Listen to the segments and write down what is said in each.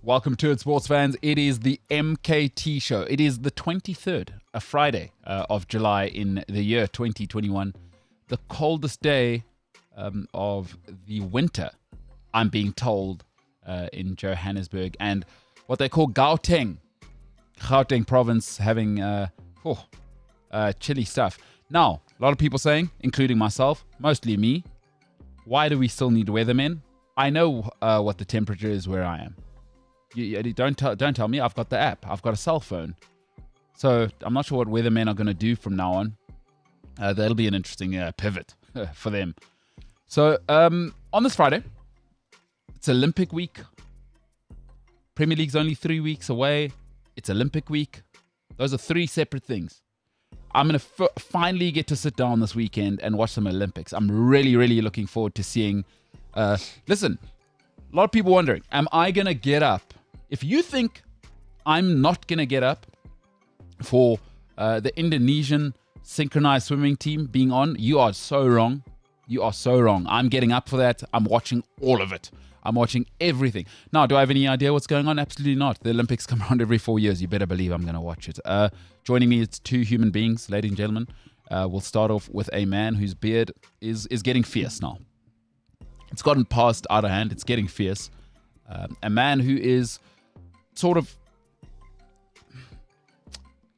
Welcome to it, sports fans. It is the MKT Show. It is the 23rd, a Friday of July in the year 2021. The coldest day of the winter, I'm being told, in Johannesburg. And what they call Gauteng province having chilly stuff. Now, a lot of people saying, including myself, mostly me, why do we still need weathermen? I know what the temperature is where I am. Don't tell me. I've got the app. I've got a cell phone. So I'm not sure what weathermen are going to do from now on. That'll be an interesting pivot for them. So on this Friday, it's Olympic week. Premier League's only 3 weeks away. It's Olympic week. Those are three separate things. I'm going to finally get to sit down this weekend and watch some Olympics. I'm really, really looking forward to seeing. Listen, a lot of people wondering, am I going to get up? If you think I'm not going to get up for the Indonesian synchronized swimming team being on, you are so wrong. You are so wrong. I'm getting up for that. I'm watching all of it. I'm watching everything. Now, do I have any idea what's going on? Absolutely not. The Olympics come around every 4 years. You better believe I'm going to watch it. Joining me is two human beings, ladies and gentlemen. We'll start off with a man whose beard is getting fierce now. It's gotten past out of hand. It's getting fierce. A man who is sort of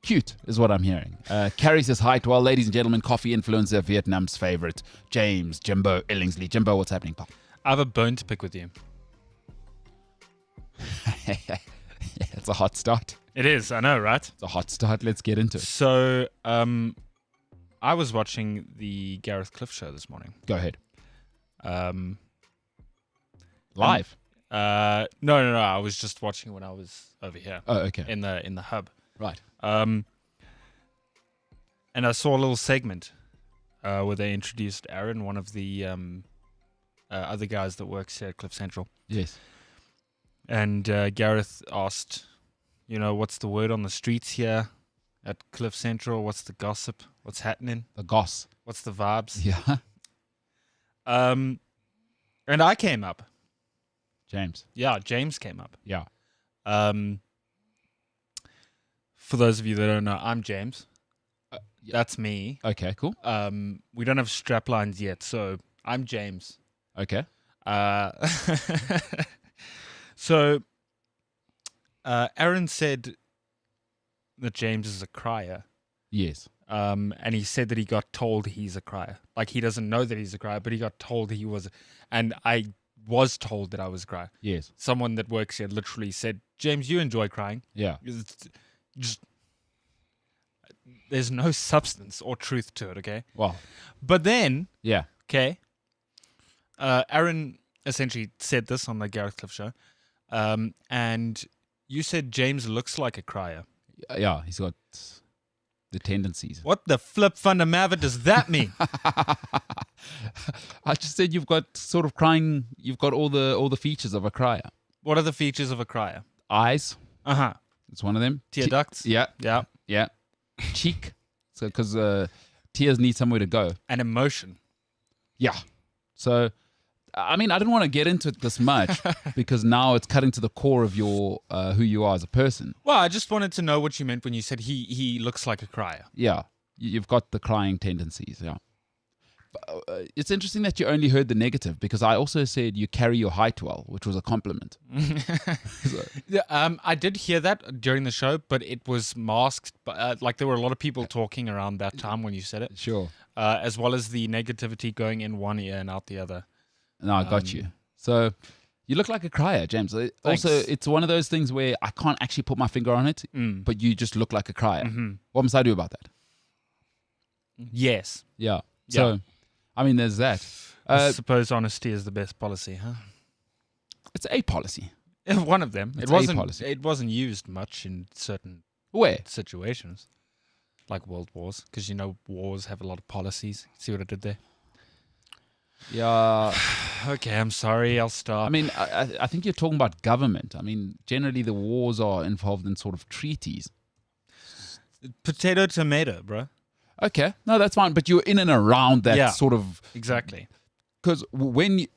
cute is what I'm hearing. Carries his height well. Ladies and gentlemen, coffee influencer, Vietnam's favorite, James Jimbo Illingsley. Jimbo, what's happening, pal? I have a bone to pick with you. It's a hot start. It is, I know, right? It's a hot start. Let's get into it. So, I was watching the Gareth Cliff show this morning. Go ahead. Live? No. I was just watching when I was over here. Oh, okay. In the hub. Right. And I saw a little segment where they introduced Aaron, one of the other guys that works here at Cliff Central. Yes. And Gareth asked, what's the word on the streets here at Cliff Central? What's the gossip? What's happening? The goss. What's the vibes? Yeah. And I came up. James. Yeah, James came up. Yeah. For those of you that don't know, I'm James. Yeah. That's me. Okay, cool. We don't have strap lines yet, so I'm James. Okay. So Aaron said that James is a crier. Yes. And he said that he got told he's a crier. Like, he doesn't know that he's a crier, but he got told he was. And I was told that I was a crier. Yes. Someone that works here literally said, James, you enjoy crying. Yeah. It's just, there's no substance or truth to it, okay? Wow. But then, Yeah. okay, Aaron essentially said this on the Gareth Cliff show, and you said James looks like a crier. Yeah, he's got the tendencies. What the flip fundamava does that mean? I just said you've got sort of crying. You've got all the features of a crier. What are the features of a crier? Eyes. Uh-huh. It's one of them. Tear ducts? Yeah. Yeah. Yeah. Cheek. So because tears need somewhere to go. And emotion. Yeah. So, I mean, I didn't want to get into it this much because now it's cutting to the core of your who you are as a person. Well, I just wanted to know what you meant when you said he looks like a crier. Yeah. You've got the crying tendencies. Yeah. It's interesting that you only heard the negative because I also said you carry your height well, which was a compliment. I did hear that during the show, but it was masked. Like, there were a lot of people talking around that time when you said it. Sure. As well as the negativity going in one ear and out the other. No, I got you. So you look like a crier, James. Thanks. Also, it's one of those things where I can't actually put my finger on it, but you just look like a crier. Mm-hmm. What must I do about that? Yes. Yeah. So, Yeah. I mean, there's that. I suppose honesty is the best policy, huh? It's a policy. One of them. It's It wasn't. a policy. It wasn't used much in certain Where? situations, like world wars, because wars have a lot of policies. See what I did there? Yeah. Okay, I'm sorry. I'll stop. I mean, I think you're talking about government. I mean, generally the wars are involved in sort of treaties. Potato, tomato, bro. Okay. No, that's fine. But you're in and around that sort of... Exactly. Because when you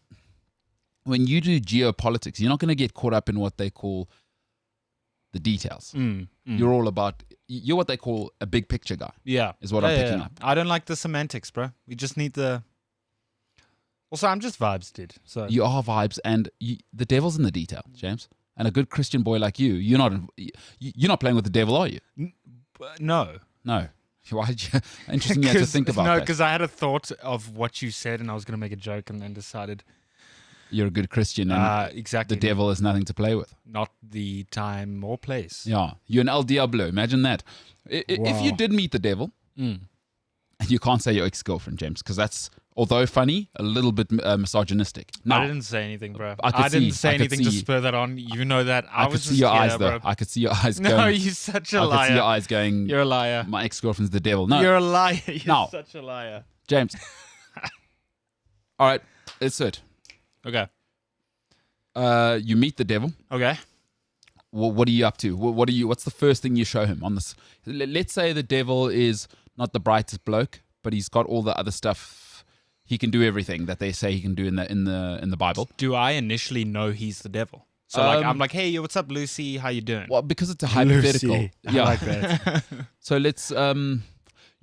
do geopolitics, you're not going to get caught up in what they call the details. Mm. You're all about, you're what they call a big picture guy, Yeah. is what I'm picking up. I don't like the semantics, bro. We just need the... Also, I'm just vibes, dude. So You are vibes, and the devil's in the detail, James. And a good Christian boy like you, you're not playing with the devil, are you? No. No. Why did you? Interesting you had to think about No, that. because I had a thought of what you said, and I was going to make a joke, and then decided... You're a good Christian, and exactly. the devil is nothing to play with. Not the time or place. Yeah. You're an El Diablo. Imagine that. If you did meet the devil, and you can't say your ex-girlfriend, James, because that's, although funny, a little bit misogynistic. No, I didn't say anything, bro. I didn't say anything to spur that on. You know that. I could see your eyes, though. I could see your eyes going. No, you're such a liar. I could see your eyes going. You're a liar. My ex-girlfriend's the devil. No. You're a liar. You're No. such a liar. James. All right. Let's it. Okay. You meet the devil. Okay. What are you up to? What's the first thing you show him on this? Let's say the devil is not the brightest bloke, but he's got all the other stuff. He can do everything that they say he can do in the Bible. Do I initially know he's the devil? So I'm like, hey, what's up, Lucy? How you doing? Well, because it's a hypothetical. Lucy. Yeah. I like that. So let's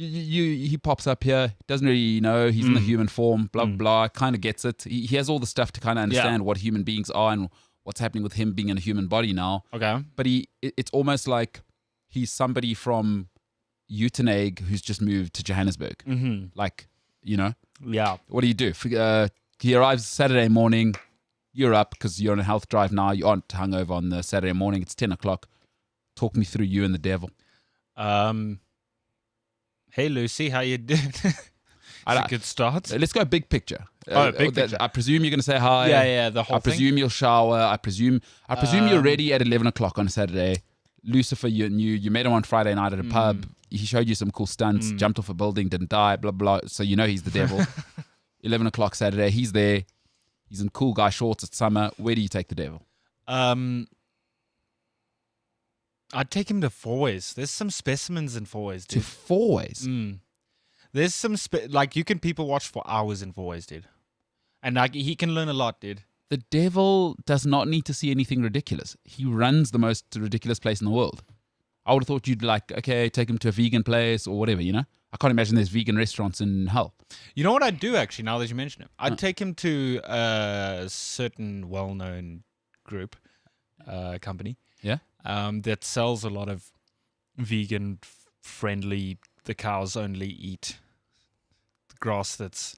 he pops up here, doesn't really know, he's in the human form, blah blah, kind of gets it. He has all the stuff to kind of understand what human beings are and what's happening with him being in a human body now. Okay. But it's almost like he's somebody from Uitenhage who's just moved to Johannesburg. Mm-hmm. Like, you know, Yeah. what do? He arrives Saturday morning. You're up because you're on a health drive now. You aren't hungover on the Saturday morning. It's 10 o'clock. Talk me through you and the devil. Hey, Lucy, how you doing? It's a good start. Let's go big picture. Big picture. I presume you're going to say hi. Yeah, the whole I presume you'll shower. I presume you're ready at 11 o'clock on a Saturday. Lucifer, you met him on Friday night at a pub. He showed you some cool stunts, jumped off a building, didn't die, blah, blah. So you know he's the devil. 11 o'clock Saturday, he's there. He's in cool guy shorts. It's summer. Where do you take the devil? I'd take him to Fourways. There's some specimens in Fourways, To dude. Fourways. There's some like you can people watch for hours in Fourways, dude. And like he can learn a lot, dude. The devil does not need to see anything ridiculous. He runs the most ridiculous place in the world. I would have thought you'd like, okay, take him to a vegan place or whatever, you know? I can't imagine there's vegan restaurants in hell. You know what I'd do actually? Now that you mention it, I'd take him to a certain well-known group, company. Yeah. That sells a lot of vegan-friendly. The cows only eat the grass that's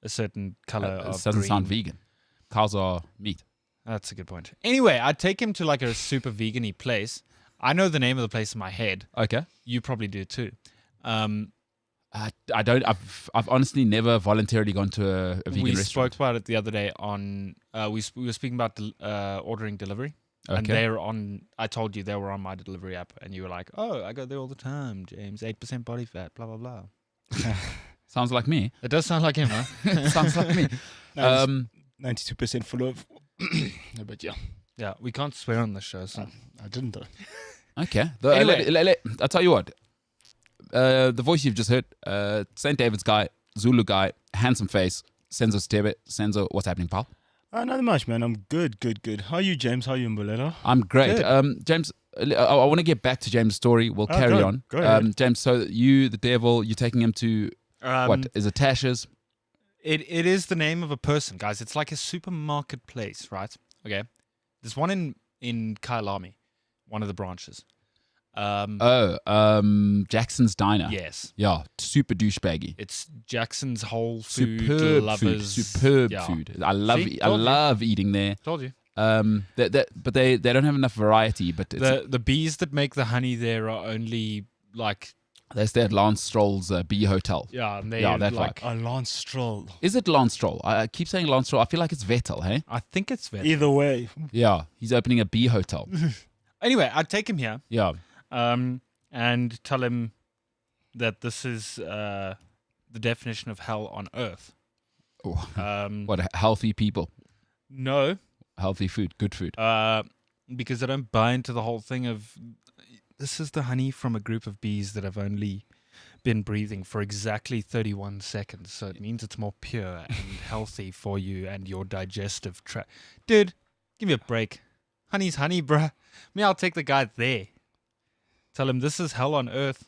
a certain color It of doesn't green. sound vegan. Cows are meat. That's a good point. Anyway, I'd take him to like a super vegan-y place. I know the name of the place in my head. Okay. You probably do too. I don't. I've honestly never voluntarily gone to a vegan We restaurant. spoke about it the other day on. We were speaking about ordering delivery, and Okay. they're on. I told you they were on my delivery app, and you were like, "Oh, I go there all the time, James. 8% body fat, blah blah blah." Sounds like me. It does sound like him, huh? Sounds like me. 92% full of. No, but yeah, Yeah, we can't swear on this show, so I didn't though. Okay. Anyway. I'll tell you what. The voice you've just heard, St. David's guy, Zulu guy, handsome face, Senzo Stebe. Senzo, what's happening, pal? Not much, man. I'm good. How are you, James? How are you, Mbolelo? I'm great. Good. James, I want to get back to James' story. We'll carry on. Go ahead. James, so you, the devil, you're taking him to, what, is it Tasha's? It is the name of a person, guys. It's like a supermarket place, right? Okay. There's one in Kyalami, one of the branches. Jackson's Diner. Yes. Yeah, super douchebaggy. It's Jackson's Whole Food Superb lovers. food. Superb Yeah. food. I love See? I Told you. love eating there. Told you. But they don't have enough variety. But it's, The bees that make the honey there are only like they stay at Lance Stroll's bee hotel. and they Yeah, that like Lance Stroll. Is it Lance Stroll? I keep saying Lance Stroll. I feel like it's Vettel, hey? I think it's very. Either way, Yeah, he's opening a bee hotel. Anyway, I'd take him here Yeah. and tell him that this is the definition of hell on earth. Oh, what healthy people, No, healthy food, good food. because I don't buy into the whole thing of this is the honey from a group of bees that have only been breathing for exactly 31 seconds. So it means it's more pure and healthy for you and your digestive tract. Dude, give me a break. Honey's honey, bruh. Me, I'll take the guy there. Tell him this is hell on earth.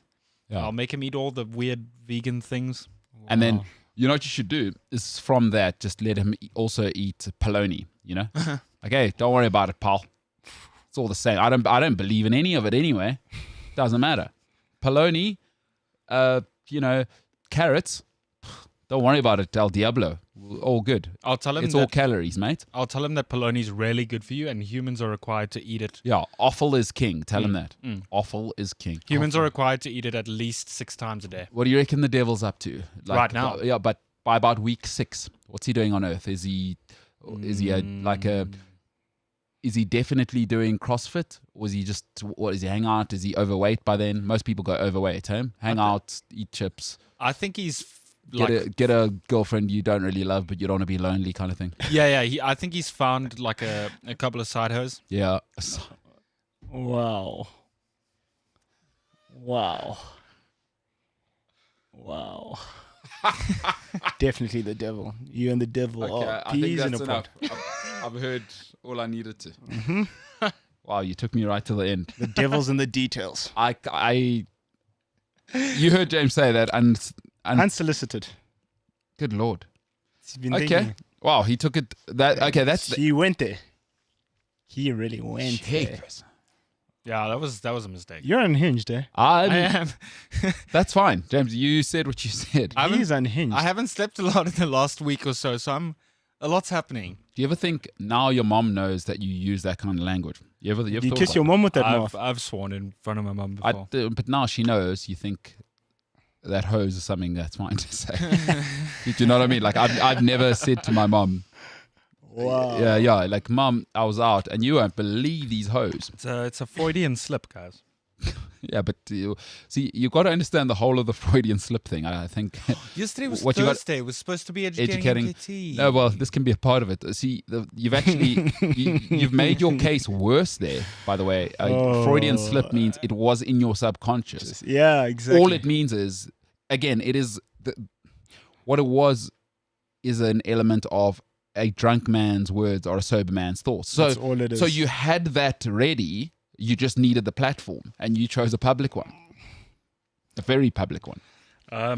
Yeah. I'll make him eat all the weird vegan things. And then, you know what you should do is from that, just let him also eat polony, you know? Okay, don't worry about it, pal. It's all the same. I don't believe in any of it anyway. Doesn't matter. Polony, you know, carrots, don't worry about it, El Diablo. All good. I'll tell him It's all calories, mate. I'll tell him that polony's really good for you and humans are required to eat it. Yeah, offal is king. Tell him that. Offal is king. Humans are required to eat it at least 6 times a day. What do you reckon the devil's up to? Right now? Yeah, but by about week 6, what's he doing on Earth? Is he definitely doing CrossFit? Or is he just, what is he, hang out? Is he overweight by then? Most people go overweight, hang out, eat chips. I think he's Get a girlfriend you don't really love, but you don't want to be lonely kind of thing. Yeah. I think he's found like a couple of side hoes. Yeah. Wow. Definitely the devil. You and the devil are peas in a pot. I've heard all I needed to. Mm-hmm. Wow, you took me right to the end. The devil's in the details. You heard James say that, and Unsolicited. Good Lord. He's been Okay. thinking. Wow, he took it. He went there. He really went there. Yeah, that was a mistake. You're unhinged, eh? I am. That's fine, James. You said what you said. He's unhinged. I haven't slept a lot in the last week or so, a lot's happening. Do you ever think now your mom knows that you use that kind of language? You ever you thought kiss about your mom with that mouth? I've sworn in front of my mum before. but now she knows. You think that hose is something that's fine to say. Do you know what I mean? Like I've never said to my mom, Wow. Yeah. Like, Mom, I was out, and you won't believe these hoes. It's a Freudian slip, guys. Yeah, but you've got to understand the whole of the Freudian slip thing. I think Yesterday was what Thursday. It was supposed to be educating MKT. No, well, this can be a part of it. See, you've actually you've made your case worse there. By the way, Freudian slip means it was in your subconscious. Yeah, exactly. All it means is, again, it is what it was is an element of a drunk man's words or a sober man's thoughts. So that's all it is. So you had that ready. You just needed the platform, and you chose a public one, a very public one.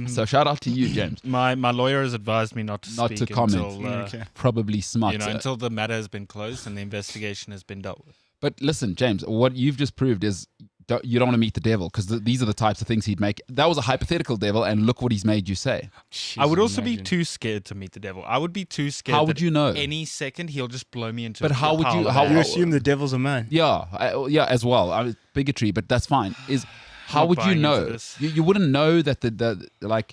So shout out to you, James. My lawyer has advised me not to comment. Until, probably smart. Until the matter has been closed and the investigation has been dealt with. But listen, James, what you've just proved is you don't want to meet the devil, because these are the types of things he'd make. That was a hypothetical devil, and look what he's made you say. Jeez, I would also be too scared to meet the devil. I would be too scared. How would you know? Any second he'll just blow me into. But how would you? You assume the devil's a man? Yeah, as well. Bigotry, but that's fine. How would you know? You wouldn't know that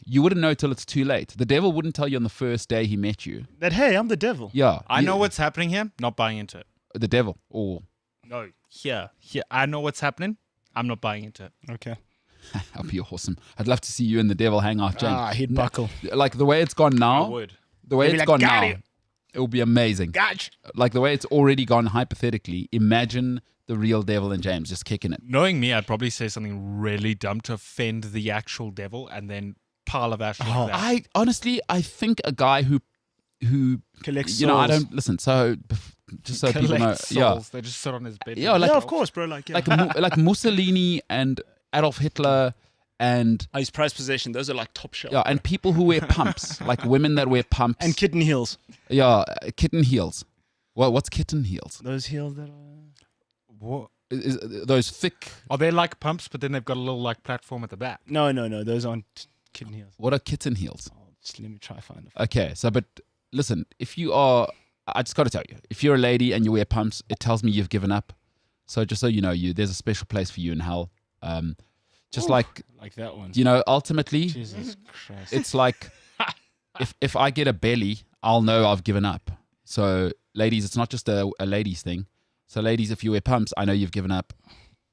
you wouldn't know till it's too late. The devil wouldn't tell you on the first day he met you that, hey, I'm the devil. Yeah, I know what's happening here. Not buying into it. The devil, or no, here. I know what's happening. I'm not buying into it. Okay. That'd be awesome. I'd love to see you and the devil hang out, James. He'd buckle. Like the way it's gone now. I would. The way it's gone now, it will be amazing. Gotcha. Like the way it's already gone hypothetically. Imagine the real devil and James just kicking it. Knowing me, I'd probably say something really dumb to offend the actual devil, and then pile of ash like that. I think a guy who collects you know, I souls. don't listen. So just so people know, souls. They just sit on his bed. Yeah, of course, bro. like Mussolini and Adolf Hitler and his prized possession. Those are like top shelf. Yeah, and people who wear pumps, like women that wear pumps And Kitten Heels. Yeah, Kitten Heels. Well, what's Kitten Heels? Those heels that are. What? Is those thick? Are they like pumps, but then they've got a little like platform at the back? No. Those aren't Kitten Heels. What are Kitten Heels? Just let me try find it. Okay, but listen, if you are, I just got to tell you, if you're a lady and you wear pumps, it tells me you've given up. So just so you know, there's a special place for you in hell. Like that one. Ultimately, Jesus Christ. it's like if I get a belly, I'll know I've given up. So ladies, it's not just a ladies thing. So ladies, if you wear pumps, I know you've given up.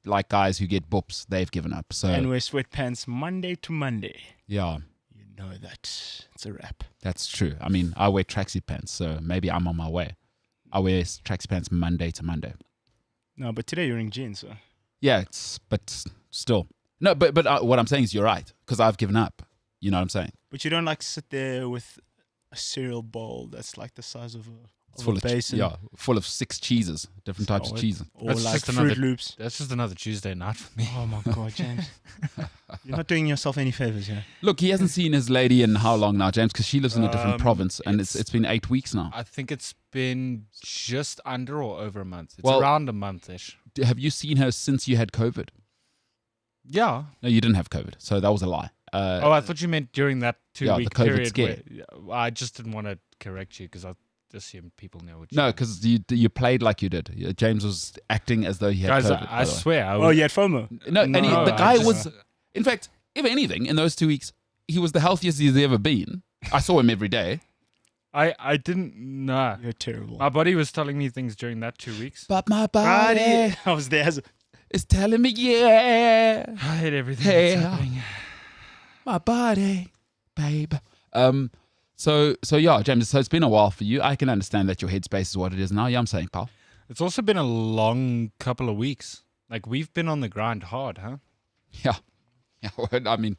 Like guys who get bops, they've given up. So and wear sweatpants Monday to Monday. Yeah. You know that it's a wrap. That's true. I mean, I wear tracksuit pants, so maybe I'm on my way. I wear tracksuit pants Monday to Monday. No, but today you're in jeans, so. Yeah, but still. No, but what I'm saying is you're right, because I've given up. You know what I'm saying? But you don't like sit there with a cereal bowl that's like the size of a It's full of basin. full of 6 cheeses, different types of cheeses. Or That's like just Fruit another- Loops. That's just another Tuesday night for me. Oh my God, James. You're not doing yourself any favors here. Look, he hasn't seen his lady in how long now, James? Because she lives in a different province, and it's been 8 weeks now. I think it's been just under or over a month. It's Well- around a month-ish. Have you seen her since you had COVID? Yeah. No, you didn't have COVID, so that was a lie. Oh, I thought you meant during that 2-week the COVID period. scare. Where, I just didn't want to correct you because I assumed people knew what you No, meant. because you played like you did. James was acting as though he had Guys, COVID. by I the way. swear. I Oh, was, you had FOMO. No, and No, the I guy just- was, in fact, if anything, in those 2 weeks, he was the healthiest he's ever been. I saw him every day. I didn't know. You're terrible. My body was telling me things during that 2 weeks. But my body I was there. is telling me, yeah, I hate everything Hey. that's happening. my body, babe. So yeah, James. So it's been a while for you. I can understand that your headspace is what it is now. Yeah, I'm saying, pal. It's also been a long couple of weeks. Like, we've been on the grind hard, huh? Yeah. I mean,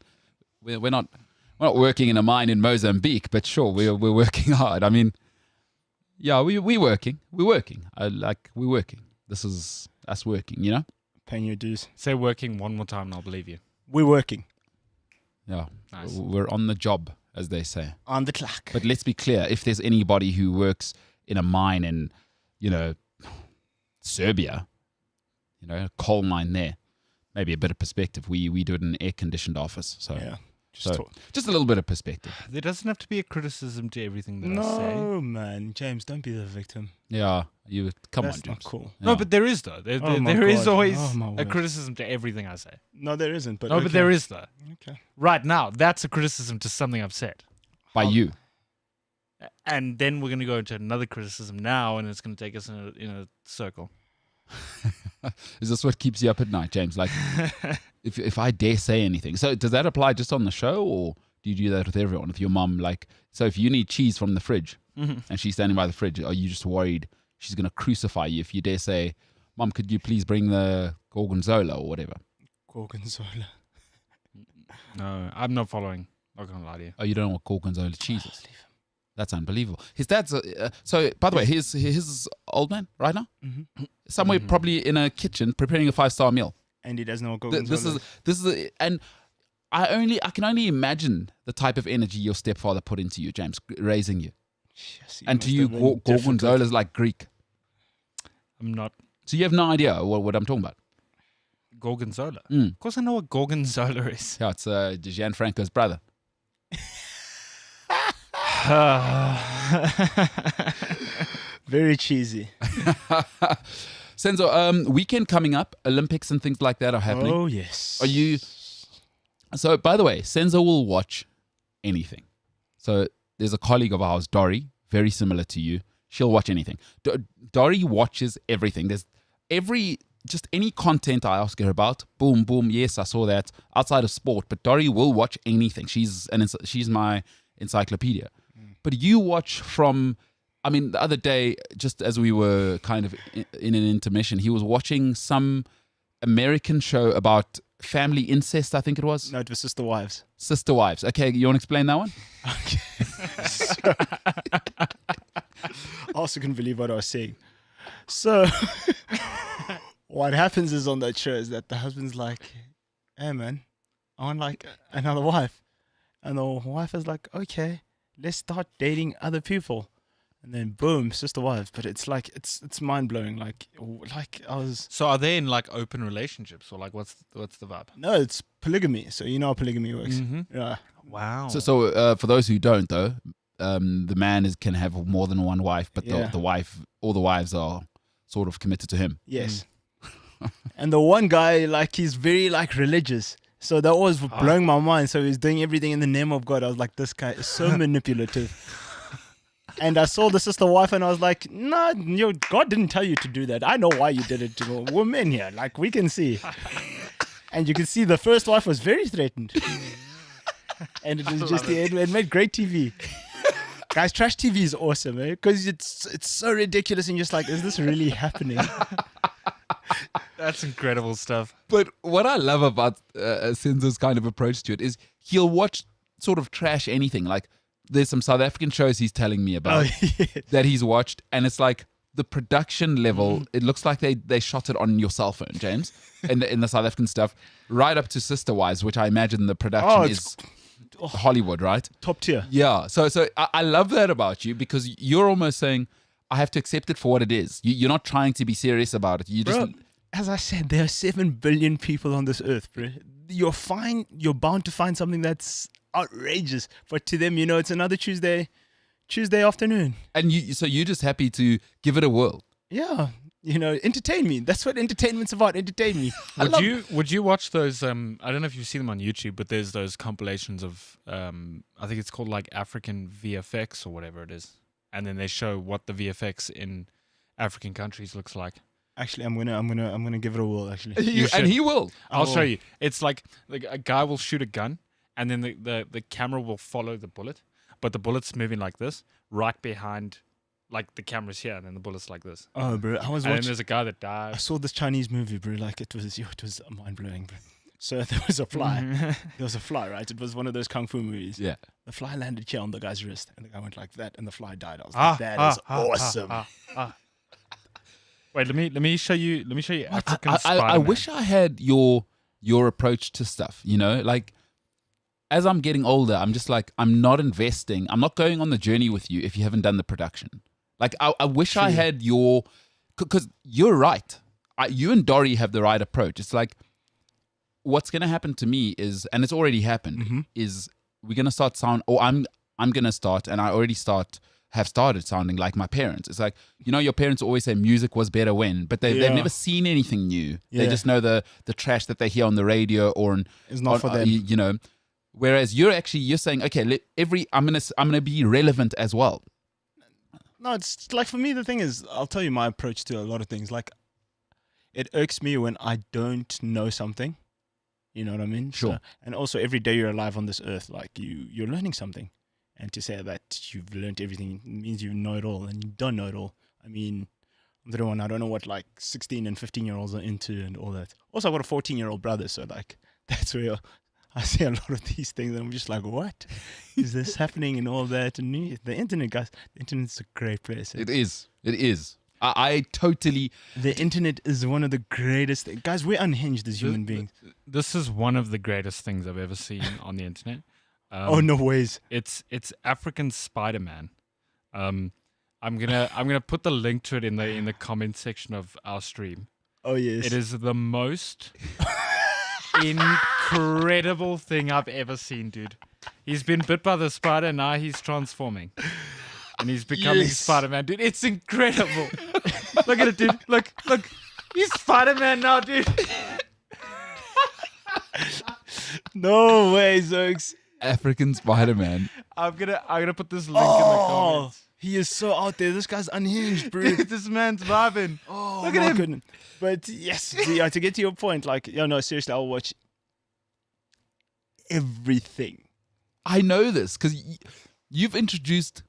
we're not working in a mine in Mozambique, but sure, we're working hard. I mean, yeah, we're working. We're working. We're working. This is us working. You know. Paying your dues. Say working one more time and I'll believe you. We're working Yeah. Nice. We're on the job, as they say. on the clock. But let's be clear: if there's anybody who works in a mine in, Serbia, a coal mine there, maybe a bit of perspective. We do it in an air-conditioned office, so Yeah. just a little bit of perspective. There doesn't have to be a criticism to everything that I say. No, man. James, don't be the victim. Yeah, come That's on, not James. cool. No, Yeah. but there is, though. There, Oh my there is God. always Oh my a word. criticism to everything I say. No, there isn't. But No, okay. but there is, though. Okay. Right now, that's a criticism to something I've said. By you. And then we're going to go into another criticism now, and it's going to take us in a circle. Is this what keeps you up at night, James? Like, if I dare say anything. So does that apply just on the show, or do you do that with everyone? With your mum, like, so if you need cheese from the fridge and she's standing by the fridge, are you just worried she's going to crucify you if you dare say, Mum, could you please bring the gorgonzola or whatever? Gorgonzola. No, I'm not following. Not going to lie to you. Oh, you don't know what gorgonzola cheese is? That's unbelievable. His dad's so. By the way, his old man right now, somewhere probably in a kitchen preparing a 5-star meal. And he doesn't know what gorgonzola This is and I can only imagine the type of energy your stepfather put into you, James, raising you. Yes, And to you, gorgonzola is like Greek. I'm not So you have no idea what I'm talking about. Gorgonzola. Mm. Of course I know what Gorgonzola is. Yeah, it's Gianfranco's brother. Very cheesy. Senzo, weekend coming up, Olympics and things like that are happening. Oh, yes. Are you? So, by the way, Senzo will watch anything. So there's a colleague of ours, Dori, very similar to you. She'll watch anything. Dori watches everything. There's just any content I ask her about, boom, boom, yes, I saw that, outside of sport. But Dori will watch anything. She's my encyclopedia. But you watch from, I mean, the other day, just as we were kind of in an intermission, he was watching some American show about family incest, I think it was. No, it was Sister Wives. Sister Wives. Okay, you want to explain that one? I also couldn't believe what I was saying. So, what happens is on that show is that the husband's like, hey man, I want like another wife. And the wife is like, okay, let's start dating other people. And then boom, Sister Wives. But it's like, it's mind blowing. Like I was. So are they in like open relationships or like what's the vibe? No, it's polygamy. So you know how polygamy works. Yeah. Wow. So for those who don't though, the man can have more than one wife, but Yeah. the wife, all the wives are sort of committed to him. Yes. And the one guy, like, he's very like religious. So that was blowing my mind. So he's doing everything in the name of God. I was like, this guy is so manipulative. And I saw the sister wife and I was like, no, God didn't tell you to do that. I know why you did it. We're men here. Like, we can see. And you can see the first wife was very threatened. And it was just, it made great TV. Guys, trash TV is awesome, eh? Because it's so ridiculous and you're just like, is this really happening? That's incredible stuff. But what I love about Senzo's kind of approach to it is he'll watch sort of trash anything. Like there's some South African shows he's telling me about that he's watched, and it's like the production level. It looks like they shot it on your cell phone, James, in the South African stuff, right up to Sister Wives, which I imagine the production is Hollywood, right? Top tier. Yeah. So I love that about you, because you're almost saying I have to accept it for what it is. You're not trying to be serious about it. You just. Bro, as I said, there are 7 billion people on this earth, bro. You're fine. You're bound to find something that's outrageous. But to them, it's another Tuesday afternoon. And you're just happy to give it a whirl. Yeah. Entertain me. That's what entertainment's about. Entertain me. Would you watch those? I don't know if you've seen them on YouTube, but there's those compilations of I think it's called like African VFX or whatever it is, and then they show what the VFX in African countries looks like. Actually, I'm gonna give it a whirl. Actually, And he will. I'll show you. It's like a guy will shoot a gun, and then the camera will follow the bullet, but the bullet's moving like this, right behind. Like the camera's here, and then the bullet's like this. Oh, bro, I was and watching. then there's a guy that I dies. saw this Chinese movie, bro. Like it was mind blowing, bro. So there was a fly. There was a fly, right? It was one of those kung fu movies. Yeah. The fly landed here on the guy's wrist, and the guy went like that, and the fly died. I was like, that is awesome. Wait, let me show you. Let me show you African Spider-Man. I wish I had your approach to stuff. Like as I'm getting older, I'm just like, I'm not investing. I'm not going on the journey with you if you haven't done the production. Like I wish I had your, because you're right. You and Dory have the right approach. It's like, what's going to happen to me is, and it's already happened, is we're going to start I'm going to start, and I already have started sounding like my parents. It's like, your parents always say music was better when, but they've never seen anything new. They just know the trash that they hear on the radio or it's not for them. Whereas you're saying, okay, I'm gonna be relevant as well. No, it's like, for me, the thing is, I'll tell you my approach to a lot of things. Like, it irks me when I don't know something. You know what I mean? Sure. So, and also, every day you're alive on this earth, like you're learning something. And to say that you've learned everything means you know it all, and you don't know it all. I mean, I'm the one, I don't know what like 16 and 15-year-olds are into and all that. Also, I've got a 14-year-old brother, so like that's where I see a lot of these things, and I'm just like, what is this happening and all that? And the internet, guys, the internet's a great place. It is. I totally. The internet is one of the greatest things. Guys, we're unhinged as human beings. This is one of the greatest things I've ever seen on the internet. Oh, no ways. It's African Spider-Man. I'm gonna put the link to it in the comment section of our stream. Oh yes. It is the most incredible thing I've ever seen, dude. He's been bit by the spider, and now he's transforming. And he's becoming Spider-Man, dude. It's incredible. Look at it, dude. Look. He's Spider-Man now, dude. No way, Zokes. African Spider-Man. I'm gonna put this link in the comments. He is so out there. This guy's unhinged, bro. This man's vibing. Oh, look at him. Goodness. But yes, to get to your point, like, no, seriously, I'll watch everything. I know this because you've introduced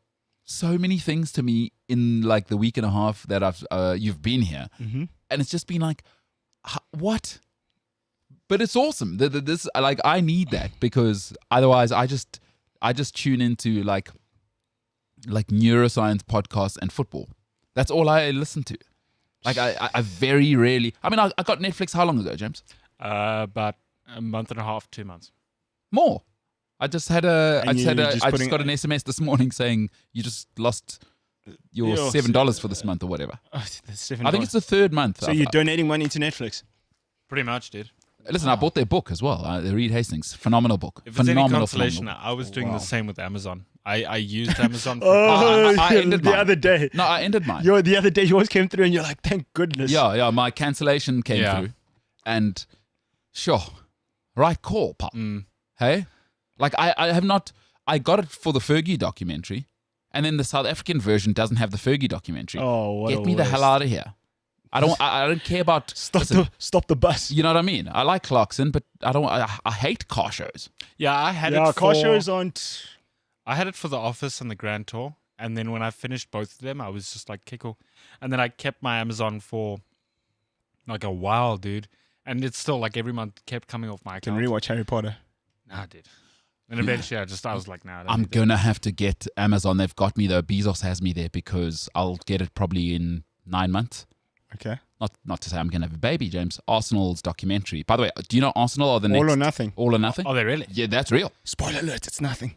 so many things to me in like the week and a half that you've been here, and it's just been like, what? But it's awesome. This like, I need that, because otherwise I just tune into like neuroscience podcasts and football. That's all I listen to. Like I very rarely. I mean, I got Netflix how long ago, James? About a month and a half, 2 months. More. I just got an putting- SMS this morning saying you just lost your $7 for this month or whatever. Oh, that's $7. I think it's the third month. So you're donating money to Netflix? Pretty much, dude. Listen, I bought their book as well. Reed Hastings, phenomenal book. If it's any consolation, phenomenal. I was doing the same with Amazon. I used Amazon for I ended the mine. other day. No, I ended mine. The other day yours came through and you're like, thank goodness. Yeah, my cancellation came through. And sure, right call, pop. Hey? Like, I have not, I got it for the Fergie documentary, and then the South African version doesn't have the Fergie documentary. Oh, what Get me the hell out of here. I don't care about... Stop the bus. You know what I mean? I like Clarkson, but I hate car shows. Yeah, I had it Yeah, for... car shows aren't... I had it for The Office and The Grand Tour, and then when I finished both of them, I was just like, kickle. And then I kept my Amazon for like a while, dude. And it's still like every month kept coming off my account. Can rewatch Harry Potter. Nah, dude. And eventually I was like, nah. I'm going to have to get Amazon. They've got me though. Bezos has me there because I'll get it probably in 9 months. Okay. Not to say I'm going to have a baby, James. Arsenal's documentary. By the way, do you know Arsenal are the next? All or nothing. All or nothing? Oh, they really? Yeah, that's real. Spoiler alert, it's nothing.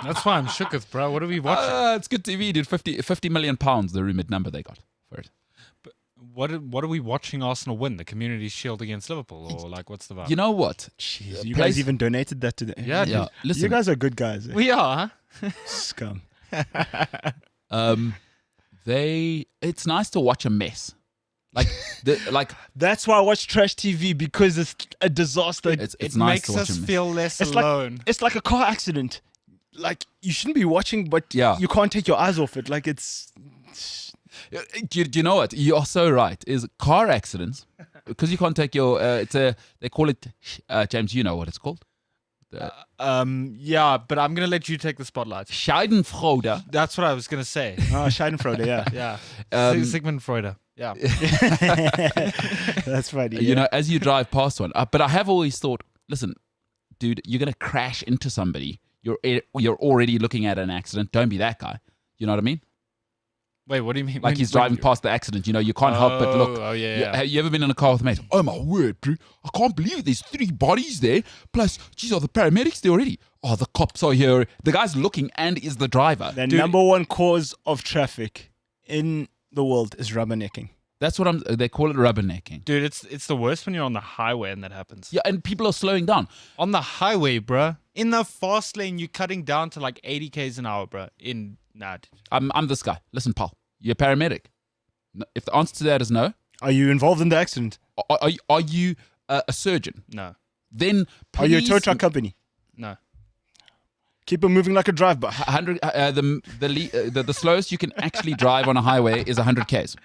That's why I'm shooketh, bro. What are we watching? It's good TV, dude. 50 million pounds, the rumored number they got for it. What are we watching Arsenal win? The Community Shield against Liverpool? Or like, what's the vibe? You know what? Jeez, you guys even donated that to the... Yeah, Yeah, listen. You guys are good guys. Eh? we are, huh? Scum. It's nice to watch a mess. Like That's why I watch trash TV, because it's a disaster. it's It nice makes to watch us a mess. feel less It's alone. It's like a car accident. Like, you shouldn't be watching, but Yeah. you can't take your eyes off it. Like, it's... Do you know what? You're so right. Is car accidents because you can't take your. They call it. James, you know what it's called? Yeah, but I'm gonna let you take the spotlight. Schadenfreude. That's what I was gonna say. Oh, Schadenfreude, yeah. Yeah, Sigmund Freud. Yeah. That's funny. You know, as you drive past one. But I have always thought, listen, dude, you're gonna crash into somebody. You're already looking at an accident. Don't be that guy. You know what I mean? Wait, what do you mean? Like he's driving past the accident. You know, you can't help but look. Oh, yeah. Have you ever been in a car with mates? Oh my word, dude! I can't believe there's 3 bodies there. Plus, geez, are the paramedics there already? Oh, the cops are here. The guy's looking and is the driver. The Dude, number one cause of traffic in the world is rubbernecking. That's what they call it, rubbernecking. Dude, it's the worst when you're on the highway and that happens. Yeah, and people are slowing down. On the highway, bruh. In the fast lane, you're cutting down to like 80 k's an hour, bruh. Dude. I'm this guy. Listen, pal, you're a paramedic. If the answer to that is no, Are you involved in the accident? are you a surgeon? No. Then please, Are you a tow truck company? No. Keep it moving like a drive-by. 100. The slowest you can actually drive on a highway is 100 k's.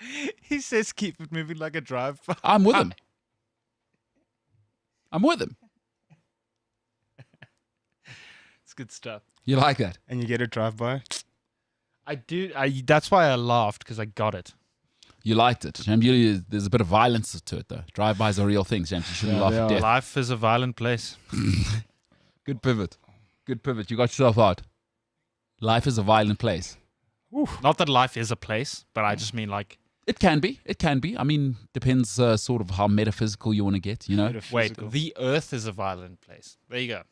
He says keep it moving like a drive. I'm with him. I'm with him. It's good stuff. You like that? And you get a drive-by. I do. That's why I laughed, because I got it. You liked it. James, there's a bit of violence to it, though. Drive-bys are real things, James. You shouldn't Yeah, laugh they at are. death. Life is a violent place. Good pivot. Good pivot. You got yourself out. Life is a violent place. Not that life is a place, but I just mean like. It can be. It can be. I mean, depends sort of how metaphysical you want to get, you know? Wait, Metaphysical. the earth is a violent place. There you go.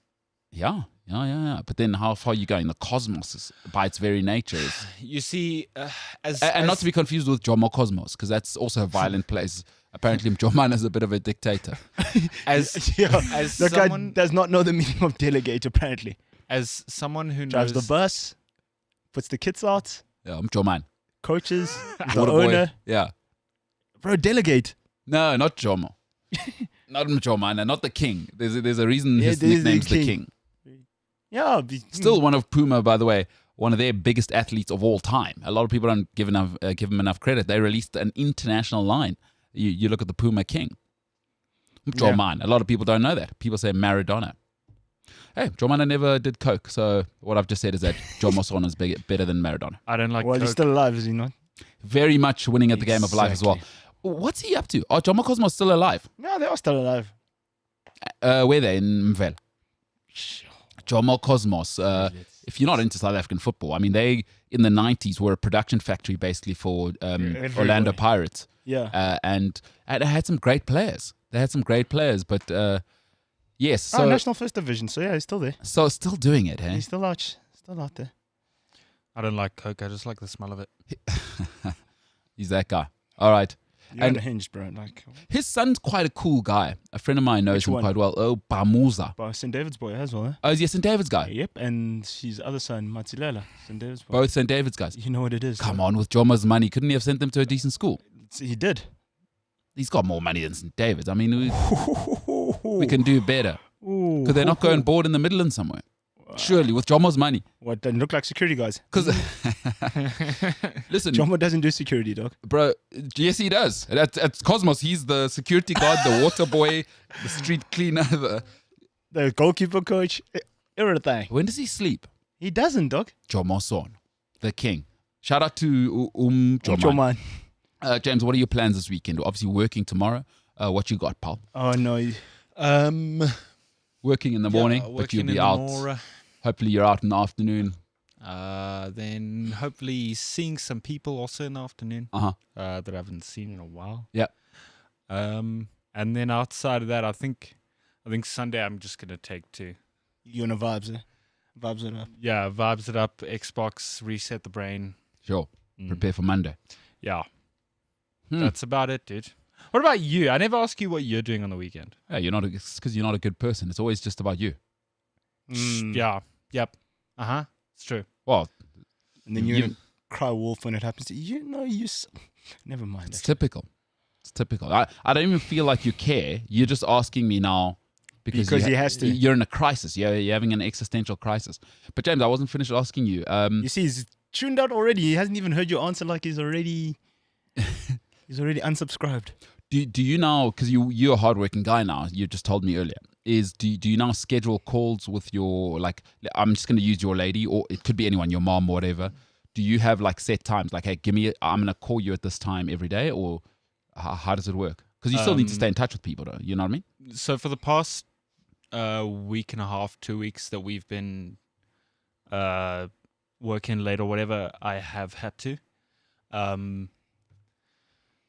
Yeah. But then how far are you going? The cosmos, is, by its very nature, is... You see, And not to be confused with Jomo Cosmos, because that's also a violent place. Apparently, Joman is a bit of a dictator. as The someone guy does not know the meaning of delegate, apparently. as someone who Drives knows the bus, puts the kids out, Yeah, I'm Joman. coaches, the Water boy. owner. Yeah. Bro, delegate. No, not Jomo. Not Joman, not the king. There's a reason Yeah, his there's the nickname's the king. king. Yeah. Still one of Puma, by the way, one of their biggest athletes of all time. A lot of people don't give him enough credit. They released an international line. You look at the Puma King. Joman. A lot of people don't know that. People say Maradona. Hey, Joman never did coke, so what I've just said is that Jomo Son is better than Maradona. I don't like. Well, he's Coke. still alive, is he not? Very much winning at the game of life as well. Exactly. What's he up to? Oh, Jomo Cosmos still alive. No, they are still alive. Where they in Mvel? Jomo Cosmos. If you're not into South African football, I mean, they in the 90s were a production factory basically for Orlando Pirates. Yeah. And it had some great players. They had some great players, but yes. So National First Division. So yeah, he's still there. so still doing it, hey? He's still out there. I don't like Coke. I just like the smell of it. He's that guy. All right. You're And- unhinged, bro. Like, His son's quite a cool guy. A friend of mine knows Which him one? quite well. Oh, Bamuza. but St. David's boy as well. Oh, is he a St. David's guy? Yep. And his other son, Matilela, St. David's boy. Both St. David's guys. You know what it is. Come on, with Jomo's money, couldn't he have sent them to a decent school? He did. He's got more money than St. David's. I mean, we can do better. Ooh. Could they not go and board in the Midlands somewhere? Surely, with Jomo's money. What, doesn't look like security guys? Because, listen, Jomo doesn't do security, dog. bro, yes, he does. At Cosmos, he's the security guard, the water boy, the street cleaner. The goalkeeper coach, everything. When does he sleep? He doesn't, dog. Jomo Son, the king. Shout out to Joman. Joman. James, what are your plans this weekend? Obviously working tomorrow. What you got, pal? Oh, no. Working in the morning, but you'll be out. Hopefully, you're out in the afternoon. Then hopefully seeing some people also in the afternoon that I haven't seen in a while. Yeah. And then outside of that, I think Sunday I'm just gonna take to. You and the vibes, eh? Vibes it up. Yeah, vibes it up. Xbox, reset the brain. Sure. Prepare for Monday. Yeah. That's about it, dude. What about you? I never ask you what you're doing on the weekend. Yeah, it's because you're not a good person. It's always just about you. Yeah. Yep. It's true. Well, And then you cry wolf when it happens to you. Never mind. it's typical. It's typical. I don't even feel like you care. You're just asking me now because he has to. You're in a crisis. You're having an existential crisis. But James, I wasn't finished asking you. You see, he's tuned out already. He hasn't even heard your answer. Like he's already unsubscribed. Do you now, because you're a hardworking guy now, you just told me earlier, do you now schedule calls with your, like, I'm just going to use your lady, or it could be anyone, your mom or whatever. Do you have like set times, like, hey, I'm going to call you at this time every day, or how does it work? Because you still need to stay in touch with people, though, you know what I mean? So for the past week and a half, 2 weeks that we've been working late or whatever, I have had to.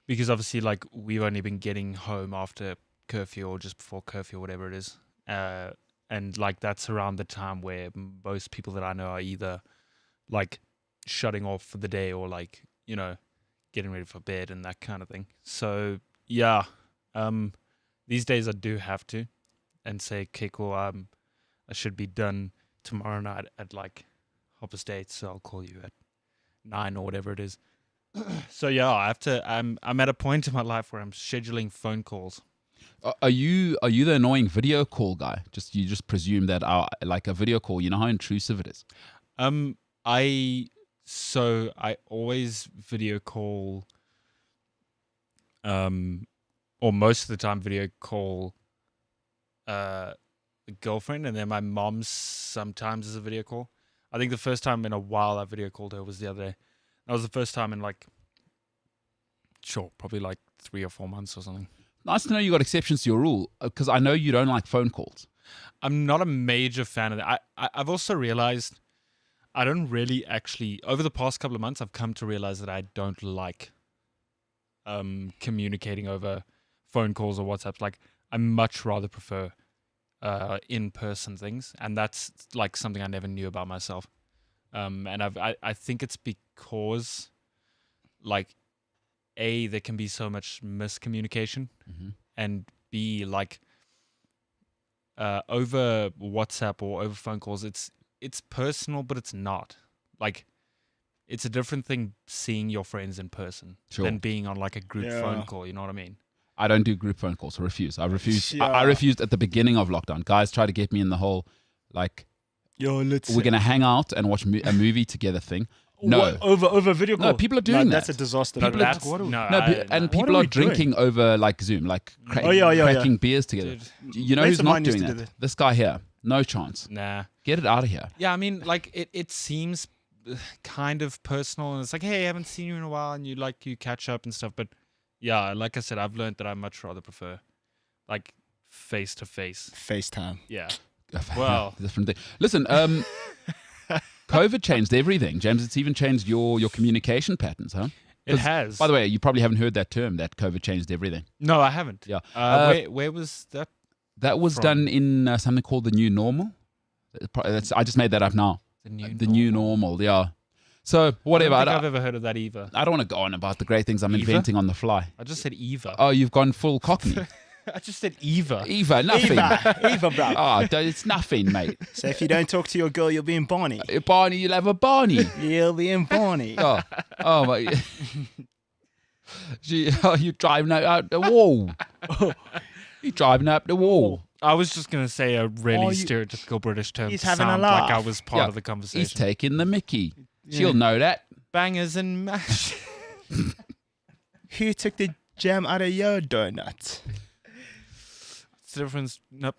Because obviously, like, we've only been getting home after curfew or just before curfew, or whatever it is. And, like, that's around the time where most people that I know are either, like, shutting off for the day or, like, you know, getting ready for bed and that kind of thing. So, yeah, these days I do have to and say, okay, cool, I should be done tomorrow night at, like, 8:30, so I'll call you at 9 or whatever it is. So yeah, I have to. I'm at a point in my life where I'm scheduling phone calls. Are you the annoying video call guy? You just presume that like a video call, you know how intrusive it is. I always video call. Or most of the time video call. A girlfriend, and then my mom sometimes is a video call. I think the first time in a while I video called her was the other day. That was the first time in probably like 3 or 4 months or something. Nice to know you got exceptions to your rule, because I know you don't like phone calls. I'm not a major fan of that. I've also realized I don't really actually, over the past couple of months, I've come to realize that I don't like communicating over phone calls or WhatsApps. Like, I much rather prefer in-person things, and that's like something I never knew about myself. And I think it's because, like, A, there can be so much miscommunication, and B, like, over WhatsApp or over phone calls, it's personal, but it's not. Like, it's a different thing seeing your friends in person than being on, like, a group phone call, you know what I mean? I don't do group phone calls. I refuse. I refused at the beginning of lockdown. Guys try to get me in the whole, like, we're going to hang out and watch a movie together thing. No. What? Over video call? No, people are doing that. That's a disaster. People What are we drinking doing? over, like, Zoom, like cracking beers together. Dude. You know Mates who's of not mine used doing to do that? that. This guy here. No chance. Nah. Get it out of here. Yeah, I mean, like, it seems kind of personal, and it's like, hey, I haven't seen you in a while, and you catch up and stuff. But yeah, like I said, I've learned that I much rather prefer, like, face-to-face. FaceTime. Yeah. Well, different thing. Listen, COVID changed everything, James. It's even changed your communication patterns, huh? It has. By the way, you probably haven't heard that term, that COVID changed everything. No, I haven't. Yeah. Where was that? That was done in something called the new normal. I just made that up now. The new normal, yeah. So, whatever. I don't think I've ever heard of that either. I don't want to go on about the great things I'm inventing on the fly. I just said Eva. Oh, you've gone full Cockney. I just said Eva. Eva, nothing. Eva, bro. Oh, it's nothing, mate. So if you don't talk to your girl, you'll be in Barney. Barney, you'll have a Barney. You'll be in Barney. Oh my. You're driving out the wall. You're driving up the wall. I was just going to say a really stereotypical British term. He's to having a sound laugh. like I was part of the conversation. He's taking the mickey. She'll know that. Bangers and mash. Who took the jam out of your donut? What's the difference? Nope.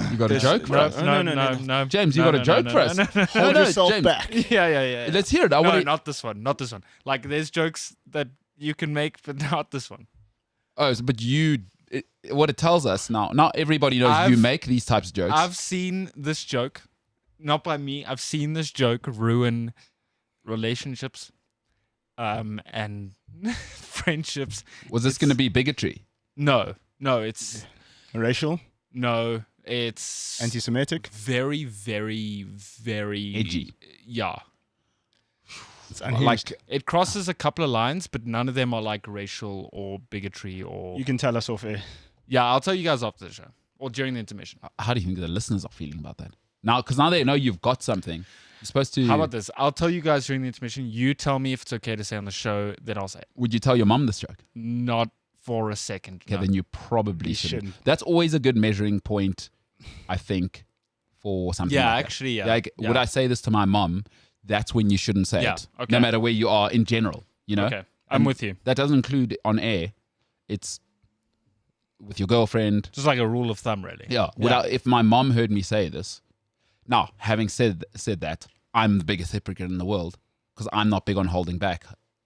You got a joke for us? No. James, you got a joke for us? Hold yourself James. back. Yeah. Let's hear it. Not this one. Not this one. Like, there's jokes that you can make, but not this one. Oh, but you what it tells us now, not everybody knows you make these types of jokes. I've seen this joke, not by me. I've seen this joke ruin relationships, and friendships. Was this going to be bigotry? No, it's Racial, no, it's anti-Semitic. very, very, very Edgy. Yeah, It's unhinged. Like, it crosses a couple of lines, but none of them are like racial or bigotry or. You can tell us off air. Yeah, I'll tell you guys after the show or during the intermission. how do you think the listeners are feeling about that? Now, because now they know you've got something. You're supposed to. How about this? I'll tell you guys during the intermission. You tell me if it's okay to say on the show, then I'll say it. Would you tell your mum this joke? Not for a second. Okay, no. then you probably You shouldn't. shouldn't. That's always a good measuring point, I think, for something. Yeah, like that. actually, yeah. Like, Yeah. would I say this to my mum? That's when you shouldn't say Yeah, it. okay. No matter where you are in general, you know? Okay, I'm And with you. That doesn't include on air. It's with your girlfriend. Just like a rule of thumb, really. Yeah. If my mom heard me say this, now, having said that, I'm the biggest hypocrite in the world because I'm not big on holding back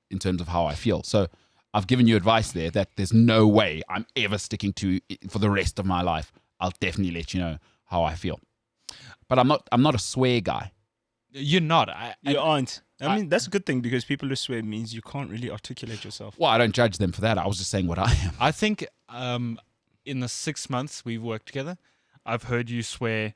in terms of how I feel. So I've given you advice there that there's no way I'm ever sticking to it for the rest of my life. I'll definitely let you know how I feel. But I'm not a swear guy. You're not. You aren't. I mean, that's a good thing because people who swear means you can't really articulate yourself. Well, I don't judge them for that. I was just saying what I am. I think in the 6 months we've worked together, I've heard you swear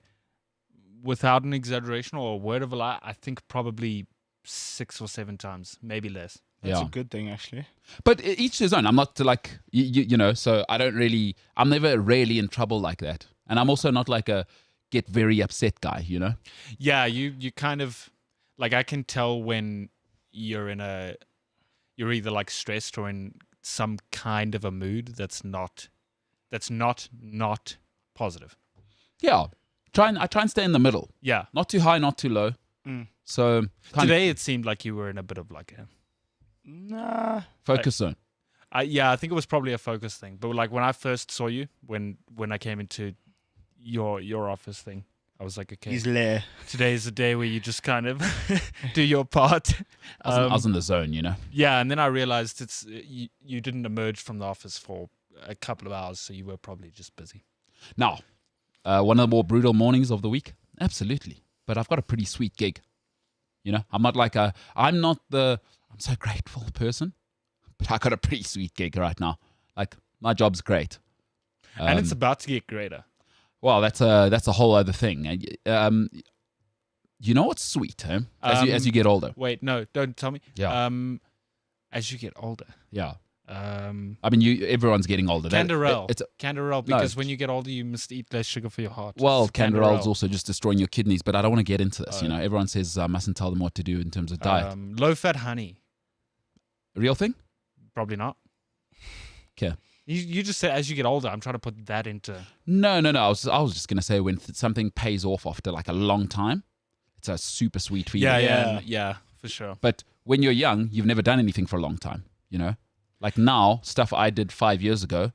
without an exaggeration or a word of a lie. I think probably 6 or 7 times, maybe less. That's Yeah. a good thing, actually. But each his own. I'm not like, you know, so I don't really, I'm never really in trouble like that. And I'm also not like a get very upset guy, you know? Yeah, you kind of like I can tell when you're either like stressed or in some kind of a mood that's not positive. Yeah. I try and stay in the middle. Yeah. Not too high, not too low. Mm. So Today it seemed like you were in a bit of like a Nah. focus zone. yeah, I think it was probably a focus thing. But like when I first saw you, when I came into your office thing, I was like, okay, He's lair. today is the day where you just kind of do your part. I was in the zone, you know? Yeah, and then I realized it's you didn't emerge from the office for a couple of hours, so you were probably just busy. Now, one of the more brutal mornings of the week? Absolutely. But I've got a pretty sweet gig. You know, I'm so grateful person, but I got a pretty sweet gig right now. Like, my job's great. And it's about to get greater. Well, that's a whole other thing. You know what's sweet, huh? As you get older. Wait, no, don't tell me. Yeah. As you get older. Yeah. I mean, everyone's getting older. Canderel. It's Canderel, because when you get older, you must eat less sugar for your heart. well, It's Canderel's also just destroying your kidneys, but I don't want to get into this. You know, everyone says I mustn't tell them what to do in terms of diet. Low-fat honey. Real thing? Probably not. Okay. You just said as you get older. I'm trying to put that into... No. I was just gonna say when something pays off after like a long time, it's a super sweet feeling. Yeah, for sure. But when you're young, you've never done anything for a long time. You know, like now, stuff I did 5 years ago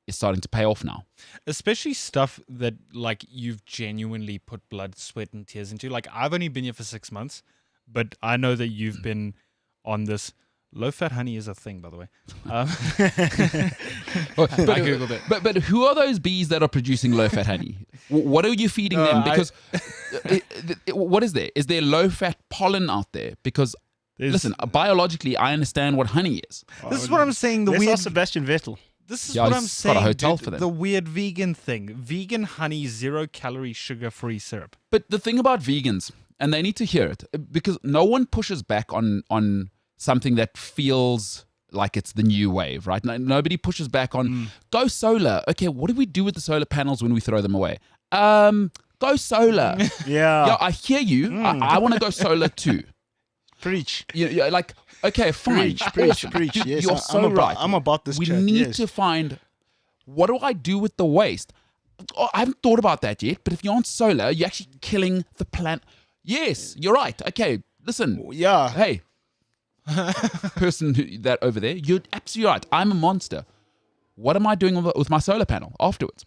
is starting to pay off now. Especially stuff that like you've genuinely put blood, sweat, and tears into. Like I've only been here for 6 months, but I know that you've been on this. Low-fat honey is a thing, by the way. I googled it. But who are those bees that are producing low-fat honey? What are you feeding them? Because what is there? Is there low-fat pollen out there? Because listen, biologically, I understand what honey is. This is what I'm saying. The Let's weird. ask Sebastian Vettel. This is Yeah, what he's I'm got a saying. hotel Dude, for them. the weird vegan thing. Vegan honey, 0-calorie, sugar-free syrup. But the thing about vegans, and they need to hear it, because no one pushes back on something that feels like it's the new wave, right? Nobody pushes back on go solar. Okay, what do we do with the solar panels when we throw them away? Go solar. Yeah. Yeah, I hear you. I want to go solar too. Preach. Yeah, like, okay, fine. Preach. Awesome. Yes, You're so right. I'm about this. We chat, need yes. to find, what do I do with the waste? Oh, I haven't thought about that yet, but if you're on solar, you're actually killing the planet. Yes, you're right. Okay, listen. Yeah. Hey, person that over there, you're absolutely right. I'm a monster. What am I doing with my solar panel afterwards?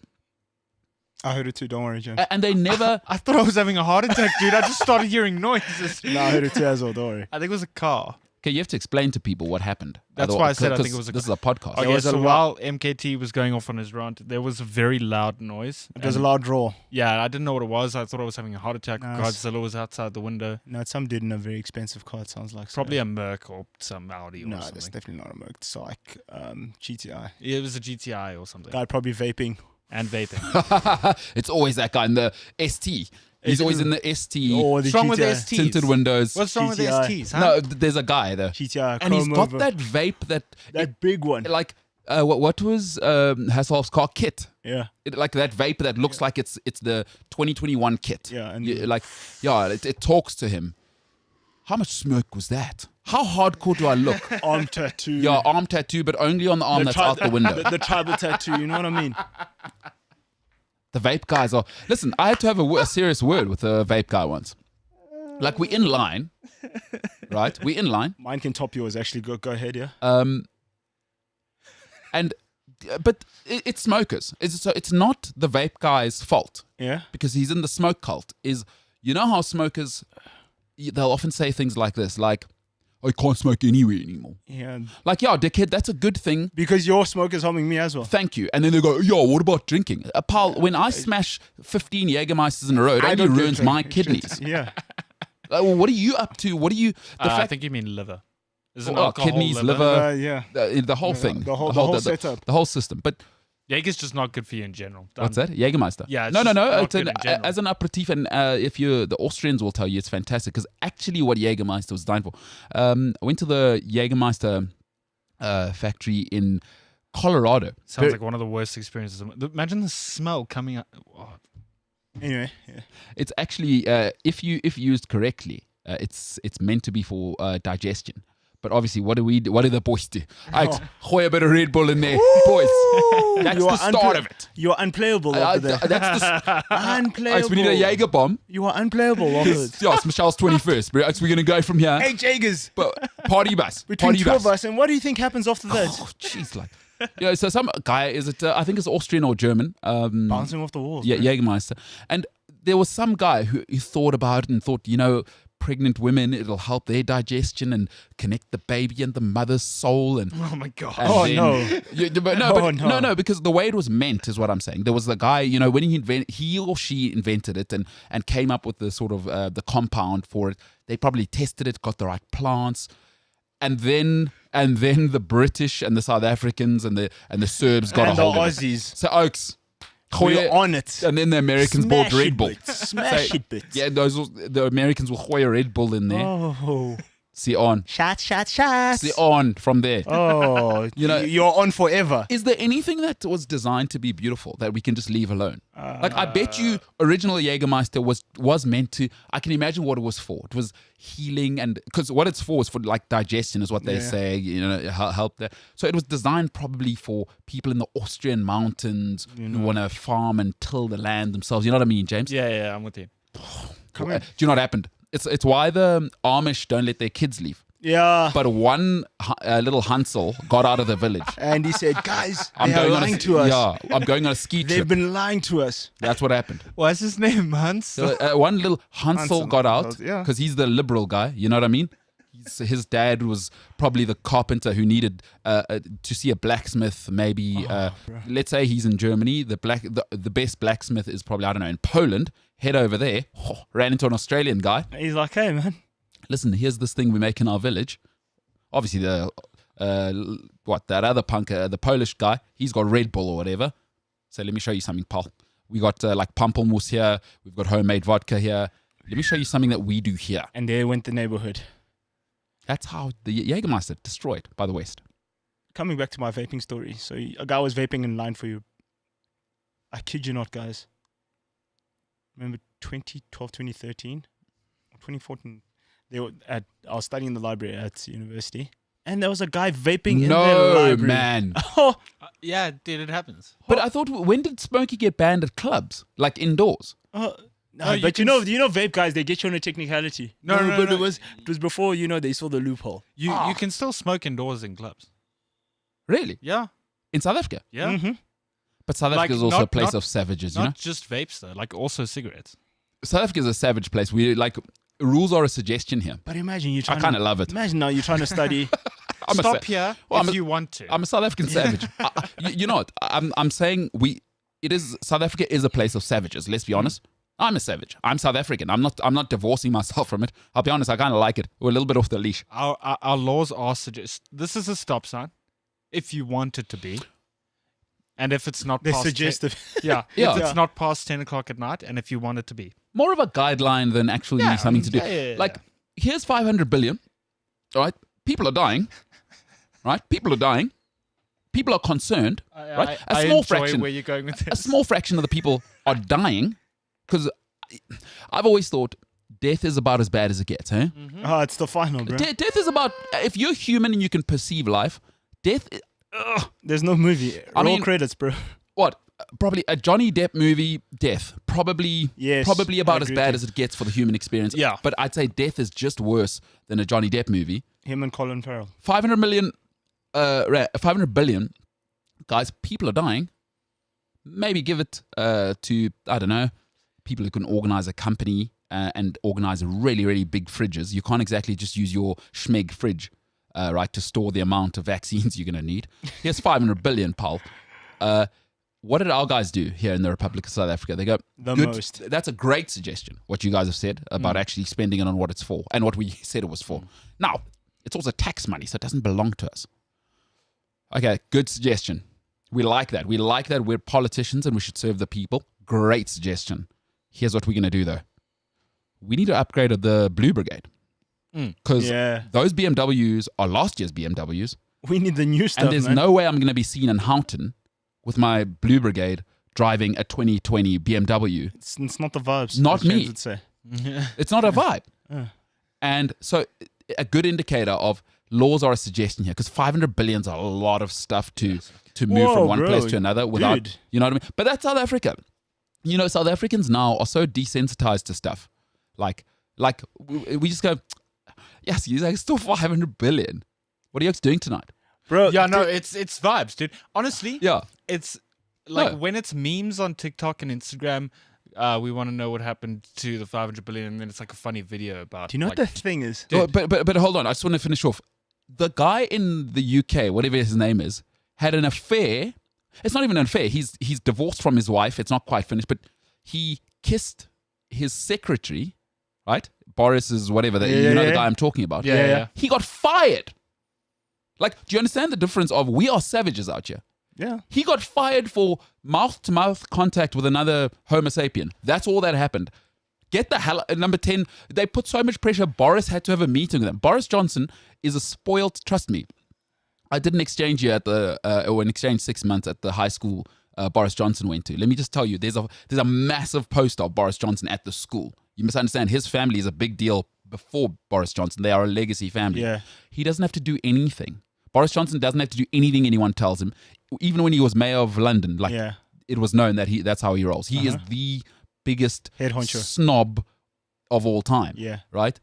I heard it too. Don't worry, James. And they never... I thought I was having a heart attack, dude. I just started hearing noises. No, I heard it too as well. Don't worry. I think it was a car. Okay, you have to explain to people what happened. That's why I said I think it was a this is a podcast. Okay, so while MKT was going off on his rant, there was a very loud noise. It was a loud roar. Yeah, I didn't know what it was. I thought I was having a heart attack. Nice. Godzilla was outside the window. No, it's some dude in a very expensive car. It sounds like Probably a Merc or some Audi or No, something. that's definitely not a Merc. It's like GTI. Yeah, it was a GTI or something. Guy probably vaping. And vaping. It's always that guy in the ST. He's always in the ST. Or the What's wrong GTI. with STs? Tinted windows. What's wrong with the GTI. STs? Huh? No, there's a guy there. GTI. And he's chrome got over. that vape that big one. like, what was Hasselhoff's car? Kit. Yeah. Like that vape that looks like it's the 2021 kit. Yeah, and it talks to him. How much smoke was that? How hardcore do I look? Arm tattoo. Yeah, arm tattoo, but only on the arm that's out the window. The tribal tattoo. You know what I mean? The vape guys are... Listen, I had to have a serious word with a vape guy once. Like, we're in line, right? We're in line. Mine can top yours. Actually, go ahead. Yeah. But it's smokers. It's not the vape guy's fault Yeah. because he's in the smoke cult. You know how smokers, they'll often say things like this, like, I can't smoke anywhere anymore. Yeah. Like, yeah, dickhead, that's a good thing. Because your smoke is harming me as well. Thank you. And then they go, yo, what about drinking? Pal, when I smash 15 Jagermeisters in a row, it only don't ruins drink. my kidneys. Yeah. Well, what are you up to? What are you... I think you mean liver. Isn't Oh, alcohol kidneys, liver? liver. Yeah. The whole thing. The whole setup. The whole system. But Jager's just not good for you in general. what's that? Jagermeister. Yeah, it's No. just not It's good in general. as an aperitif, and the Austrians will tell you it's fantastic because actually what Jagermeister was designed for. I went to the Jagermeister factory in Colorado. Sounds like one of the worst experiences. Imagine the smell coming out. Oh, Anyway. Yeah. It's actually if used correctly, it's meant to be for digestion. But obviously, what do the boys do? Alex, gooi a bit of Red Bull in there, boys. That's the start of it. You're unplayable over there. That's the Unplayable. Alex, we need a Jaeger bomb. You are unplayable over there. Yeah, it's Michelle's 21st, bro. Alex, we're gonna go from here. Hey, Jagers. But party bus. Between Party two of bus. us, and what do you think happens after that? Oh, jeez, like. Yeah, so some guy, is it, I think it's Austrian or German. Bouncing off the walls. Yeah, man. Jagermeister. And there was some guy who thought about it and thought, pregnant women, it'll help their digestion and connect the baby and the mother's soul. And oh my God. and Oh, then- no. Yeah, but no, because the way it was meant is what I'm saying. There was the guy, when he or she invented it and came up with the sort of the compound for it. They probably tested it, got the right plants, and then the British and the South Africans and the Serbs got And a the hold of it. Aussies. So Oaks, We're on it. and then the Americans bought Smash Red it, Bull. bits. Smash it, bits. Yeah, the Americans will gooi a Red Bull in there. Oh. See on. Shots. See on from there. Oh, you're on forever. Is there anything that was designed to be beautiful that we can just leave alone? Like, I bet you original Jagermeister was meant to, I can imagine what it was for. It was healing, and because what it's for is for like digestion is what they say, help that. So it was designed probably for people in the Austrian mountains who want to farm and till the land themselves. You know what I mean, James? Yeah, I'm with you. Do you know what happened? It's why the Amish don't let their kids leave. Yeah. But one little Hansel got out of the village. And he said, guys, I'm they are going lying to us. Yeah, I'm going on a ski They've trip. been lying to us. That's what happened. What's his name, Hans? So, one little Hansel Hansel got out yeah. because he's the liberal guy. You know what I mean? His dad was probably the carpenter who needed to see a blacksmith. Maybe let's say he's in Germany. The best blacksmith is probably, I don't know, in Poland. Head over there. Ran into an Australian guy. He's like, hey, man. Listen, here's this thing we make in our village. Obviously, that other punk, the Polish guy, he's got Red Bull or whatever. So let me show you something, pal. We got like pamplemousse here. We've got homemade vodka here. Let me show you something that we do here. And there went the neighborhood. That's how the Jagermeister destroyed by the West. Coming back to my vaping story. So a guy was vaping in line for you. I kid you not, guys. Remember 2012, 2013, 2014? I was studying in the library at university, and there was a guy vaping in the library. No, man. Oh, Yeah, dude, it happens. But I thought, when did smoking get banned at clubs? Like indoors? no, you but can you know, vape guys, they get you on a technicality. No, but no. it was before they saw the loophole. You can still smoke indoors in clubs. Really? Yeah. In South Africa? Yeah. Mm-hmm. But South Like, Africa is also a not- place not- of savages, you know? Not just vapes though, like also cigarettes. South Africa is a savage place. We like rules are a suggestion here. But imagine you're I trying kind of love it. Imagine now you're trying to study. Stop here if you want to. I'm a South African savage. You know what? I'm saying South Africa is a place of savages. Let's be honest. I'm a savage. I'm South African. I'm not divorcing myself from it. I'll be honest. I kind of like it. We're a little bit off the leash. Our laws are this is a stop sign, if you want it to be, and if it's not They're past suggestive. 10, Yeah. if it's not past 10 o'clock at night, and if you want it to be. More of a guideline than actually something to do. Yeah. Like, here's 500 billion. All right, people are dying. Right, people are dying. People are concerned. Right, I enjoy where you're going with this. A small fraction of the people are dying because I've always thought death is about as bad as it gets. Eh? Oh, it's the final, bro. Death is about, if you're human and you can perceive life, death. There's no movie. Roll credits, bro. What? Probably a Johnny Depp movie, death. Probably about as bad as it gets for the human experience. Yeah. But I'd say death is just worse than a Johnny Depp movie. Him and Colin Farrell. 500 billion, guys, people are dying. Maybe give it to, I don't know, people who can organize a company and organize really, really big fridges. You can't exactly just use your schmeg fridge, right, to store the amount of vaccines you're going to need. Here's 500 billion, pal. What did our guys do here in the Republic of South Africa? They go, most. That's a great suggestion, what you guys have said about actually spending it on what it's for and what we said it was for. Now, it's also tax money, so it doesn't belong to us. Okay, good suggestion. We like that. We like that we're politicians and we should serve the people. Great suggestion. Here's what we're going to do, though. We need to upgrade the Blue Brigade. Because those BMWs are last year's BMWs. We need the new stuff, and there's no way I'm going to be seen in Houghton with my Blue Brigade driving a 2020 BMW. It's not the vibes. Not me. Would say. It's not a vibe. And so a good indicator of laws are a suggestion here, because 500 billion is a lot of stuff to move from one place to another without, you know what I mean? But that's South Africa. You know, South Africans now are so desensitized to stuff. Like we just go, yes, you're like, still 500 billion. What are you guys doing tonight? Bro, yeah, no, it's vibes, dude. Honestly, yeah, it's like when it's memes on TikTok and Instagram, we want to know what happened to the 500 billion, and then it's like a funny video about. Do you know what the thing is? But hold on, I just want to finish off. The guy in the UK, whatever his name is, had an affair. It's not even an affair. He's divorced from his wife. It's not quite finished, but he kissed his secretary, right? Boris's whatever. The guy I'm talking about. Yeah. He got fired. Like, do you understand the difference of we are savages out here? Yeah. He got fired for mouth-to-mouth contact with another Homo sapien. That's all that happened. Get the hell... Number 10, they put so much pressure, Boris had to have a meeting with them. Boris Johnson is a spoiled... Trust me. I did an exchange here an exchange 6 months at the high school Boris Johnson went to. Let me just tell you, there's a massive poster of Boris Johnson at the school. You must understand, his family is a big deal before Boris Johnson. They are a legacy family. Yeah. He doesn't have to do anything. Boris Johnson doesn't have to do anything anyone tells him. Even when he was mayor of London, it was known that that's how he rolls. He is the biggest head honcho snob of all time. Yeah. Right?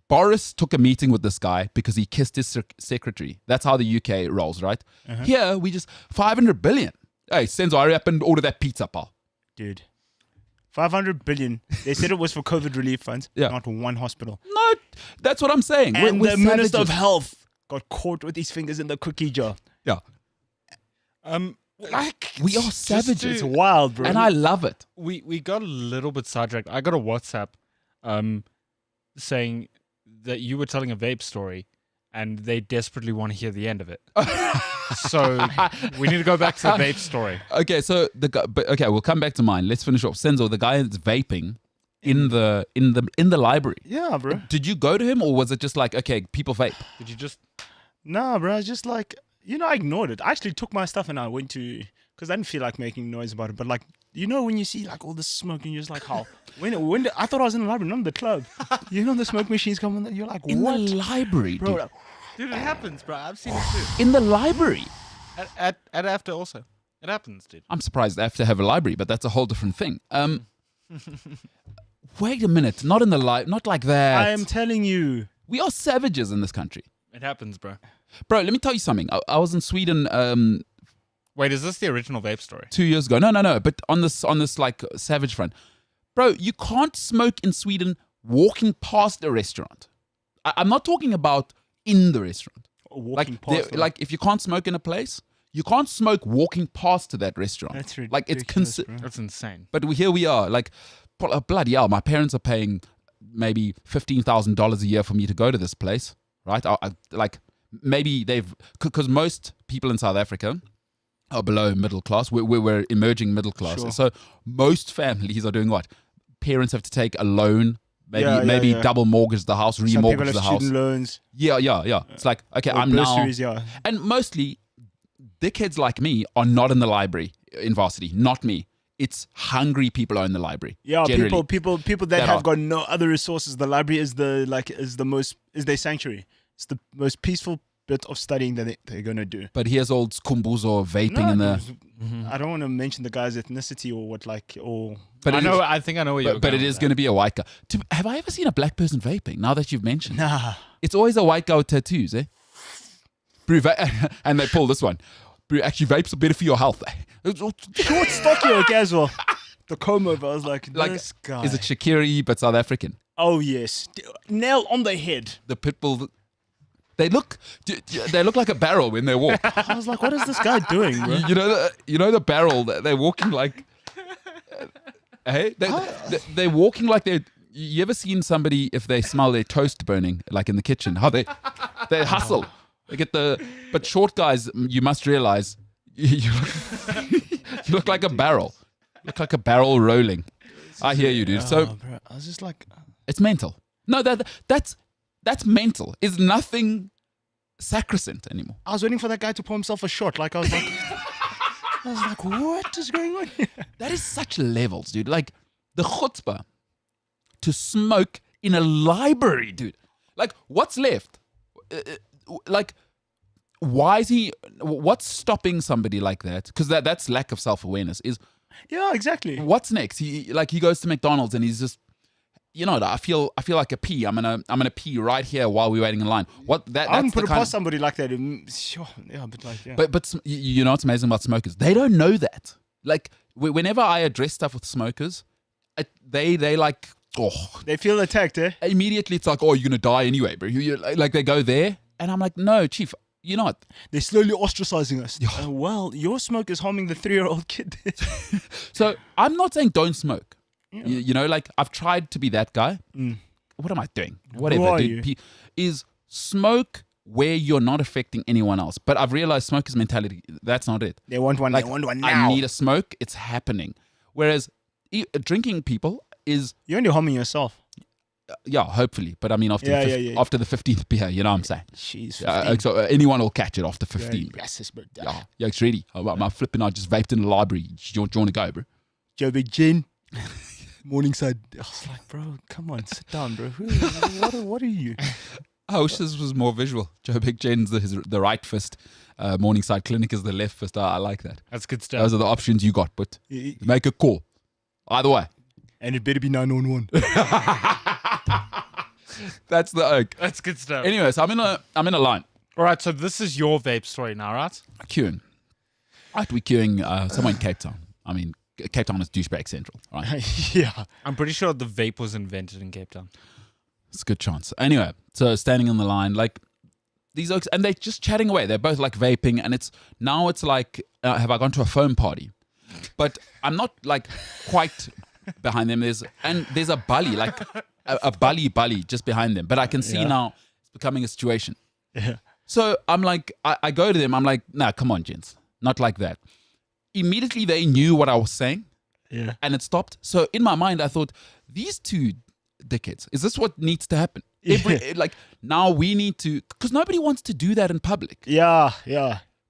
Boris took a meeting with this guy because he kissed his secretary. That's how the UK rolls, right? Here, we just 500 billion. Hey, Senzo, hurry up and order that pizza, pal. Dude. 500 billion. They said it was for COVID relief funds, not one hospital. No, that's what I'm saying. And we're the Minister savages. of Health got caught with his fingers in the cookie jar. Yeah. Like we are savages. It's wild, bro. And I love it. We got a little bit sidetracked. I got a WhatsApp saying that you were telling a vape story and they desperately want to hear the end of it. So we need to go back to the vape story. Okay, so we'll come back to mine. Let's finish off. Senzo, the guy that's vaping in the library. Yeah, bro. Did you go to him, or was it just like, okay, people vape? Did you just... Nah, bro. It's just like, I ignored it. I actually took my stuff and I went to, because I didn't feel like making noise about it. But like, when you see like all this smoke and you're just like, how? When I thought I was in the library, not in the club. The smoke machines come in, you're like, in what? the library, bro. dude. Dude, it happens, bro. I've seen it too. In the library. At after also. It happens, dude. I'm surprised they have to have a library, but that's a whole different thing. Wait a minute. Not in the not like that. I am telling you. We are savages in this country. It happens, bro. Bro, let me tell you something. I was in Sweden Wait, is this the original vape story? 2 years ago. No. But on this like savage front. Bro, you can't smoke in Sweden walking past a restaurant. I'm not talking about in the restaurant. Walking past. Like if you can't smoke in a place, you can't smoke walking past to that restaurant. That's ridiculous. Like it's That's insane. But here we are. Like bloody hell, my parents are paying maybe $15,000 a year for me to go to this place, right? Like maybe because most people in South Africa are below middle class. We're emerging middle class. Sure. So most families are doing what? Parents have to take a loan, maybe double mortgage the house, Some people remortgage have the house. student loans. Yeah. It's like, okay, Or I'm bursaries, now. yeah. And mostly, dickheads like me are not in the library in varsity. Not me. It's hungry people are in the library. Yeah, generally. people that have got no other resources. The library is their sanctuary. It's the most peaceful bit of studying that they're gonna do. But here's old Skumbuzo vaping in the. I don't want to mention the guy's ethnicity or what But I think I know where you're But going it is with going to be a white guy. Have I ever seen a black person vaping? Now that you've mentioned, it? Nah. It's always a white guy with tattoos, eh? Brew, and they pull this one. Brew, actually, vapes are better for your health. Short, stocky, okay, as well. The comb over. I was like, this guy. Is it Shakiri but South African? Oh yes, nail on the head. The pit bull. They look like a barrel when they walk. I was like, what is this guy doing, bro? You know the barrel. They're walking like. Hey, they're walking like they're. You ever seen somebody if they smell their toast burning, like in the kitchen? How they hustle. They get but short guys. You must realize you look like a barrel. You look like a barrel rolling. I hear you, dude. So bro, I was just like, it's mental. No, that's mental. It's nothing sacrosanct anymore. I was waiting for that guy to pour himself a shot. Like I was like, what is going on here? That is such levels, dude. Like the chutzpah to smoke in a library, dude. Like what's left? Like why is he? What's stopping somebody like that? Because that's lack of self-awareness. Is Yeah, exactly. what's next? He goes to McDonald's and he's just. You know, I feel like a pee. I'm gonna pee right here while we're waiting in line. What that? I That's wouldn't put the it past somebody like that. Sure, yeah, but like, yeah. But you know what's amazing about smokers? They don't know that. Like whenever I address stuff with smokers, they like They feel attacked, eh? immediately it's like, oh, you're gonna die anyway, bro. Like they go there, and I'm like, no, chief, you're not. They're slowly ostracizing us. Well, your smoke is harming the 3-year-old kid. So I'm not saying don't smoke. You know, like I've tried to be that guy. What am I doing? Whatever, are dude. Is smoke where you're not affecting anyone else. But I've realized smokers' mentality, that's not it. They want one. Like, They want one now. I need a smoke, it's happening. Whereas drinking people is, You're only harming yourself. yeah, hopefully. But I mean, after Yeah. the 15th beer, you know what I'm saying? Jeez. So anyone will catch it after 15. Yes, but Yeah, it's ready. My flipping, I just vaped in the library. Do you want to go, bro? Joe Big Gin. Morningside. I was like, bro, come on, sit down, bro. What are you? I wish this was more visual. Joe Big Jen's the right fist. Morningside Clinic is the left fist. I like that. That's good stuff. Those are the options you got, but make a call. Either way. And it better be 911. That's the oak. That's good stuff. Anyway, so I'm in a line. All right, so this is your vape story now, right? Queuing. Right, we're queuing somewhere in Cape Town. I mean, Cape Town is douchebag central, right? Yeah. I'm pretty sure the vape was invented in Cape Town. It's a good chance. Anyway, so standing in the line, like these oaks, and they're just chatting away. They're both like vaping, and it's like, have I gone to a foam party? But I'm not like quite behind them. There's a bully, like a bully just behind them. But I can see now it's becoming a situation. Yeah. So I'm like, I go to them. I'm like, nah, come on, gents, not like that. Immediately they knew what I was saying. Yeah. And it stopped. So in my mind, I thought, these two dickheads, is this what needs to happen? Like now we need to, because nobody wants to do that in public. Yeah.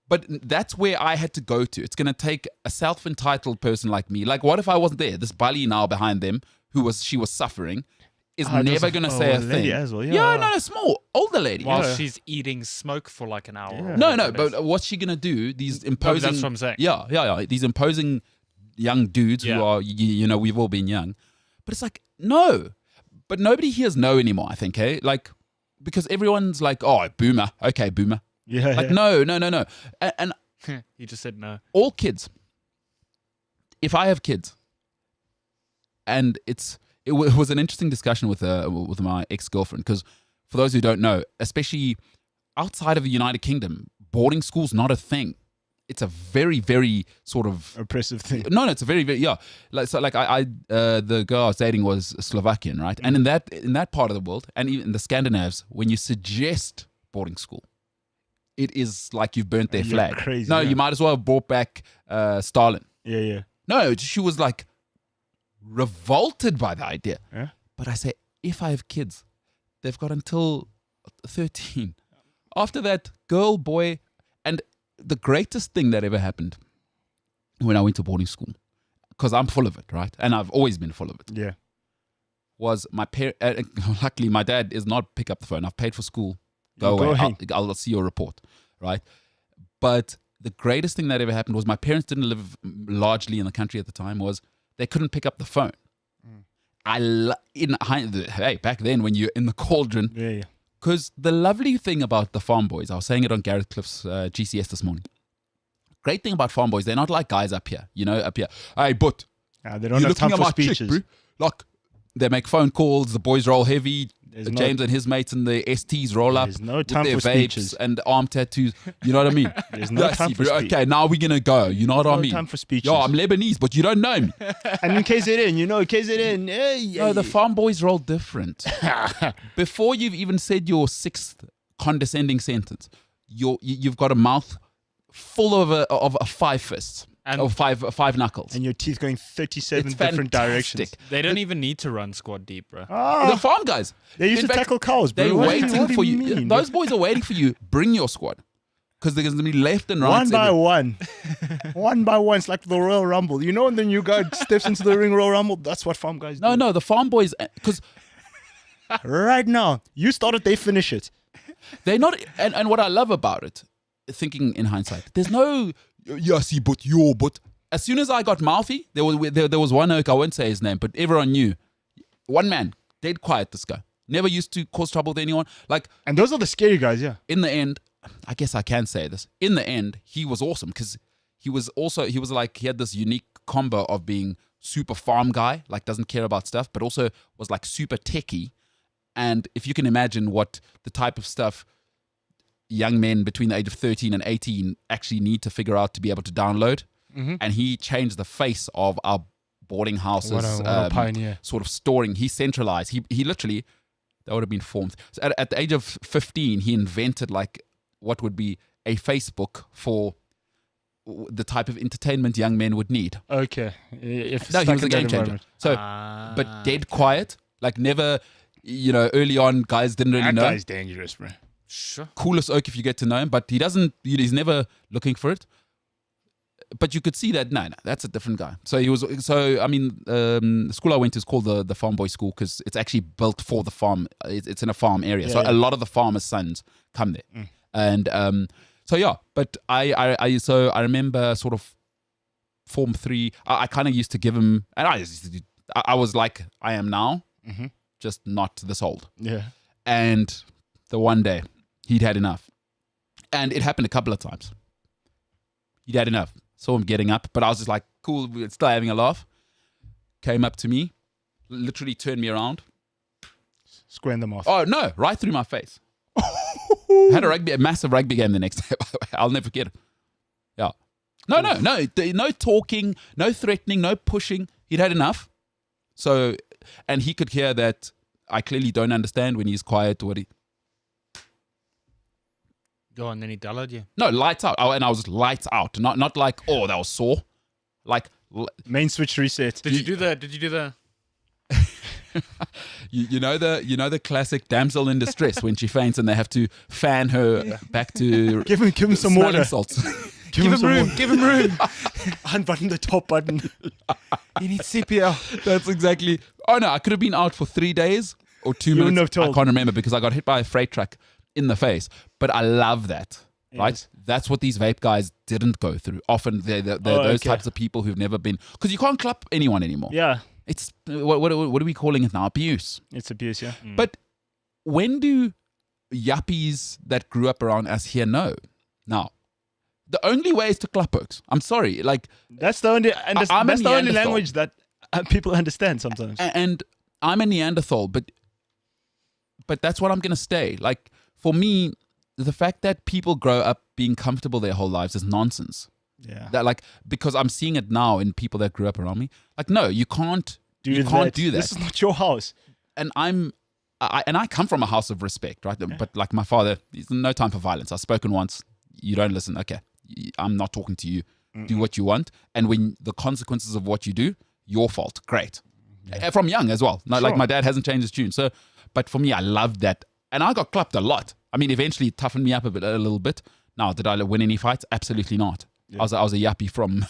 But that's where I had to go to. It's going to take a self-entitled person like me. Like, what if I wasn't there? This bully now behind them, she was suffering, is never going to say a thing. As well. No, small, older lady. While she's eating smoke for like an hour. Yeah. No, but what's she going to do? These imposing... that's what I'm saying. Yeah. These imposing young dudes who are, we've all been young. But it's like, no. But nobody hears no anymore, I think, hey? Like, because everyone's like, oh, boomer. Okay, boomer. Yeah. Like, no. And You just said no. all kids, if I have kids and it's it was an interesting discussion with my ex-girlfriend, because for those who don't know, especially outside of the United Kingdom, boarding school's not a thing. It's a very, very sort of oppressive thing. No, it's a very, very the girl I was dating was Slovakian, right? And in that part of the world, and even in the Scandinaves, when you suggest boarding school, it is like you've burnt their flag. Crazy, no, you might as well have brought back Stalin. Yeah. No, she was like revolted by the idea. Yeah? But I say, if I have kids, they've got until 13. After that, girl, boy, and the greatest thing that ever happened when I went to boarding school, because I'm full of it, right? And I've always been full of it. Yeah. Was my luckily my dad is not pick up the phone. I've paid for school. Go away. I'll see your report, right? But the greatest thing that ever happened was my parents didn't live largely in the country at the time. Was they couldn't pick up the phone. Hey, back then when you're in the cauldron. Yeah. Because the lovely thing about the farm boys, I was saying it on Gareth Cliff's GCS this morning. Great thing about farm boys, they're not like guys up here. Hey, but they don't have time for speeches. Chick, like, they make phone calls, the boys roll heavy. There's James and his mates and the STs roll up no time with their for vapes speeches. and arm tattoos. You know what I mean? There's no time for speeches. Okay, now we're going to go. You know what I mean? No time for speeches. Yo, I'm Lebanese, but you don't know me. And in KZN, KZN. No, the farm boys roll different. Before you've even said your sixth condescending sentence, you've got a mouth full of five fists. And five knuckles. And your teeth going 37 It's different directions. they don't even need to run squad deep, bro. The farm guys. They used to tackle cows, bro. They're waiting for do you. mean? Those boys are waiting for you. Bring your squad. Because there's going to be left and right. One by one. One by one. It's like the Royal Rumble. You know when the new guy steps into the ring, Royal Rumble? That's what farm guys do. No, the farm boys, because right now, you start it, they finish it. they're not, and what I love about it, thinking in hindsight, there's no, but as soon as I got mouthy, there was one oak, I won't say his name, but everyone knew. One man, dead quiet, this guy. Never used to cause trouble to anyone. And those are the scary guys, yeah. In the end, I guess I can say this. In the end, he was awesome because he had this unique combo of being super farm guy, like doesn't care about stuff, but also was like super techie. And if you can imagine what the type of stuff young men between the age of 13 and 18 actually need to figure out to be able to download. Mm-hmm. And he changed the face of our boarding houses, What a pioneer. sort of storing. He centralized. He literally, that would have been formed. So at the age of 15, he invented like what would be a Facebook for the type of entertainment young men would need. Okay. He was a game changer. So, but dead quiet, like never, early on, guys didn't really know. That guy's dangerous, bro. Sure. Coolest oak if you get to know him, but he's never looking for it. But you could see that, no, that's a different guy. The school I went to is called the Farm Boy School because it's actually built for the farm. It's in a farm area. Yeah, so yeah. a lot of the farmers' sons come there. And but I remember sort of Form 3, I kind of used to give him, and I was like I am now, just not this old. Yeah. And the one day, he'd had enough. And it happened a couple of times. He'd had enough. Saw him getting up, but I was just like, cool, we're still having a laugh. Came up to me, literally turned me around. Square in the mouth. Oh, no, right through my face. Had a massive rugby game the next day, by the way. I'll never forget it. Yeah. No talking, no threatening, no pushing. He'd had enough. So, and he could hear that I clearly don't understand when he's quiet. Go on, then he dulled you. No, lights out. And I was lights out. Not like, oh, that was sore. Like, main switch reset. Did you do the you know the classic damsel in distress when she faints and they have to fan her back to Give him some water. salts. Give him room. Give him room. Unbutton the top button. He needs CPR. That's exactly. Oh no, I could have been out for 3 days or 2 wouldn't minutes. have told. I can't remember because I got hit by a freight truck in the face. But I love that. Right? Yes. That's what these vape guys didn't go through. Often they're those okay. types of people who've never been, because you can't clap anyone anymore. Yeah. It's what are we calling it now? Abuse. It's abuse, yeah. But when do yuppies that grew up around us here know? Now, the only way is to clap oaks. I'm sorry, like That's the only I'm a that's the only Neanderthal. language that people understand sometimes. And I'm a Neanderthal, but that's what I'm going to stay. Like, for me, the fact that people grow up being comfortable their whole lives is nonsense. Yeah. That, like, because I'm seeing it now in people that grew up around me. Like, no, you can't do that. This is not your house. And I come from a house of respect, right? Yeah. But like my father, there's no time for violence. I've spoken once. You don't listen. Okay, I'm not talking to you. Do what you want. And when the consequences of what you do, your fault. Great. Yeah. From young as well. Sure. Like my dad hasn't changed his tune. So, but for me, I loved that. And I got clapped a lot. I mean, eventually it toughened me up a little bit. Now, did I win any fights? Absolutely not. Yeah. I was a yuppie from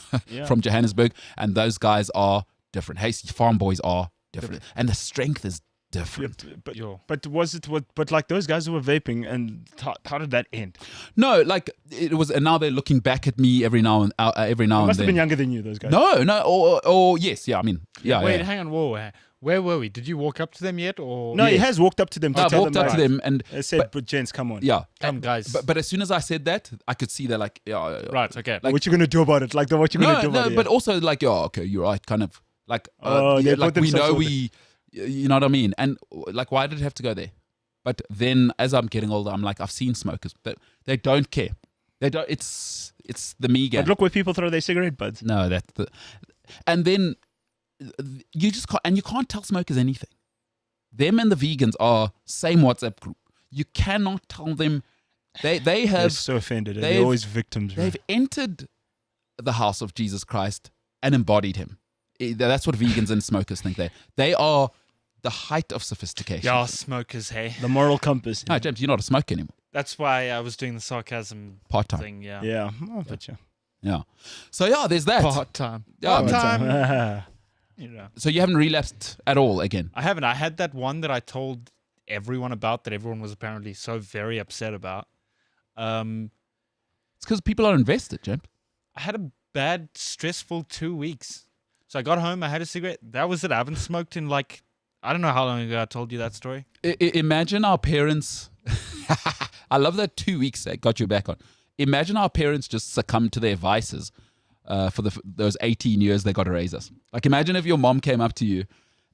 from Johannesburg, and those guys are different. Hey, farm boys are different. And the strength is different. Yeah, but was it what? But like those guys who were vaping, and how did that end? No, like it was. And now they're looking back at me every now and then. Must have been younger than you, those guys. No, or yes, yeah. I mean, yeah. Wait, yeah. hang on, whoa. Where were we? Did you walk up to them yet, or no? Yes. He has walked up to them. I walked up to them and said, "But gents, come on, yeah, come guys." But as soon as I said that, I could see that, like, yeah, right, okay. Like, what you gonna do about it? Like, what you gonna do about it? No, but also like, yeah, okay, you're right, kind of like, like we know you know what I mean, and like, why did it have to go there? But then as I'm getting older, I'm like, I've seen smokers, but they don't care. They don't. It's the me game. But look where people throw their cigarette butts. No, that's the, and then. You just can't, and you can't tell smokers anything. Them and the vegans are same WhatsApp group. You cannot tell them. They have. They're so offended. They're always victims. They've entered the house of Jesus Christ and embodied him. That's what vegans and smokers think. They are the height of sophistication. Yeah, smokers. Hey, the moral compass. No, James, you're not a smoker anymore. That's why I was doing the sarcasm part-time thing. Yeah. Yeah. Oh, but yeah. Yeah. So yeah, there's that. Part-time. Yeah, part-time. You know. So you haven't relapsed at all again? I haven't. I had that one that I told everyone about that everyone was apparently so very upset about. It's because people are invested, James. I had a bad, stressful 2 weeks. So I got home, I had a cigarette. That was it. I haven't smoked in like, I don't know how long ago I told you that story. Imagine our parents. I love that 2 weeks that got you back on. Imagine our parents just succumbed to their vices. For those 18 years they got to raise us. Like, imagine if your mom came up to you,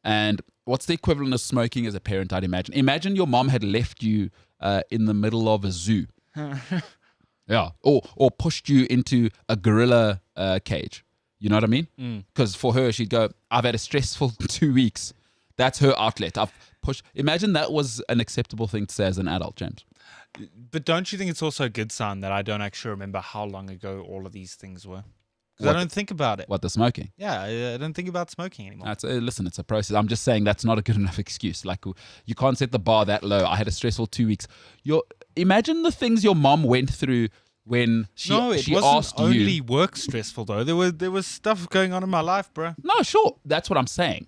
and what's the equivalent of smoking as a parent, I'd imagine. Imagine your mom had left you in the middle of a zoo. Yeah. Or pushed you into a gorilla cage. You know what I mean? Because for her, she'd go, I've had a stressful 2 weeks. That's her outlet. I've pushed. Imagine that was an acceptable thing to say as an adult, James. But don't you think it's also a good sign that I don't actually remember how long ago all of these things were? Because I don't think about it. What, the smoking? Yeah, I don't think about smoking anymore. Listen, it's a process. I'm just saying that's not a good enough excuse. Like, you can't set the bar that low. I had a stressful 2 weeks. Imagine the things your mom went through when she asked you. No, it wasn't only work stressful, though. There was stuff going on in my life, bro. No, sure. That's what I'm saying.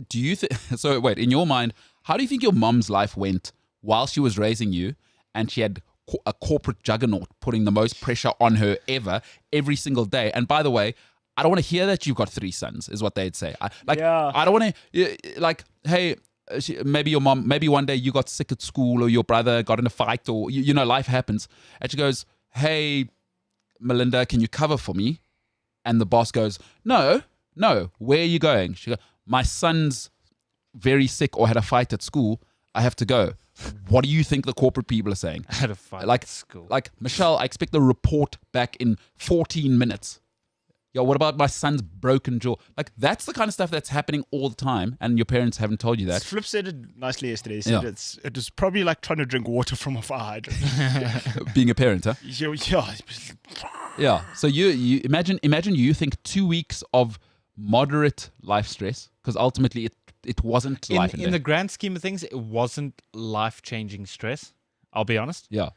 Do you think... So, wait, in your mind, how do you think your mom's life went while she was raising you and she had a corporate juggernaut putting the most pressure on her ever every single day? And by the way, I don't want to hear that you've got 3 sons, is what they'd say. I don't want to, like, hey, maybe your mom, maybe one day you got sick at school or your brother got in a fight or, you know, life happens. And she goes, hey, Melinda, can you cover for me? And the boss goes, no, where are you going? She goes, my son's very sick or had a fight at school. I have to go. What do you think the corporate people are saying? I had a fight at school. Like, Michelle, I expect the report back in 14 minutes. Yo, what about my son's broken jaw? Like, that's the kind of stuff that's happening all the time, and your parents haven't told you that. Flip said it nicely yesterday. He said it was probably like trying to drink water from a fire hydrant. Being a parent, huh? Yeah. Yeah. So you imagine you think 2 weeks of moderate life stress, because ultimately it wasn't life in the grand scheme of things, it wasn't life-changing stress, I'll be honest. Yeah.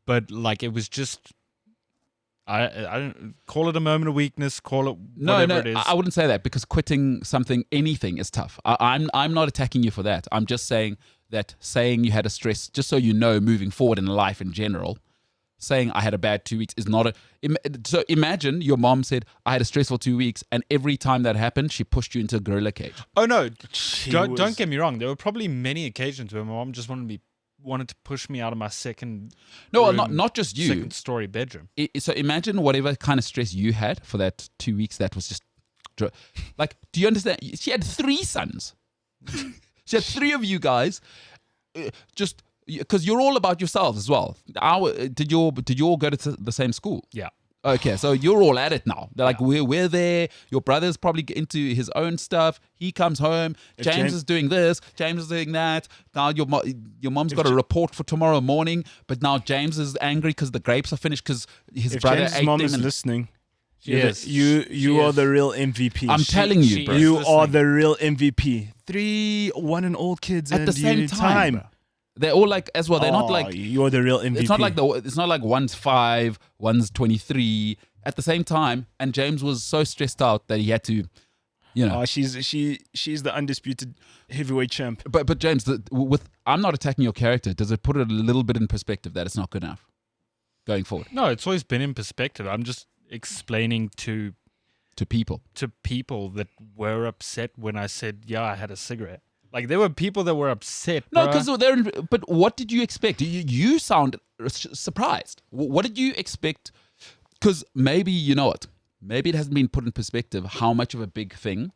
But like, it was just, I don't call it a moment of weakness, call it whatever it is. I wouldn't say that, because quitting anything is tough. I'm not attacking you for that. I'm just saying that saying you had a stress, just so you know, moving forward in life in general, saying I had a bad 2 weeks is not a... So imagine your mom said, I had a stressful 2 weeks, and every time that happened, she pushed you into a gorilla cage. Oh, no. Don't get me wrong. There were probably many occasions where my mom just wanted to push me out of my second not just you. Second story bedroom. So imagine whatever kind of stress you had for that 2 weeks that was just... Like, do you understand? She had 3 sons. She had 3 of you guys, just because you're all about yourselves as well. Did you all go to the same school? Yeah. Okay, so you're all at it now. They're like, we're there. Your brother's probably into his own stuff. He comes home. James is doing this. James is doing that. Now your mom's got a report for tomorrow morning. But now James is angry because the grapes are finished because his brother James's ate mom them. is and listening. Yes. You are the real MVP. I'm telling you, she bro. is You listening. are the real MVP. 3 one and all kids At and the same you time, bro. They're all like as well. They're not like you're the real MVP. it's not like one's 5, one's 23 at the same time. And James was so stressed out that he had to, you know. She's the undisputed heavyweight champ. But James, I'm not attacking your character. Does it put it a little bit in perspective that it's not good enough going forward No, it's always been in perspective. I'm just explaining to people? that were upset when I said, yeah, I had a cigarette. Like, there were people that were upset. No, bruh. because but what did you expect? You sound surprised. What did you expect? Because maybe, you know what? Maybe it hasn't been put in perspective how much of a big thing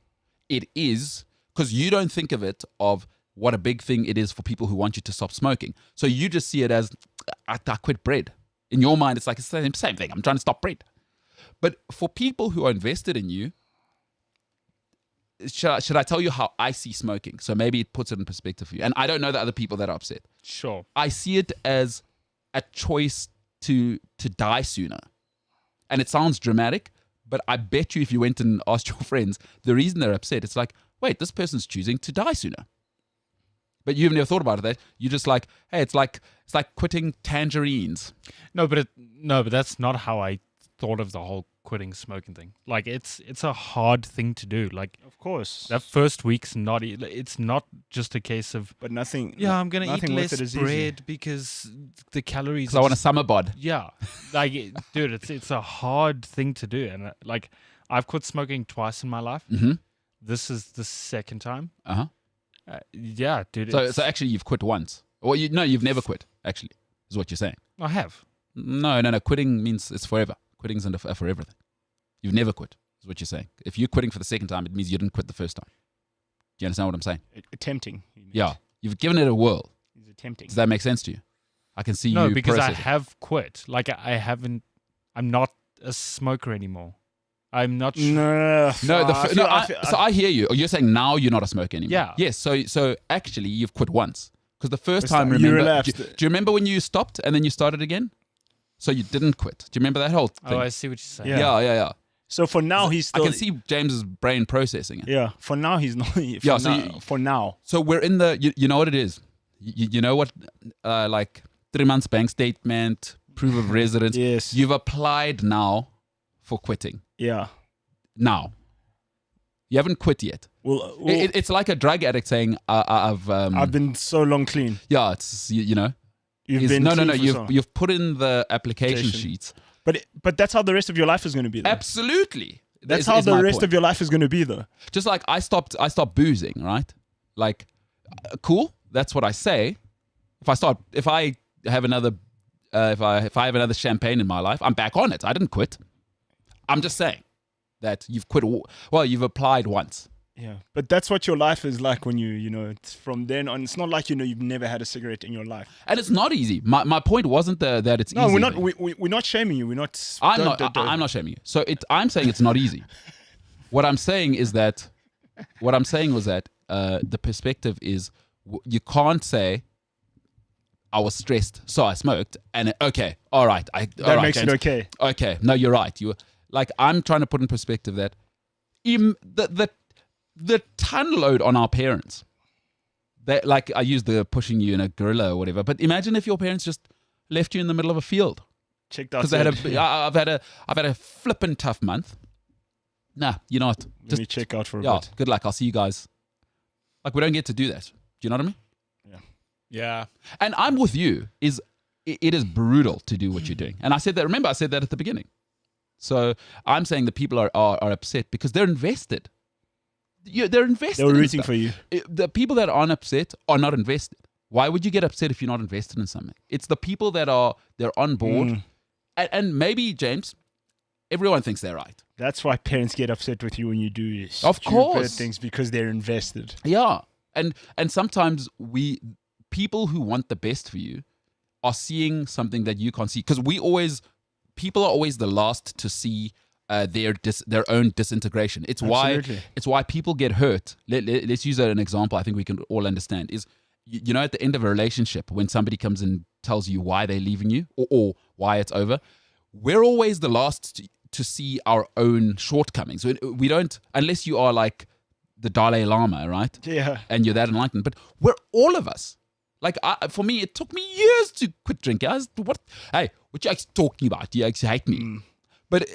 it is, because you don't think of it of what a big thing it is for people who want you to stop smoking. So you just see it as, I quit bread. In your mind, it's like it's the same thing. I'm trying to stop bread. But for people who are invested in you, should I tell you how I see smoking? So maybe it puts it in perspective for you. And I don't know the other people that are upset. Sure. I see it as a choice to die sooner. And it sounds dramatic, but I bet you if you went and asked your friends, the reason they're upset, it's like, wait, this person's choosing to die sooner. But you've never thought about it. You're just like, hey, it's like quitting tangerines. No, but that's not how I thought of the whole quitting smoking thing. Like, it's a hard thing to do. Like, Of course. that first week's not. It's not just a case of, But nothing. yeah, I'm gonna eat nothing with less it is bread because the calories. Because I want a summer bod. Yeah, like, dude, it's a hard thing to do, and like, I've quit smoking twice in my life. Mm-hmm. This is the second time. Uh-huh. Yeah, dude. So actually you've quit once. Well, you've never quit, actually, is what you're saying. I have. No. Quitting means it's forever. Quitting's a forever thing. You've never quit, is what you're saying. If you're quitting for the second time, it means you didn't quit the first time. Do you understand what I'm saying? Attempting. Yeah. You've given it a whirl. He's attempting. Does that make sense to you? I can see No, you because I processing. have quit. Like, I'm not a smoker anymore. I'm not. No. So I hear you. You're saying now you're not a smoker anymore. Yeah. Yes. So actually you've quit once. Because the first First time, time you remember, relapsed. do you remember when you stopped and then you started again? So you didn't quit. Do you remember that whole thing? Oh, I see what you're saying. Yeah. Yeah. So for now, he's I still. can see James's brain processing it. Yeah. For now, he's not. For now. So we're in the, you know what it is? You know what, like 3 months bank statement, proof of residence. Yes. You've applied now for quitting. Yeah. Now. You haven't quit yet. Well, It's like a drug addict saying, I've been so long clean. yeah, it's, you know. You've been no. clean for so long. You've put in the application Application. sheets. But that's how the rest of your life is going to be. Though. Absolutely. That's how the rest of your life is going to be, though. Just like I stopped boozing, right? Like, cool. That's what I say. If I have another champagne in my life, I'm back on it. I didn't quit. I'm just saying that you've quit. Well, you've applied once. Yeah, but that's what your life is like when it's from then on. It's not like you've never had a cigarette in your life. And it's not easy. My point wasn't that it's No, easy. we're not. We're not shaming you. We're not. I'm not shaming you. So I'm saying it's not easy. What I'm saying was that the perspective is you can't say I was stressed, so I smoked, and okay, all right, That makes James. it okay. Okay, no, you're right. I'm trying to put in perspective that the ton load on our parents. That, like, I used the pushing you in a gorilla or whatever, but imagine if your parents just left you in the middle of a field Checked out. because I've had a flippin' tough month. Nah, you know what? Let me check out for a Yeah, bit. good luck. I'll see you guys. Like, we don't get to do that. Do you know what I mean? Yeah. And I'm with you. It is brutal to do what you're doing. And I said that. Remember, I said that at the beginning. So I'm saying the people are upset because they're invested. They're invested. They were in rooting stuff. for you. The people that aren't upset are not invested. Why would you get upset if you're not invested in something? It's the people that they're on board. And maybe, James, everyone thinks they're right. That's why parents get upset with you when you do Of stupid course. things, because they're invested. Yeah. And sometimes people who want the best for you are seeing something that you can't see, because people are always the last to see their own disintegration. It's why people get hurt. Let's use an example I think we can all understand is, you know, at the end of a relationship, when somebody comes and tells you why they're leaving you or why it's over, we're always the last to see our own shortcomings. We don't, unless you are like the Dalai Lama, right? Yeah. And you're that enlightened. But we're all of us. Like, for me, it took me years to quit drinking. What you actually talking about? You actually hate me. But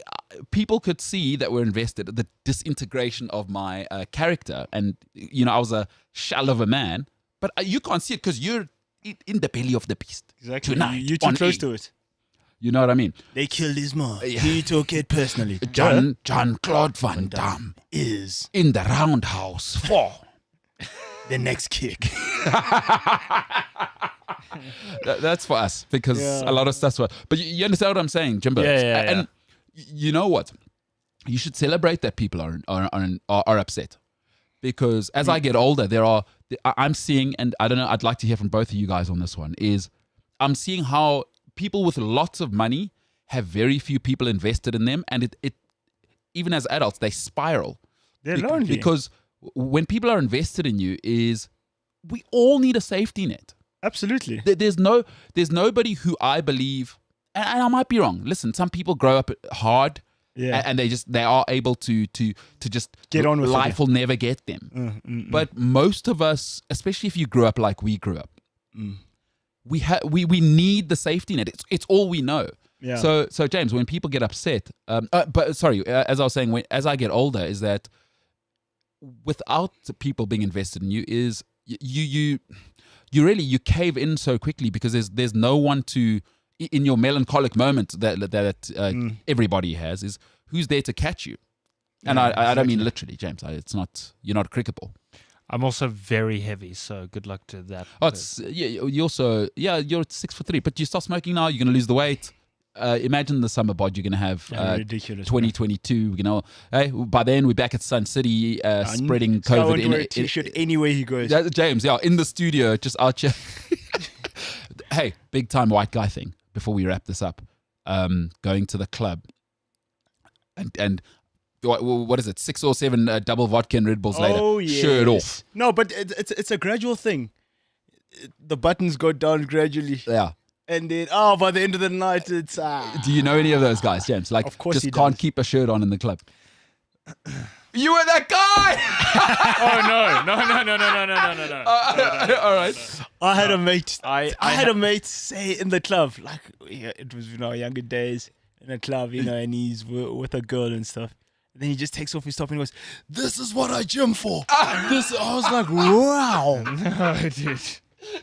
people could see that we're invested, the disintegration of my character. And, you know, I was a shell of a man. But you can't see it because you're in the belly of the beast. Exactly. Tonight, You're too close to it. You know what I mean? They killed his mom. He took it personally. Jean-Claude Van Damme is in the roundhouse for the next kick. That's for us, because a lot of stuff's for. But you understand what I'm saying, Jimbo? Yeah. And you know what? You should celebrate that people are upset, because as I get older, I'm seeing, and I don't know, I'd like to hear from both of you guys on this one, is I'm seeing how people with lots of money have very few people invested in them, and it even as adults, they spiral. They're lonely. Because when people are invested in you, we all need a safety net. Absolutely. There's nobody who I believe, and I might be wrong. Listen, some people grow up hard, and they are able to just get on with it. Life will never get them. But most of us, especially if you grew up like we grew up, we need the safety net. It's all we know. Yeah. So James, when people get upset, but sorry, as I was saying, as I get older, is that without people being invested in you, is you cave in so quickly, because there's no one to, in your melancholic moment that everybody has, is who's there to catch you. And I don't mean literally, James. It's not, you're not a cricket ball. I'm also very heavy, so good luck to that. Oh, you're 6'3", but you start smoking now, you're going to lose the weight. Imagine the summer bod you're going to have. Ridiculous. 2022. You know, by then we're back at Sun City, spreading COVID. In a t-shirt anywhere he goes. James, in the studio, just out here. Hey, big time white guy thing. Before we wrap this up, going to the club, and what is it? 6 or 7 double vodka and Red Bulls later. Yes. Shirt off. No, but it's a gradual thing. The buttons go down gradually. Yeah. And then, by the end of the night, it's... Do you know any of those guys, James? Like, of course just can't keep a shirt on in the club. You were that guy! No. All right. I had a mate. I had a mate say in the club, like, it was, younger days in a club, and he's with a girl and stuff. And then he just takes off his top and he goes, "This is what I gym for." I was like, wow. No, dude.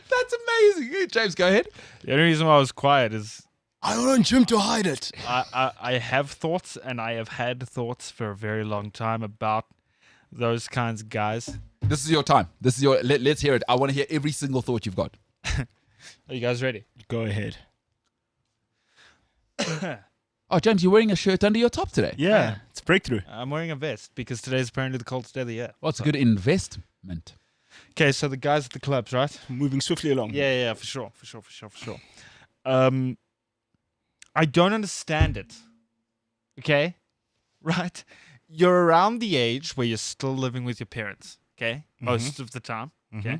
That's amazing. James, go ahead. The only reason why I was quiet is I don't gym to hide it. I have thoughts, and I have had thoughts for a very long time about those kinds of guys. This is your time. Let's hear it. I want to hear every single thought you've got. Are you guys ready? Go ahead. Oh, James, you're wearing a shirt under your top today. Yeah, it's breakthrough. I'm wearing a vest because today's apparently the coldest day of the year. Well, it's a good investment. Okay, so the guys at the clubs, right? Moving swiftly along. Yeah, for sure. I don't understand it. Okay? Right? You're around the age where you're still living with your parents. Okay? Most of the time. Okay?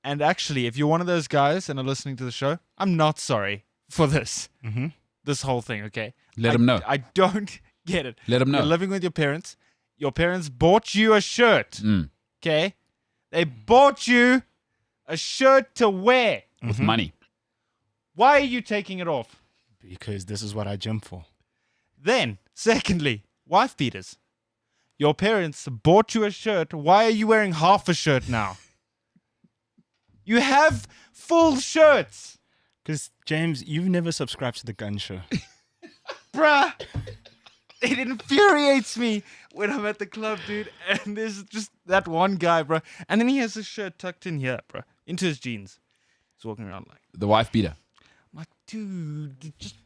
And actually, if you're one of those guys and are listening to the show, I'm not sorry for this. This whole thing, okay? Let them know. I don't get it. Let them know. You're living with your parents. Your parents bought you a shirt. Okay? They bought you a shirt to wear. With money. Why are you taking it off? Because this is what I gym for. Then, secondly, wife beaters. Your parents bought you a shirt. Why are you wearing half a shirt now? You have full shirts. Because, James, you've never subscribed to the Gun Show. Bruh. It infuriates me when I'm at the club, dude. And there's just that one guy, bro. And then he has his shirt tucked in here, bro. Into his jeans. He's walking around like... The wife beater. I'm like, dude, just...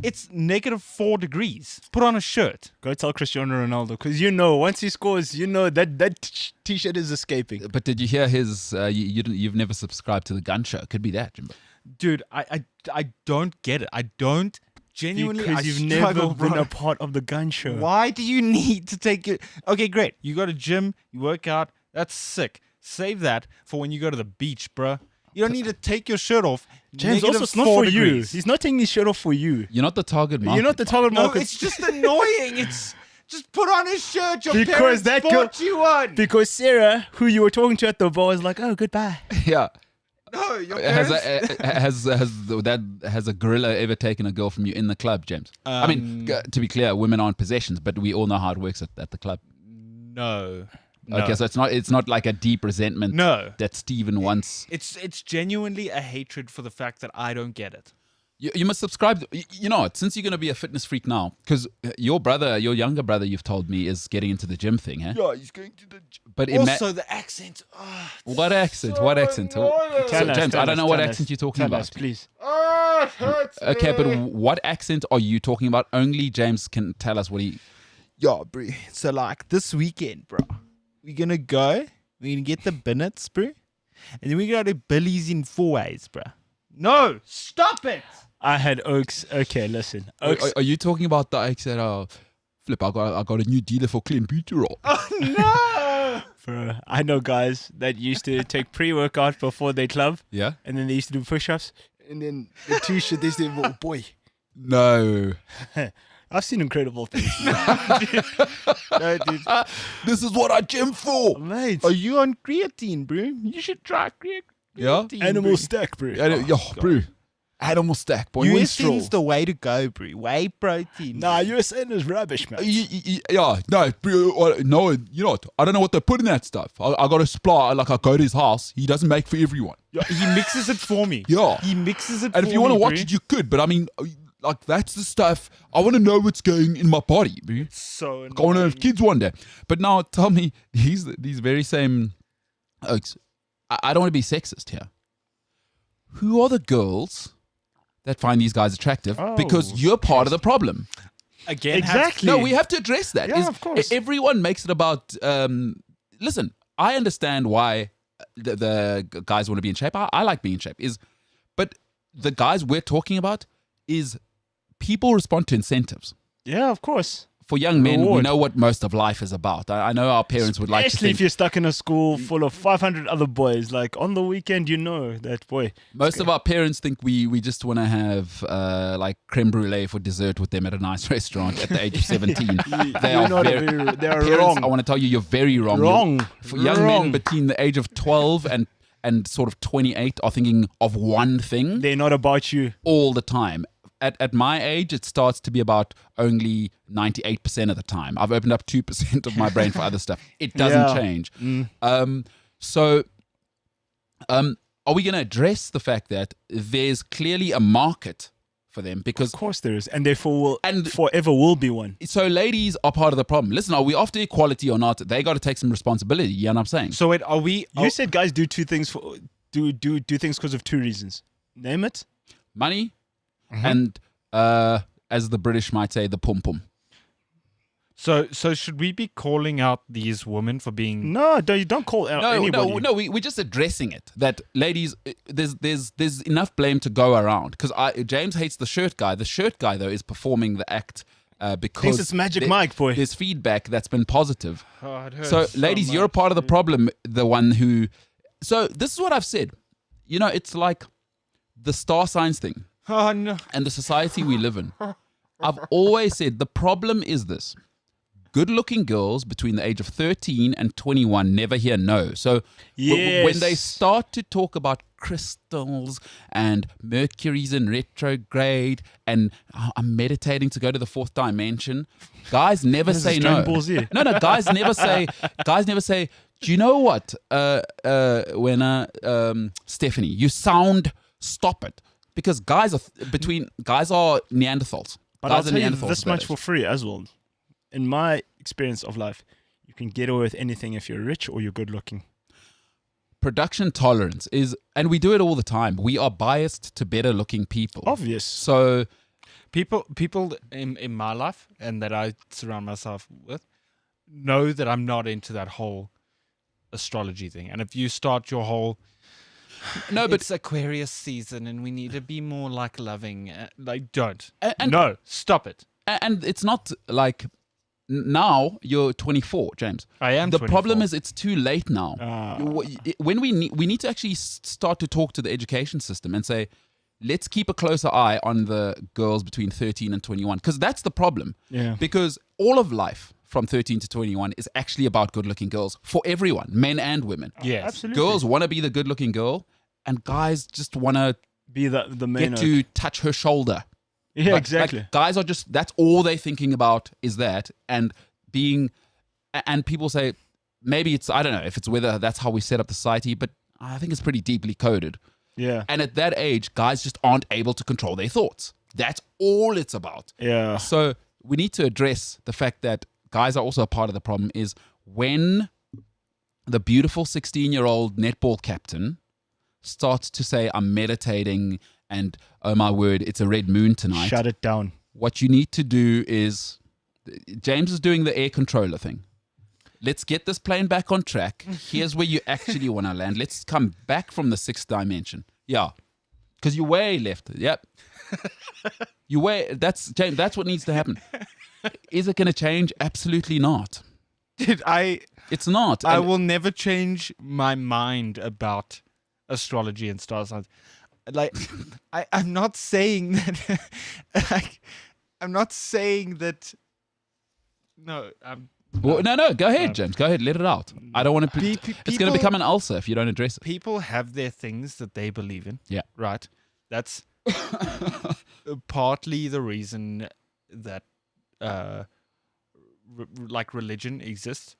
It's -4 degrees. Put on a shirt. Go tell Cristiano Ronaldo, because once he scores, that t-shirt is escaping. But did you hear his? You've never subscribed to the gun show. Could be that, Jimbo. Dude, I don't get it. I don't genuinely. Because you've never been a part of the gun show. Why do you need to take it? Okay, great. You go to gym, you work out. That's sick. Save that for when you go to the beach, bruh. You don't need to take your shirt off. James, also, it's not for you. He's not taking his shirt off for you. You're not the target market. You're not the target No, market. it's just annoying. It's just put on his shirt. Your Because parents that bought you one. Because Sarah, who you were talking to at the bar, is like, oh, goodbye. Yeah. No, your Has parents. has a gorilla ever taken a girl from you in the club, James? I mean, to be clear, women aren't possessions, but we all know how it works at the club. No. Okay, so it's not like a deep resentment. No. That Stephen wants. It's genuinely a hatred for the fact that I don't get it. You must subscribe. You know what? Since you're going to be a fitness freak now, because your younger brother, you've told me, is getting into the gym thing, huh? Yeah, he's going to the gym. But also the accent. Oh, what accent? What accent? So, James, I don't know what accent you're talking about. Us, please. oh, it hurts Okay, me. but what accent are you talking about? Only James can tell us what he. Yeah, bro. So like this weekend, bro, we're gonna get the Binnets, bro, and then we go to Billy's in 4 ways, bro. No, stop it. I had Oaks. Okay, listen. Oaks. Are you talking about the accent? Flip, I got a new dealer for clean beauty roll. Oh no. Bro, I know guys that used to take pre-workout before their club, Yeah. and then they used to do push-ups, and then the t-shirt, they say, oh, boy. No. I've seen incredible things. No, dude. This is what I gym for. Mate. Are you on creatine, bro? You should try creatine. Yeah? Animal stack, bro. Bro. Animal stack, boy. USN's the way to go, bro. Whey protein. Nah, USN is rubbish, man. Yeah, no, bro, no, you know what? I don't know what they put in that stuff. I got a supply, like I go to his house. He doesn't make for everyone. He mixes it for me. Yeah. He mixes it for And me, if you want to watch bro. it, you could. But I mean, like, that's the stuff. I want to know what's going in my body, bro. So I want to have kids one day. But now tell me, these very same oaks. I don't want to be sexist here. Who are the girls that find these guys attractive? Oh, because you're part of the problem. Again, Exactly. No, we have to address that. Yeah, of course. Everyone makes it about. Listen, I understand why the guys want to be in shape. I like being in shape. But the guys we're talking about is people respond to incentives. Yeah, of course. For young men, we Reward. know what most of life is about. I know our parents would like to Especially think if you're stuck in a school full of 500 other boys. Like, on the weekend, you know that, boy. most of our parents think we just want to have like creme brulee for dessert with them at a nice restaurant at the age of 17. They You're are not very, they are parents, wrong. I want to tell you, you're very wrong. Wrong. For young men between the age of 12 and sort of 28 are thinking of one thing They're not about you. all the time. At my age, it starts to be about only 98% of the time. I've opened up 2% of my brain for other stuff. It doesn't Yeah. change. So are we going to address the fact that there's clearly a market for them? Because Of course there is. And therefore And- forever will be one. so ladies are part of the problem. Listen, are we after equality or not? They got to take some responsibility. You know what I'm saying? So wait, are we? You said guys do two things for do things because of two reasons. Name it. Money and, as the British might say, the pum pum. So should we be calling out these women for being? No, you don't call out anybody. No, we're just addressing it. That ladies, there's enough blame to go around. Because James hates the shirt guy. The shirt guy, though, is performing the act because Thinks it's Magic Mike, boy. There's feedback that's been positive. Oh, it hurts So, ladies, you're a part of the problem. The one who. So, this is what I've said. You know, it's like the star signs thing Oh no. and the society we live in. I've always said the problem is this. Good-looking girls between the age of 13 and 21 never hear no. So when they Yes. start to talk about crystals and Mercury's in retrograde and I'm meditating to go to the fourth dimension, guys never This is say Dragon no. Ball Z. No, guys never say, do you know what? Stephanie, you stop it. Because guys are Neanderthals. But Guys I'll are tell you Neanderthals this at much that for age. free as well. In my experience of life, you can get away with anything if you're rich or you're good looking. Production tolerance is, and we do it all the time. We are biased to better looking people. Obvious. So People in my life and that I surround myself with know that I'm not into that whole astrology thing. And if you start your whole No, but it's Aquarius season and we need to be more like loving, like don't. And- No, stop it. and it's not like now you're 24, James. I am The 24. problem is it's too late now. Ah. When we need to actually start to talk to the education system and say, let's keep a closer eye on the girls between 13 and 21, because that's the problem. Yeah. Because all of life from 13 to 21 is actually about good-looking girls for everyone, men and women. Yes. Absolutely. Girls want to be the good-looking girl, and guys just want to Be the main. get to touch her shoulder. Yeah, Like- exactly. like, guys are just, that's all they're thinking about is that. And people say, maybe it's, I don't know if it's whether that's how we set up the society, but I think it's pretty deeply coded. Yeah. And at that age, guys just aren't able to control their thoughts. That's all it's about. Yeah. So we need to address the fact that guys are also a part of the problem is when the beautiful 16-year-old netball captain starts to say, I'm meditating and, oh my word, it's a red moon tonight. Shut it down. What you need to do is, James is doing the air controller thing. Let's get this plane back on track. Here's where you actually want to land. Let's come back from the sixth dimension. Yeah. Because you're way left. Yep. That's James, that's what needs to happen. Is it going to change? Absolutely not. Dude, It's not. I And- will never change my mind about astrology and star signs. Like, I'm not saying that. Like, I'm not saying that. No, I'm. Well, no, go ahead, James. Go ahead, let it out. I don't want to. It's going to people- become an ulcer if you don't address it. People have their things that they believe in. Yeah. Right. That's partly the reason that, like, religion exists,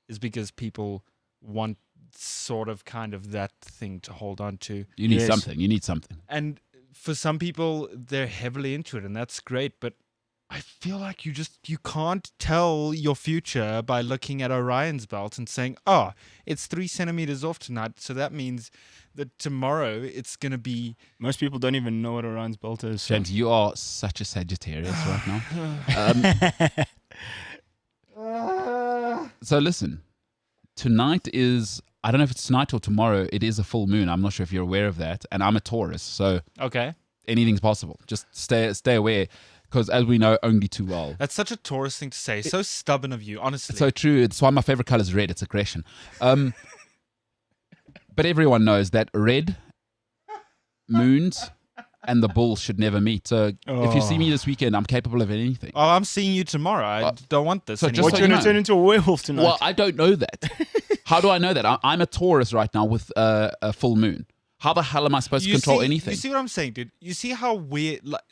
is because people want sort of kind of that thing to hold on to. You need Yes. something. You need something. And for some people, they're heavily into it, and that's great. But I feel like you can't tell your future by looking at Orion's belt and saying, "Oh, it's 3 centimeters off tonight, so that means that tomorrow it's gonna be." Most people don't even know what Orion's belt is. So. James, you are such a Sagittarius right now. So listen, tonight is, I don't know if it's tonight or tomorrow, it is a full moon. I'm not sure if you're aware of that. And I'm a Taurus, so Okay, anything's possible. Just stay aware, because as we know only too well. that's such a Taurus thing to say. So stubborn of you, honestly. It's so true. It's why my favorite color is red. It's aggression. But everyone knows that red moons and the bulls should never meet. So if you see me this weekend, I'm capable of anything. Oh, I'm seeing you tomorrow. I don't want this so anymore. just What, so you're you going to know. turn into a werewolf tonight? Well, I don't know that. How do I know that? I'm a Taurus right now with a full moon. How the hell am I supposed to control anything? You see what I'm saying, dude? You see how weird. Like,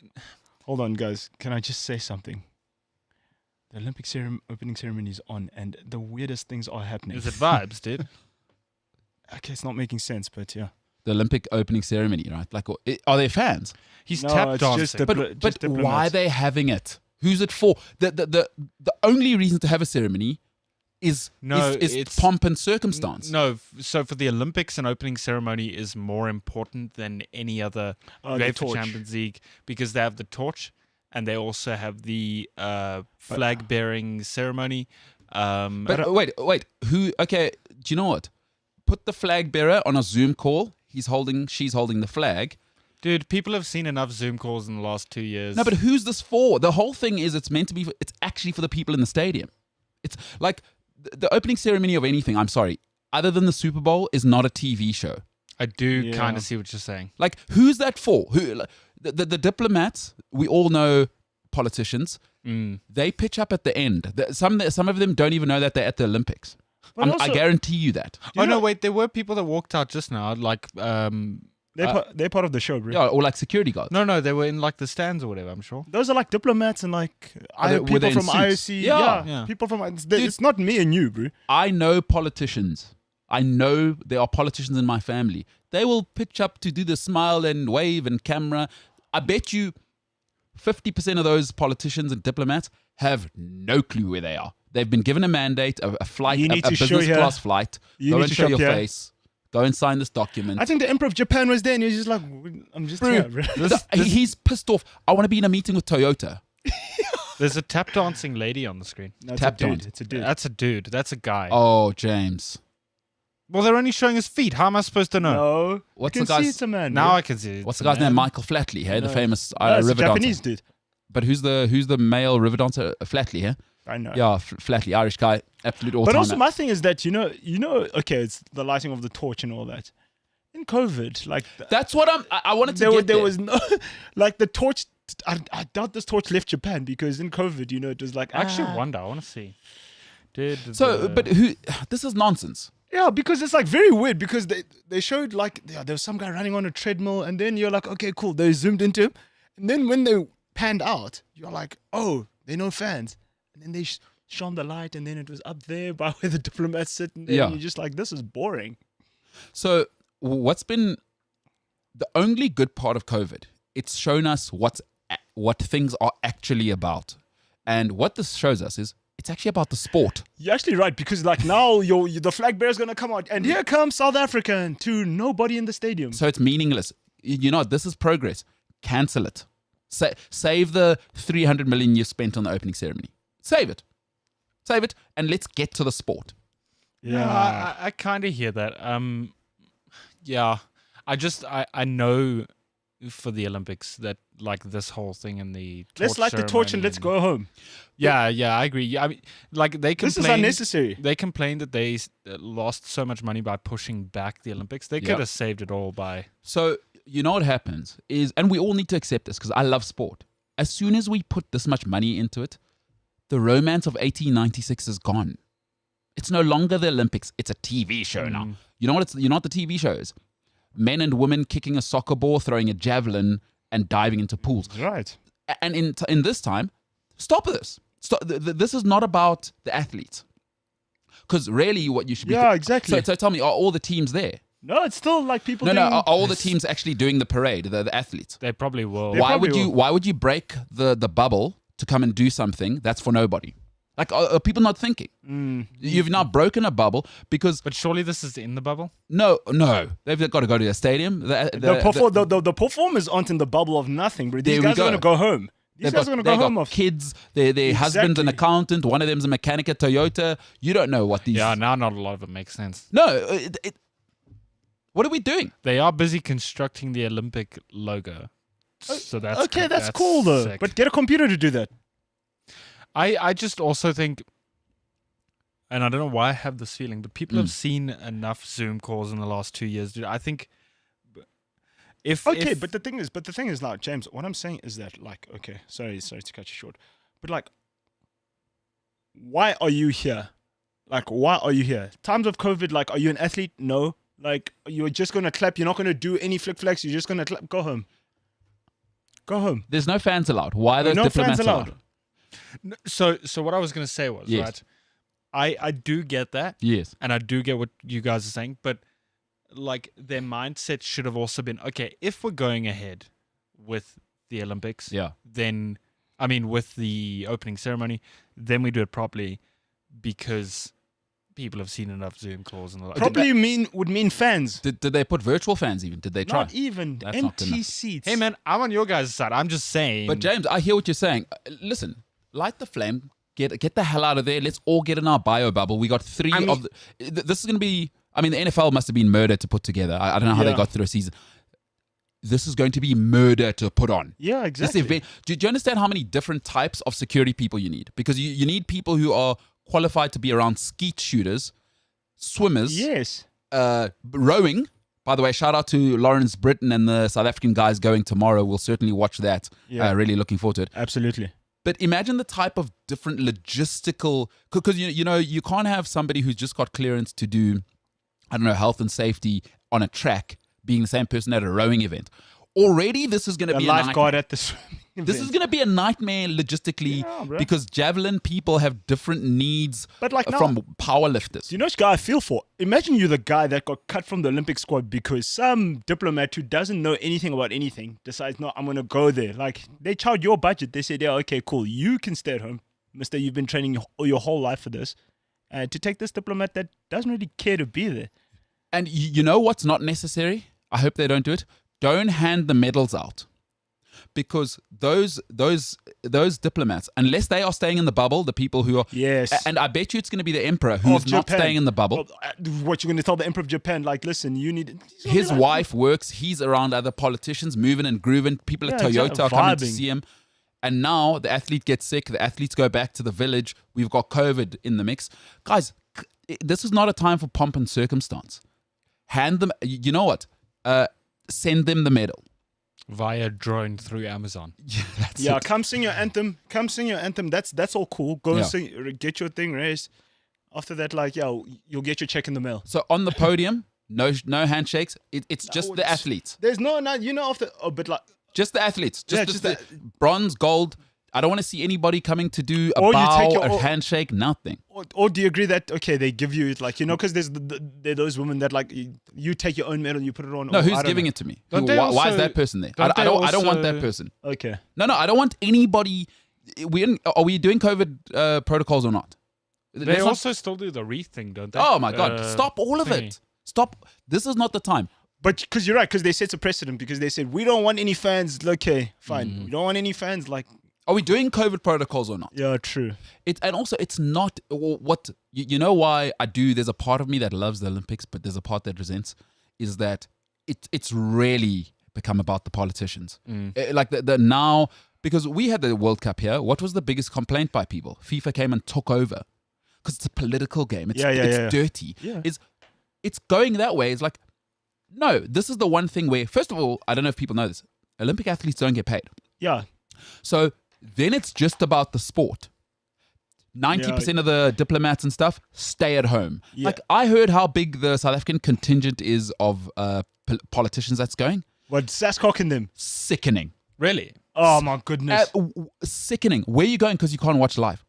Hold on, guys. Can I just say something? The Olympic opening ceremony is on, and the weirdest things are happening. is it vibes, dude? Okay, it's not making sense, but yeah. The Olympic opening ceremony, right? Like, are there fans? He's No, tap it's dancing. just the- But just why are diplomats. they having it? Who's it for? The only reason to have a ceremony is it's pomp and circumstance. No, so for the Olympics, an opening ceremony is more important than any other The UEFA torch. Champions League because they have the torch and they also have the flag bearing ceremony. But wait. Who? Okay. Do you know what? Put the flag bearer on a Zoom call. She's holding the flag. Dude, people have seen enough Zoom calls in the last 2 years. No, but who's this for? The whole thing is it's meant to be. It's actually for the people in the stadium. It's like the opening ceremony of anything. I'm sorry, other than the Super Bowl, is not a TV show. I do Yeah. kind of see what you're saying. Like, who's that for? Who? Like, the diplomats? We all know politicians. They pitch up at the end. Some of them don't even know that they're at the Olympics. But I also- guarantee you that. Oh, no, wait. There were people that walked out just now. Like, They're part of the show, bro. Yeah, or like security guards. no, they were in like the stands or whatever, I'm sure. Those are like diplomats and like Were people they in from suits? IOC. Yeah. Yeah. People from. It's not me and you, bro. I know politicians. I know there are politicians in my family. They will pitch up to do the smile and wave and camera. I bet you 50% of those politicians and diplomats have no clue where they are. They've been given a mandate, a flight, You a need to show business here. class flight. You Go need and to show shop your here. face. Don't sign this document. I think the Emperor of Japan was there and he was just like, I'm just here, bro. He's pissed off. I want to be in a meeting with Toyota. There's a tap dancing lady on the screen. No, it's Tap a dude. dance. It's a dude. That's a dude. That's a guy. Oh, James. Well, they're only showing his feet. How am I supposed to know? No. What's you the can see guy's- it's a man. Now bro. I can see it. What's the guy's name? Michael Flatley, hey? The No. famous No, it's a river Japanese dancer. dude. But who's the male river dancer? Flatley, yeah? I know. Yeah, Flatley, Irish guy. Absolute all-time. But also my thing is that, you know, okay, it's the lighting of the torch and all that. In COVID, like... That's what I wanted to there, get there there. was no... Like the torch... I doubt this torch left Japan because in COVID, you know, it was like... I actually wonder. I want to see. So, but who... This is nonsense. Yeah, because it's like very weird because they showed like there was some guy running on a treadmill and then you're like, okay, cool. They zoomed into him. And then when they panned out, you're like, oh, they're no fans. And then they shone the light and then it was up there by where the diplomats sit. And then you're just like, this is boring. So what's been the only good part of COVID? It's shown us what things are actually about. And what this shows us is it's actually about the sport. You're actually right because like now the flag bearer's going to come out and here comes South Africa and to nobody in the stadium. So it's meaningless. You know, this is progress. Cancel it. Save the 300 million you spent on the opening ceremony. Save it. And let's get to the sport. Yeah, I kind of hear that. Yeah, I know for the Olympics that like this whole thing and the Let's light the torch and let's go home. Yeah, I agree. Yeah, I mean, like they complained. This is unnecessary. They complained that they lost so much money by pushing back the Olympics. They could have saved it all by. So you know what happens is, and we all need to accept this because I love sport. As soon as we put this much money into it, the romance of 1896 is gone. It's no longer the Olympics. It's a TV show now. You know what the TV show is? Men and women kicking a soccer ball, throwing a javelin, and diving into pools. Right. And in this time, stop this. This is not about the athletes. Because really what you should be... Yeah, exactly. So tell me, are all the teams there? No, it's still like people No, doing... are all the teams actually doing the parade, the athletes? They probably will. They probably will. Why would you break the bubble to come and do something that's for nobody? Like, are people not thinking? You've now broken a bubble because... But surely this is in the bubble? No. They've got to go to a stadium. The performers aren't in the bubble of nothing, bro. These guys are going to go home. These guys are going to go home. Kids, their husband's an accountant. One of them's a mechanic at Toyota. You don't know what these... Yeah, now not a lot of it makes sense. No, what are we doing? They are busy constructing the Olympic logo. So that's okay. That's cool though. sick. But get a computer to do that. I just also think, and I don't know why I have this feeling, but people have seen enough Zoom calls in the last 2 years, dude. I think if But the thing is now, James, what I'm saying is that, like, okay, sorry to cut you short, but like, why are you here? Like, why are you here? Times of COVID, like, are you an athlete? No. Like, you're just gonna clap. You're not gonna do any flick flags. You're just gonna clap. Go home. Go home. There's no fans allowed. Why are those No diplomats fans allowed. So what I was going to say was, Yes. right, I do get that, Yes. and I do get what you guys are saying, but like their mindset should have also been, okay, if we're going ahead with the Olympics, then, I mean, with the opening ceremony, then we do it properly because people have seen enough Zoom calls and all that. Probably would mean fans. Did they put virtual fans even? Did they try? Not even That's not empty enough. seats. Hey man, I'm on your guys' side. I'm just saying. But James, I hear what you're saying. Listen, light the flame. Get the hell out of there. Let's all get in our bio bubble. We got three of the... This is going to be... I mean, the NFL must have been murder to put together. I don't know how they got through a season. This is going to be murder to put on. Yeah, exactly. This event, do you understand how many different types of security people you need? Because you need people who are qualified to be around skeet shooters, swimmers, Yes. rowing. By the way, shout out to Lawrence Britton and the South African guys going tomorrow. We'll certainly watch that. Yeah. Really looking forward to it. Absolutely. But imagine the type of different logistical... Because, you know, you can't have somebody who's just got clearance to do, I don't know, health and safety on a track being the same person at a rowing event. Already, this is going to be a lifeguard nightmare. at the swimming This is going to be a nightmare logistically because javelin people have different needs from powerlifters. Do you know which guy I feel for? Imagine you're the guy that got cut from the Olympic squad because some diplomat who doesn't know anything about anything decides, no, I'm going to go there. Like, they charged your budget. They said, yeah, okay, cool. You can stay at home. Mister, you've been training your whole life for this. To take this diplomat that doesn't really care to be there. And you know what's not necessary? I hope they don't do it. Don't hand the medals out. Because those diplomats, unless they are staying in the bubble, the people who are... Yes. And I bet you it's going to be the emperor who's not Japan. staying in the bubble. What you're going to tell the emperor of Japan? Like, listen, you need... His wife works. He's around other politicians, moving and grooving. People at Toyota are coming to see him. And now the athlete gets sick. The athletes go back to the village. We've got COVID in the mix. Guys, this is not a time for pomp and circumstance. Hand them... You know what? Send them the medal. Via drone through Amazon. Yeah, come sing your anthem. Come sing your anthem. That's all cool. Go sing, get your thing raised. After that, like, you'll get your check in the mail. So on the podium, no handshakes. It's just the athletes. There's no, you know, after a bit like just the athletes. Just the bronze, gold. I don't want to see anybody coming to do a bow, a handshake, nothing. Or do you agree that, okay, they give you, like, you know, because there are those women that, like, you take your own medal, you put it on. No, who's giving it to me? Why is that person there? I don't want that person. Okay. No, I don't want anybody. Are we doing COVID protocols or not? They also still do the wreath thing, don't they? Oh, my God. Stop all of it. Stop. This is not the time. But because you're right, because they set a precedent, because they said, we don't want any fans. Okay, fine. We don't want any fans, like... Are we doing COVID protocols or not? Yeah, true. And also, it's not what you know why I do. There's a part of me that loves the Olympics, but there's a part that resents. Is that it's really become about the politicians, like the now, because we had the World Cup here. What was the biggest complaint by people? FIFA came and took over because it's a political game. It's dirty. Yeah. It's going that way. It's like, no, this is the one thing where, first of all, I don't know if people know this. Olympic athletes don't get paid. Yeah. So then it's just about the sport. 90% of the diplomats and stuff stay at home. Yeah. Like, I heard how big the South African contingent is of politicians that's going. What, Sascock and them? Sickening. Really? Oh, my goodness. Sickening. Where are you going because you can't watch live?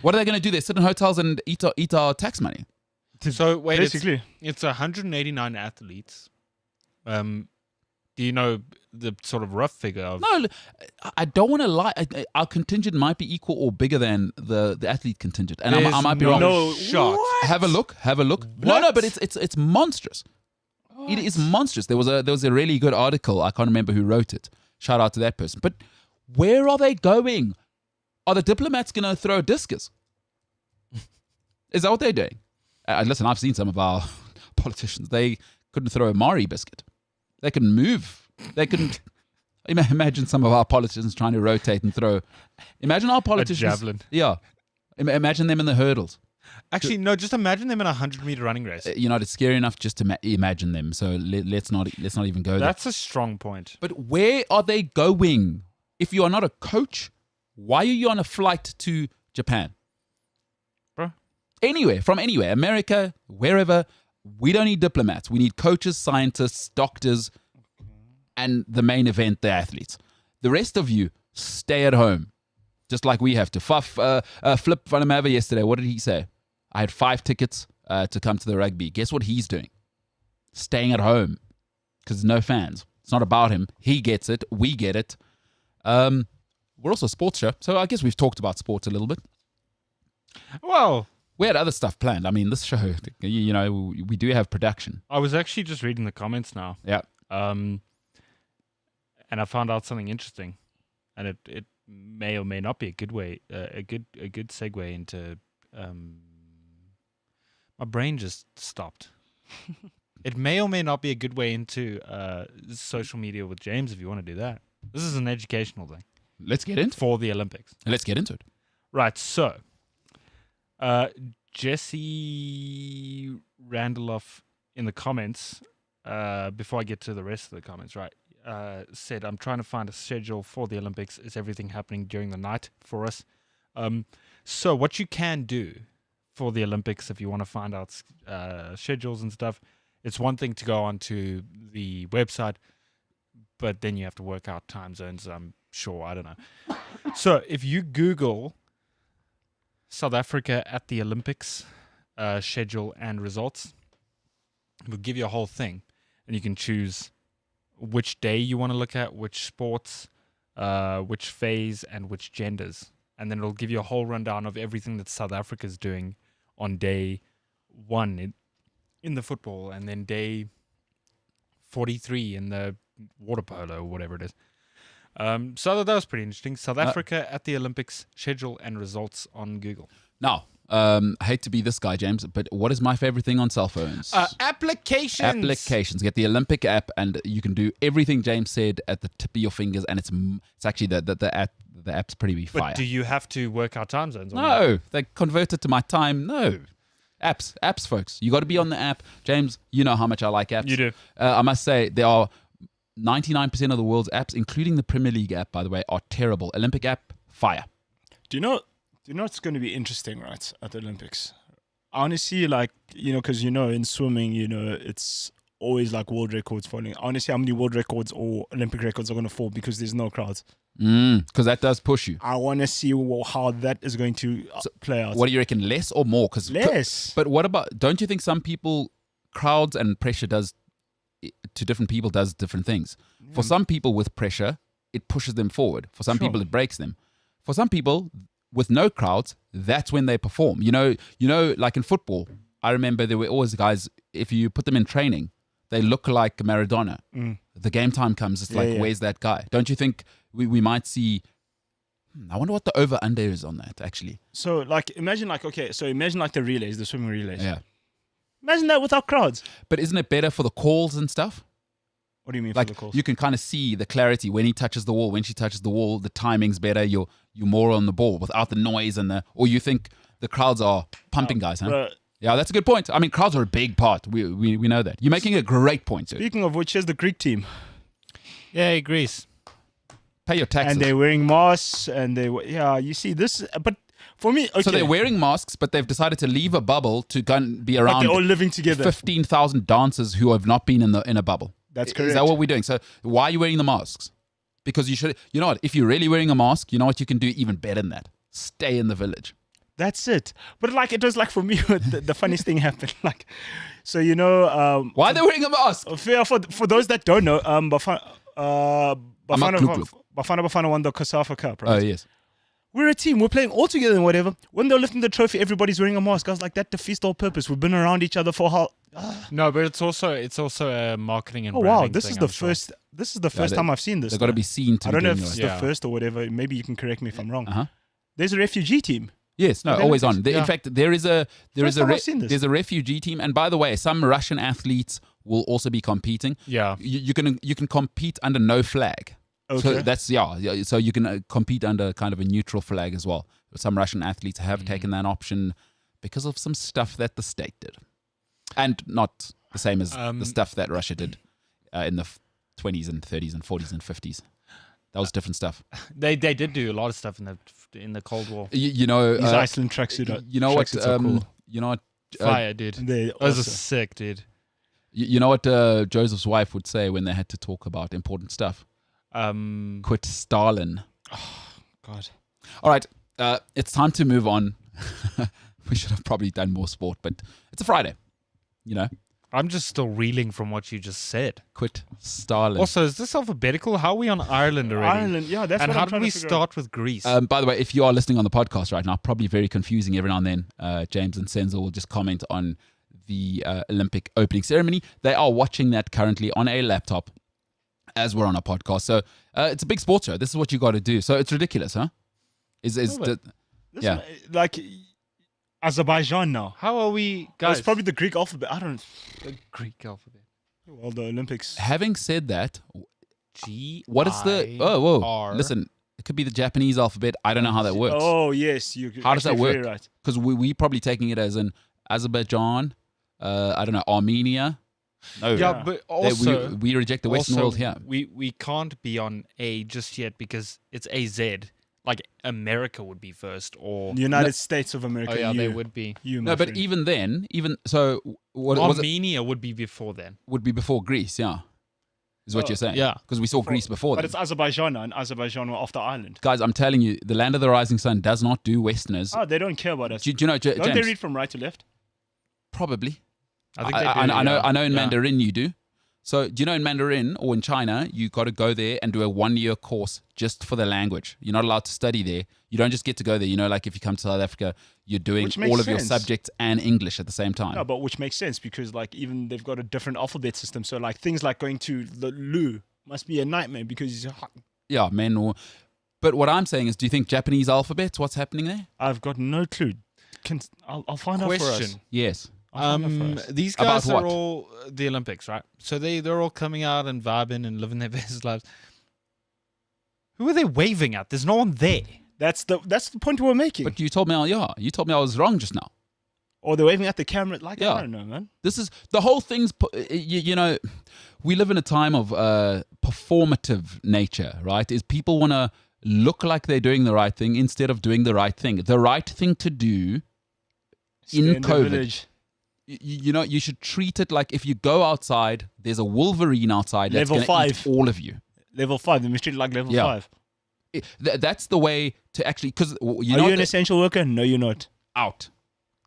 What are they going to do? They sit in hotels and eat our tax money. So, wait, basically, it's 189 athletes. Do you know the sort of rough figure of... No, I don't want to lie. Our contingent might be equal or bigger than the athlete contingent. And I might be wrong. No shot. Have a look. No, but it's monstrous. What? It is monstrous. There was a really good article. I can't remember who wrote it. Shout out to that person. But where are they going? Are the diplomats going to throw a discus? Is that what they're doing? Listen, I've seen some of our politicians. They couldn't throw a Mari biscuit. They can move. They couldn't. Imagine some of our politicians trying to rotate and throw. Imagine our politicians. A javelin. Yeah. Imagine them in the hurdles. Actually, no. Just imagine them in a 100-meter running race. It's scary enough just to imagine them. So let's not even go there. That's a strong point. But where are they going? If you are not a coach, why are you on a flight to Japan? Bro. From anywhere, America, wherever. We don't need diplomats. We need coaches, scientists, doctors, and the main event, the athletes. The rest of you, stay at home, just like we have to. Flip Van Mava yesterday, what did he say? I had 5 tickets to come to the rugby. Guess what he's doing? Staying at home because there's no fans. It's not about him. He gets it. We get it. We're also a sports show, so I guess we've talked about sports a little bit. Well... We had other stuff planned. I mean, this show, we do have production. I was actually just reading the comments now. Yeah. And I found out something interesting, and it may or may not be a good way, a good segue into. My brain just stopped. It may or may not be a good way into social media with James if you want to do that. This is an educational thing. Let's get into it. For the Olympics. Let's get into it. Right, so Jesse Randolph in the comments, before I get to the rest of the comments, right, said, I'm trying to find a schedule for the Olympics. Is everything happening during the night for us? So what you can do for the Olympics, if you want to find out schedules and stuff, it's one thing to go onto the website, but then you have to work out time zones, I'm sure. I don't know. So if you Google South Africa at the Olympics schedule and results, it will give you a whole thing, and you can choose which day you want to look at, which sports, which phase, and which genders. And then it'll give you a whole rundown of everything that South Africa is doing on day 1 in the football, and then day 43 in the water polo or whatever it is. So that was pretty interesting. South Africa at the Olympics, schedule and results on Google. Now, I hate to be this guy, James, but what is my favorite thing on cell phones? Applications. Applications. Get the Olympic app, and you can do everything James said at the tip of your fingers, and it's actually the app's pretty fire. But do you have to work out time zones? No, they convert it to my time. No. Apps, folks. You got to be on the app. James, you know how much I like apps. You do. I must say, there are 99% of the world's apps, including the Premier League app, by the way, are terrible. Olympic app, fire. Do you know it's going to be interesting, right, at the Olympics? I want to see, like, because, in swimming, it's always like world records falling. I want to see how many world records or Olympic records are going to fall because there's no crowds. Because that does push you. I want to see how that is going to play out. What do you reckon, less or more? Less. But what about, don't you think some people, crowds and pressure to different people does different things? For some people with pressure, it pushes them forward. For some people, it breaks them. For some people with no crowds, that's when they perform. Like in football, I remember there were always guys, if you put them in training, they look like Maradona. The game time comes, it's where's that guy? Don't you think we might see... I wonder what the over-under is on that, actually. So, imagine the relays, the swimming relays. Yeah. Imagine that without crowds. But isn't it better for the calls and stuff? What do you mean Like, for the calls? you can kind of see the clarity when he touches the wall, when she touches the wall, the timing's better, you're more on the ball without the noise or you think the crowds are pumping guys, huh? But Yeah, that's a good point. I mean, crowds are a big part. We know that. You're making a great point, sir. speaking of which, here's the Greek team. Yeah, Greece. Pay your taxes. And they're wearing masks and you see this, but for me, okay. So they're wearing masks, but they've decided to leave a bubble to go and be but around they're all living together. 15,000 dancers who have not been in a bubble. That's Is correct. that what we're doing? So why are you wearing the masks? Because you should, you know what, if you're really wearing a mask, you know what you can do even better than that? Stay in the village. That's it. But it was for me, the funniest thing happened. So Why are they wearing a mask? For those that don't know, Bafana won the COSAFA Cup, right? Oh, yes. We're a team. We're playing all together and whatever. When they're lifting the trophy, everybody's wearing a mask. I was like, that defeats the whole purpose. We've been around each other for how... No, but it's also a marketing and Oh branding wow! This thing, is the I'm sure. first. This is the first time I've seen this. They've got to be seen to I be don't know if doing it's it. the Yeah. first or whatever. Maybe you can correct me if I'm wrong. Uh-huh. There's a refugee team. Yes, no, Okay, always let's- on. In yeah. fact, there is a time I've seen this. there's a refugee team, and by the way, some Russian athletes will also be competing. Yeah. You can compete under no flag. Okay. So that's So you can compete under kind of a neutral flag as well. Some Russian athletes have taken that option because of some stuff that the state did, and not the same as the stuff that Russia did in the 20s and 30s and 40s and 50s. That was different stuff. They did do a lot of stuff in the Cold War. You know, These Iceland tracksuit. you know what? tracksuits are cool. You know what? Fire, dude. They Those are also- sick, dude. You know what Joseph's wife would say when they had to talk about important stuff? Quit Stalin. God. All right, it's time to move on. We should have probably done more sport, but it's a Friday. I'm just still reeling from what you just said. Quit Stalin. Also, is this alphabetical? How are we on Ireland already? Ireland. Yeah, that's And what how I'm did trying we to figure out. start with Greece? By the way, if you are listening on the podcast right now, probably very confusing every now and then. James and Senzo will just comment on the Olympic opening ceremony. They are watching that currently on a laptop as we're on a podcast. So it's a big sports show. This is what you got to do. So it's ridiculous, huh? but- Yeah. Azerbaijan now. How are we, guys? It's probably the Greek alphabet. I don't. the Greek alphabet. Well, the Olympics. Having said that, G. what is the... Whoa. Listen, it could be the Japanese alphabet. I don't know how that works. Oh yes, you. How does that actually work? very Right. Because we probably taking it as in Azerbaijan, I don't know, Armenia. No. Yeah, but also we reject the Western world here. We can't be on A just yet because it's AZ. Like America would be first, or The United States of America. oh yeah, you, they would be. You, my No, but friend. even then, so what was it? Armenia would be before then. Would be before Greece, yeah. Is what Oh, you're saying? yeah. Because we saw Greece before But that. it's Azerbaijan now, and Azerbaijan were off the island. Guys, I'm telling you, the land of the rising sun does not do Westerners. Oh, they don't care about us. Do you know, Don't they James? read from right to left? Probably. I think I know in Yeah. Mandarin you do. So, do you know in Mandarin or in China, you got to go there and do a 1-year course just for the language. You're not allowed to study there. You don't just get to go there. You know, like if you come to South Africa, you're doing Which makes all of your sense. subjects and English at the same time. No, but which makes sense because like even they've got a different alphabet system. So like things like going to the Lu must be a nightmare because Yeah, men or... But what I'm saying is, do you think Japanese alphabets, what's happening there? I've got no clue. I'll find out for us. Question. Yes. I'll find out for us. These About guys are what? all the Olympics, right? So they're all coming out and vibing and living their best lives. Who are they waving at? There's no one there. That's the point we're making. But you told me, you told me I was wrong just now. Or they're waving at the camera. Like, Yeah. I don't know, man. This is the whole thing's, you know, we live in a time of performative nature, right? Is people want to look like they're doing the right thing instead of doing the right thing. The right thing to do Stay in the COVID, village. you know, you should treat it like if you go outside, there's a Wolverine outside that's Level going to 5. eat all of you. Level 5. They must treat it like level Yeah. 5. That's the way to actually, because Are you know, you an essential worker? No, you're not. out.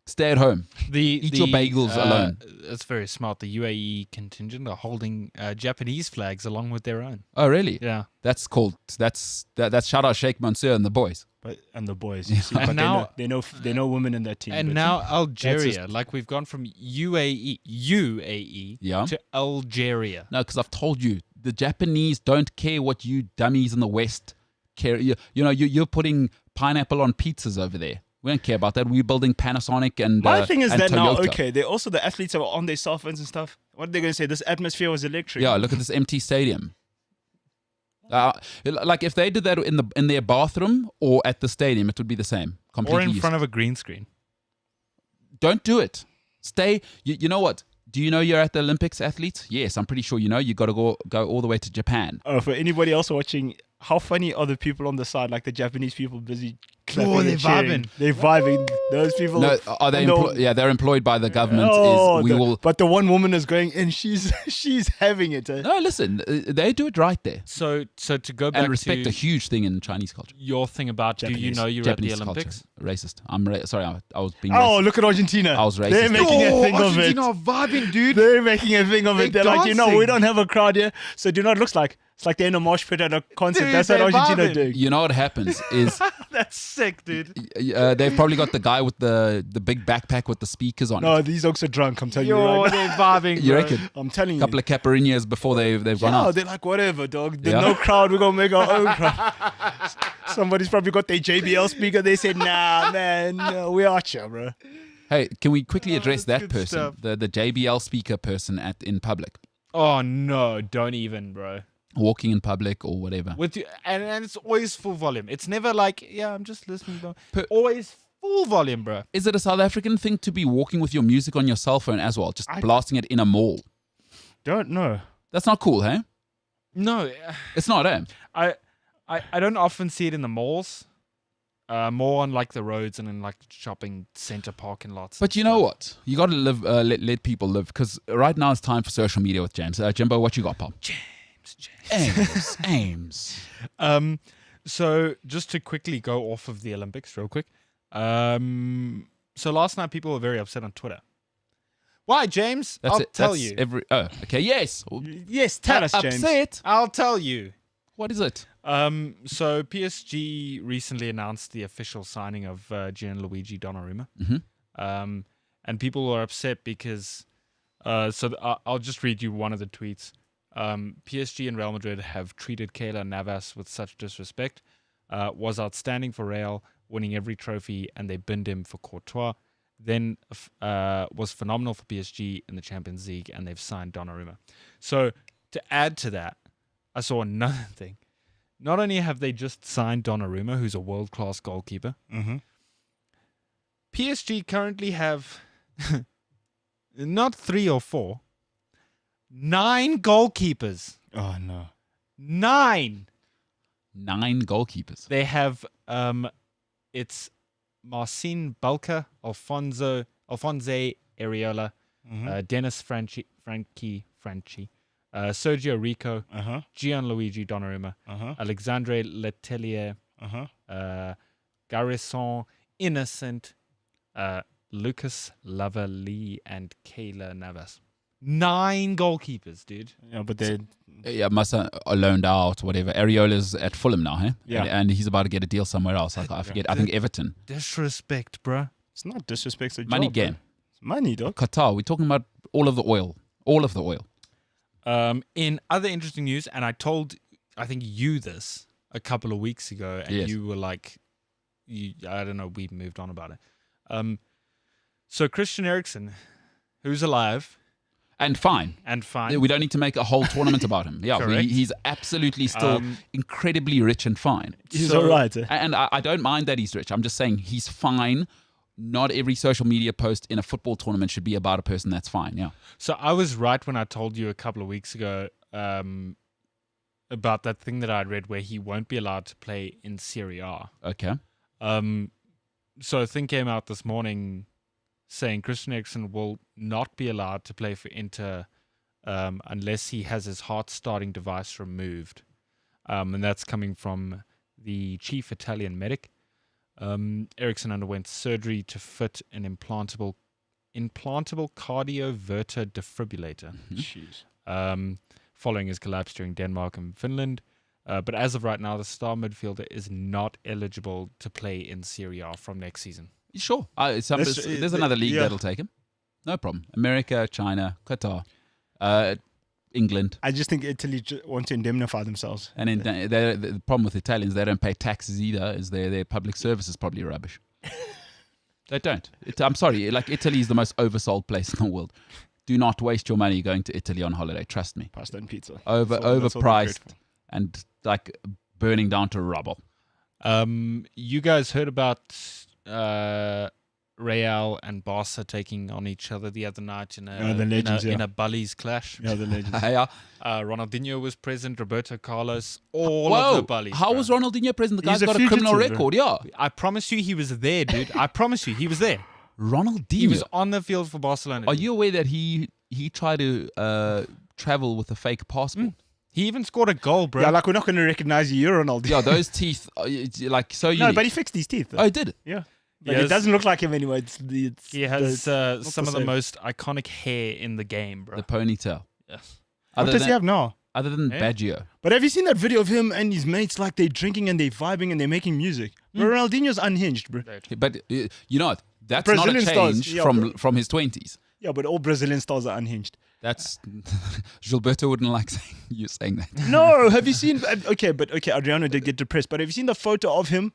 Stay at home. Eat your bagels alone. That's very smart. The UAE contingent are holding Japanese flags along with their own. Oh, really? Yeah. That's called, that's shout out Sheikh Mansour and the boys. And the boys. You see, And but now- they know women in that team. And but now Algeria, just- like we've gone from UAE Yeah. to Algeria. No, because I've told you, the Japanese don't care what you dummies in the West care. You know, you're putting pineapple on pizzas over there. We don't care about that. We're building Panasonic and my thing is and that now, Toyota. okay, they're also the athletes are on their cell phones and stuff. What are they going to say? This atmosphere was electric. Yeah, look at this empty stadium. Like if they did that in their bathroom or at the stadium, it would be the same. Completely. Or in front of a green screen. Don't do it. Stay. You know what? Do you know you're at the Olympics, athletes? Yes, I'm pretty sure you know. You got to go all the way to Japan. Oh, for anybody else watching, how funny are the people on the side, like the Japanese people busy clapping they're and cheering? vibing. They're vibing. Those people. No, are they? and the- Yeah, they're employed by the government. Oh, we will. But the one woman is going and she's having it. Eh? No, listen, they do it right there. So to go back And respect to a huge thing in Chinese culture. your thing about do you Japanese. know you're Japanese at the Olympics? culture. Racist. I'm sorry. I was being Oh, racist. look at Argentina. I was racist. They're making a thing of it. Argentina are vibing, dude. They're making a thing of it. They're They're like, dancing. we don't have a crowd here. So do you know what it looks like? It's like they're in a mosh pit at a concert. Dude, That's what they're Argentina vibing. doing. You know what happens is That's sick, dude. they've probably got the guy with the big backpack with the speakers on it. No, these oaks are drunk. I'm telling you Yo, right now. they're vibing, You bro. reckon? I'm telling A you. couple of caipirinhas before they've gone Yeah, out. they're like, whatever, dog. There's Yeah. no crowd. We're going to make our own crowd. Somebody's probably got their JBL speaker. They said, nah, man, no, we out here, bro. Hey, can we quickly address that's that good person, stuff. the JBL speaker person in public, Oh no, don't even, bro. walking in public or whatever? With you, and it's always full volume. It's never like, yeah, I'm just listening, bro. Per- Always full volume, bro. Is it a South African thing to be walking with your music on your cell phone as well, just blasting it in a mall? Don't know. That's not cool, hey? No, It's not, eh? I don't often see it in the malls. More on like the roads and in like shopping center parking lots. But you know what? You got to live, let people live, because right now it's time for social media with James. Jimbo, what you got, Pop? Ames. So just to quickly go off of the Olympics real quick. So last night people were very upset on Twitter. Why, James? That's I'll it. tell That's you. Okay, yes. Yes, tell us, James. Upset. I'll tell you. What is it? So PSG recently announced the official signing of Gianluigi Donnarumma. Mhm. And people were upset because I'll just read you one of the tweets. PSG and Real Madrid have treated Keylor Navas with such disrespect. Was outstanding for Real, winning every trophy, and they binned him for Courtois. Then was phenomenal for PSG in the Champions League, and they've signed Donnarumma. So to add to that, I saw another thing. Not only have they just signed Donnarumma, who's a world-class goalkeeper, PSG currently have not 3 or 4, 9 goalkeepers. Oh, no. 9. 9 goalkeepers. They have it's Marcin Balca, Alfonso Areola, Dennis Franchi, Sergio Rico, Gianluigi Donnarumma, Alexandre Letelier, Garrison Innocent, Lucas Lavalley, and Keylor Navas. 9 goalkeepers, dude. Yeah, but they. Yeah, Massa loaned out, whatever. Ariola's at Fulham now, huh? Yeah. And he's about to get a deal somewhere else. I forget. I think Everton. Disrespect, bruh. It's not disrespect. It's a Money job, game. bro. It's money, dog. Qatar. We're talking about all of the oil. All of the oil. In other interesting news, and I think you this a couple of weeks ago, and Yes. you were like, I don't know, we moved on about it. So Christian Eriksen, who's alive And fine. and fine. We don't need to make a whole tournament about him. Yeah, Correct. he's absolutely still incredibly rich and fine. He's So- all right. Eh? And I don't mind that he's rich. I'm just saying he's fine. Not every social media post in a football tournament should be about a person that's fine. Yeah. So I was right when I told you a couple of weeks ago about that thing that I read where he won't be allowed to play in Serie A. Okay. So a thing came out this morning saying Christian Eriksen will not be allowed to play for Inter unless he has his heart starting device removed. And that's coming from the chief Italian medic. Eriksen underwent surgery to fit an implantable cardioverter defibrillator. Jeez. Following his collapse during Denmark and Finland. But as of right now, the star midfielder is not eligible to play in Serie A from next season. Sure. There's another league that'll take him. No problem. America, China, Qatar, England. I just think Italy want to indemnify themselves. And the problem with Italians, they don't pay taxes either, is their public service is probably rubbish. They don't. I'm sorry. Like, Italy is the most oversold place in the world. Do not waste your money going to Italy on holiday. Trust me. Pasta and pizza. Overpriced That's all they're grateful. and like burning down to rubble. You guys heard about Real and Barca taking on each other the other night in the legends, in a Bullies clash. Yeah, the legends. Yeah. Ronaldinho was present, Roberto Carlos, all Whoa. of the Bullies. How bro. was Ronaldinho present? The He's guy's a got a criminal fugitive, record. Yeah. I promise you he was there, dude. I promise you he was there. Ronaldinho. He was on the field for Barcelona. Are you aware that he tried to travel with a fake passport? He even scored a goal, bro. Yeah, like we're not going to recognize you. You're Ronaldo. Yeah, those teeth, it's like so No, unique. but he fixed his teeth. Though. Oh, he did. Yeah. Like, Yes. it doesn't look like him anyway. He has some the of the same. most iconic hair in the game, bro. The ponytail. Yes. What does he have now? Other than Yeah. Baggio. But have you seen that video of him and his mates? Like they're drinking and they're vibing and they're making music. Bro, Ronaldinho's unhinged, bro. But you know what? That's Brazilian not a stars, change yeah, from his 20s. Yeah, but all Brazilian stars are unhinged. That's Gilberto wouldn't like you saying that. No, have you seen? Okay, Adriano did get depressed. But have you seen the photo of him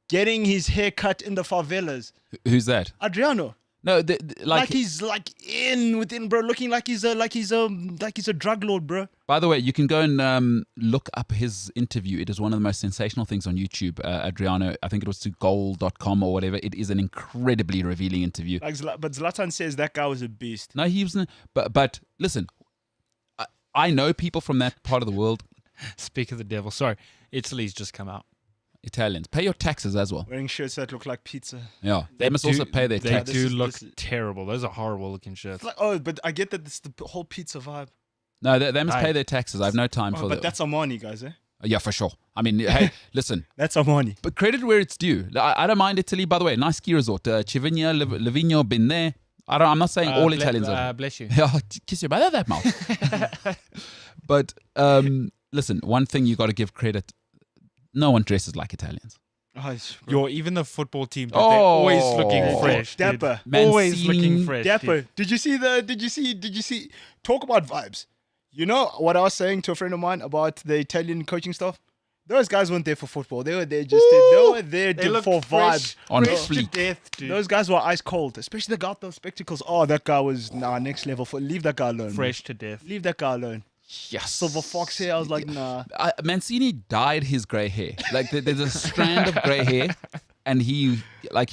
getting his hair cut in the favelas? Who's that? Adriano, No, like he's like within, bro, looking like he's a drug lord, bro. By the way, you can go and look up his interview. It is one of the most sensational things on YouTube. Adriano, I think it was to goal.com or whatever. It is an incredibly revealing interview. Like, but Zlatan says that guy was a beast. No, he was. But listen, I know people from that part of the world. Speak of the devil. Sorry, Italy's just come out. Italians, pay your taxes as well. Wearing shirts that look like pizza. Yeah, they must also pay their They taxes. do This is- look this is- terrible. Those are horrible looking shirts. It's like, oh, but I get that it's the whole pizza vibe. No, they must Aye. pay their taxes. I have no time for Oh, that. but that's Armani, guys, eh? Yeah, for sure. I mean, hey, listen. That's Armani. But credit where it's due. I don't mind Italy, by the way. Nice ski resort. Civigna, Livigno, been there. I'm not saying all Italians are. Bless you. Yeah, kiss your mother that mouth. But listen, one thing you got to give credit. No one dresses like Italians. Even the football team, dude, Oh. they're always looking fresh. Dude. Dapper. Always Mancini. looking fresh. Dapper. dude. Did you see? Talk about vibes. You know what I was saying to a friend of mine about the Italian coaching staff? Those guys weren't there for football. They were there They look for fresh, vibes. On fresh to fleek. death, dude. Those guys were ice cold, especially the guy with those spectacles. Oh, that guy was next level. Leave that guy alone. fresh to death. Man. Leave that guy alone. Yes. Silver fox hair. I was like, nah. Mancini dyed his grey hair. Like there's a strand of grey hair, and he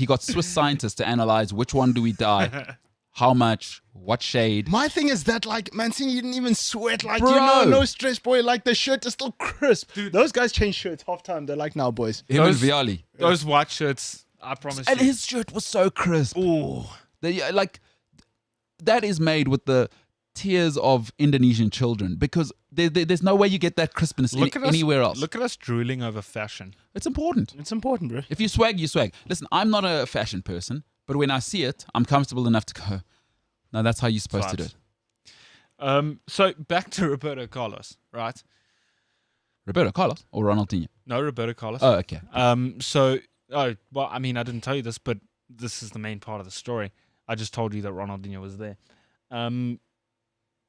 got Swiss scientists to analyze which one do we dye, how much, what shade. My thing is that like Mancini didn't even sweat. Like Bro. no stress, boy. Like the shirt is still crisp. Dude, those guys change shirts half time. They're like, now, boys. Him and Those- Vialli. Those white shirts, I promise And you. his shirt was so crisp. Ooh. Like that is made with the tears of Indonesian children, because there's no way you get that crispness anywhere else. Look at us drooling over fashion. It's important. It's important, bro. If you swag, you swag. Listen, I'm not a fashion person, but when I see it, I'm comfortable enough to go, no, that's how you're supposed to do it. So back to Roberto Carlos, right? Roberto Carlos or Ronaldinho? No, Roberto Carlos. Oh, okay. Well, I mean, I didn't tell you this, but this is the main part of the story. I just told you that Ronaldinho was there.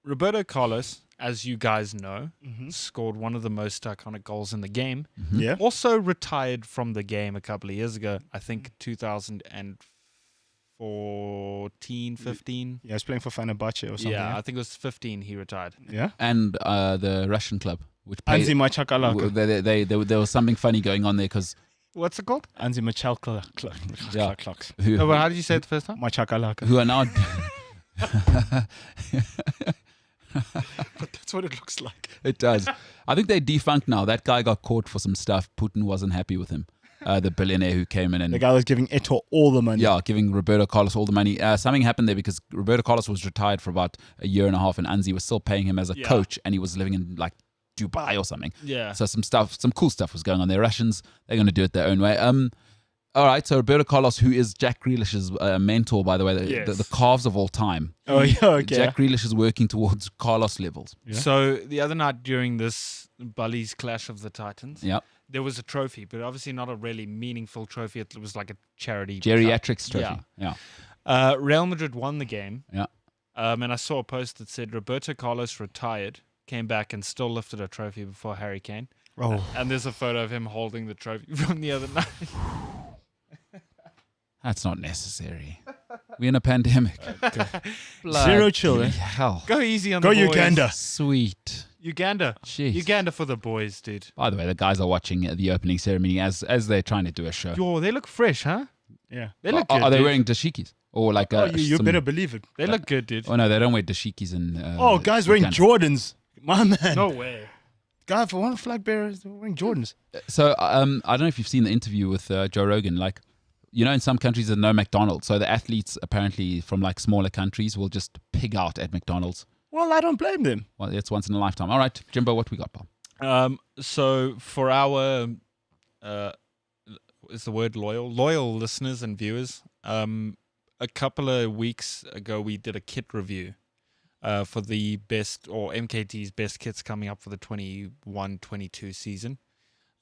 Roberto Carlos, as you guys know, scored one of the most iconic goals in the game. Mm-hmm. Yeah. Also retired from the game a couple of years ago. I think 2014, 15. Yeah, I was playing for Fenerbahce or something. Yeah, I think it was 15 he retired. Yeah. And the Russian club, which paid, Anzi Machakalaka. there was something funny going on there because What's it called? Anzi Machakalaka. Yeah. Yeah. No, but how did you say it the first time? Machakalaka. who are now But that's what it looks like. it does. I think they're defunct now. That guy got caught for some stuff. Putin wasn't happy with him. The billionaire who came in and The guy was giving Eto'o all the money. yeah, giving Roberto Carlos all the money. Something happened there because Roberto Carlos was retired for about a year and a half, and Anzi was still paying him as a coach, and he was living in like Dubai or something. Yeah. So some cool stuff was going on there. Russians, they're going to do it their own way. All right, so Roberto Carlos, who is Jack Grealish's mentor, by the way, the calves of all time. Oh, yeah, okay. Jack Grealish is working towards Carlos levels. Yeah. So the other night during this Bullies Clash of the Titans, Yeah, there was a trophy, but obviously not a really meaningful trophy. It was like a charity geriatrics trophy. Yeah. Yeah. Real Madrid won the game. Yeah. And I saw a post that said Roberto Carlos retired, came back and still lifted a trophy before Harry Kane. Oh. And there's a photo of him holding the trophy from the other night. That's not necessary. We're in a pandemic. Zero chill, eh? Hell. Go easy on Go the boys. Uganda. Sweet. Uganda. Jeez. Uganda for the boys, dude. By the way, the guys are watching the opening ceremony as they're trying to do a show. Yo, they look fresh, huh? Yeah. They look Are, good, are they dude. wearing dashikis? Or like You some- better believe it. They look good, dude. Oh no, they don't wear dashikis in Guys wearing Uganda. Jordans. My man. No way. Guy for one flag bearers wearing Jordans. So I don't know if you've seen the interview with Joe Rogan. Like, you know, in some countries there's no McDonald's, so the athletes apparently from like smaller countries will just pig out at McDonald's. Well, I don't blame them. Well, it's once in a lifetime. All right, Jimbo, what we got, pal? So for our is the word loyal listeners and viewers, a couple of weeks ago we did a kit review for the best, or MKT's best kits coming up for the 21-22 season.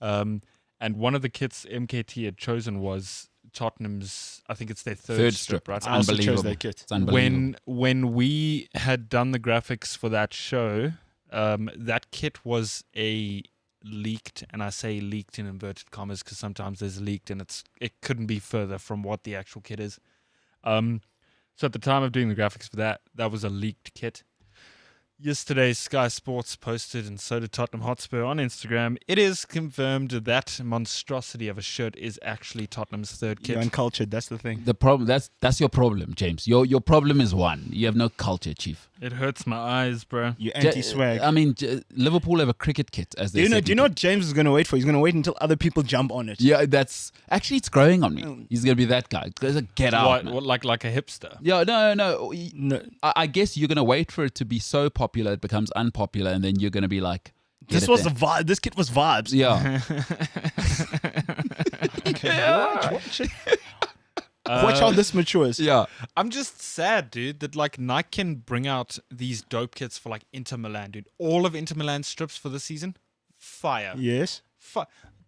And one of the kits MKT had chosen was Tottenham's, I think it's their third strip, right? It's I also chose unbelievable. their kit. It's unbelievable. When we had done the graphics for that show, that kit was a leaked, and I say leaked in inverted commas because sometimes there's leaked and it couldn't be further from what the actual kit is. So at the time of doing the graphics for that was a leaked kit. Yesterday, Sky Sports posted, and so did Tottenham Hotspur on Instagram. It is confirmed that monstrosity of a shirt is actually Tottenham's third kit. You're uncultured. That's the thing. The problem that's your problem, James. Your problem is one. You have no culture, chief. It hurts my eyes, bro. You anti-swag. I mean, Liverpool have a cricket kit, as they Do you know what James is going to wait for? He's going to wait until other people jump on it. Yeah, that's actually it's growing on me. He's gonna be that guy. Get out. man. What, like a hipster? Yeah, no. No. I guess you're gonna wait for it to be so popular it becomes unpopular, and then you're gonna be like, This was the vibe. This kit was vibes. yeah. Watch it. Watch how this matures. Yeah. I'm just sad, dude, that like Nike can bring out these dope kits for like Inter Milan, dude. All of Inter Milan strips for the season, fire. Yes.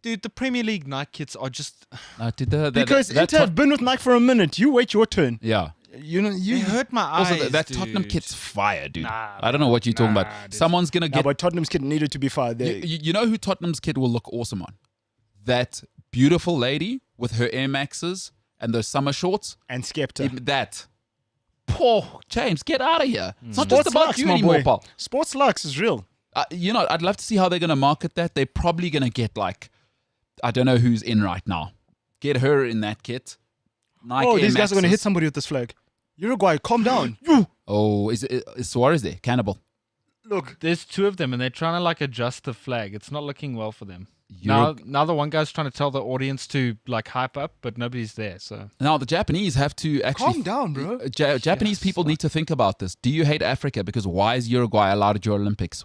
Dude, the Premier League Nike kits are just. Because Inter have been with Nike for a minute. You wait your turn. yeah. You know, They hurt my eyes. Also, that dude. Tottenham kit's fire, dude. Nah, I don't know what you're talking nah, about. dude. Someone's gonna Nah, get. but Tottenham's kit needed to be fired. You know who Tottenham's kid will look awesome on? That beautiful lady with her Air Maxes and those summer shorts. And Skepta. That. Poor James, get out of here. It's not Sports just about Lux, you my anymore, boy. pal. Sports Lux is real. You know, I'd love to see how they're going to market that. They're probably going to get like, I don't know who's in right now. Get her in that kit. Nike Oh, Air these guys are going to hit Maxes. somebody with this flag. Uruguay, calm down. Oh, is Suarez there? Cannibal. Look. There's two of them, and they're trying to like adjust the flag. It's not looking well for them. Urug- Now the one guy's trying to tell the audience to like hype up, but nobody's there. So Now, the Japanese have to actually... Calm down, bro. Japanese people need to think about this. Do you hate Africa? Because why is Uruguay allowed at your Olympics?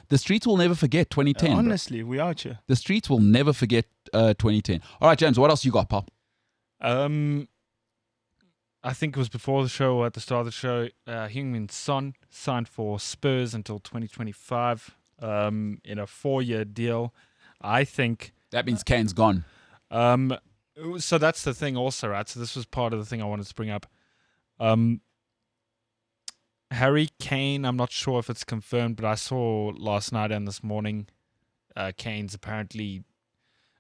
The streets will never forget 2010. bro. Honestly, we out here. The streets will never forget 2010. All right, James, what else you got, pal? I I think it was before the show or at the start of the show, Heung-min Son signed for Spurs until 2025 in a 4-year deal. I think That means Kane's gone. so that's the thing also, right? So this was part of the thing I wanted to bring up. Harry Kane, I'm not sure if it's confirmed, but I saw last night and this morning, Kane's apparently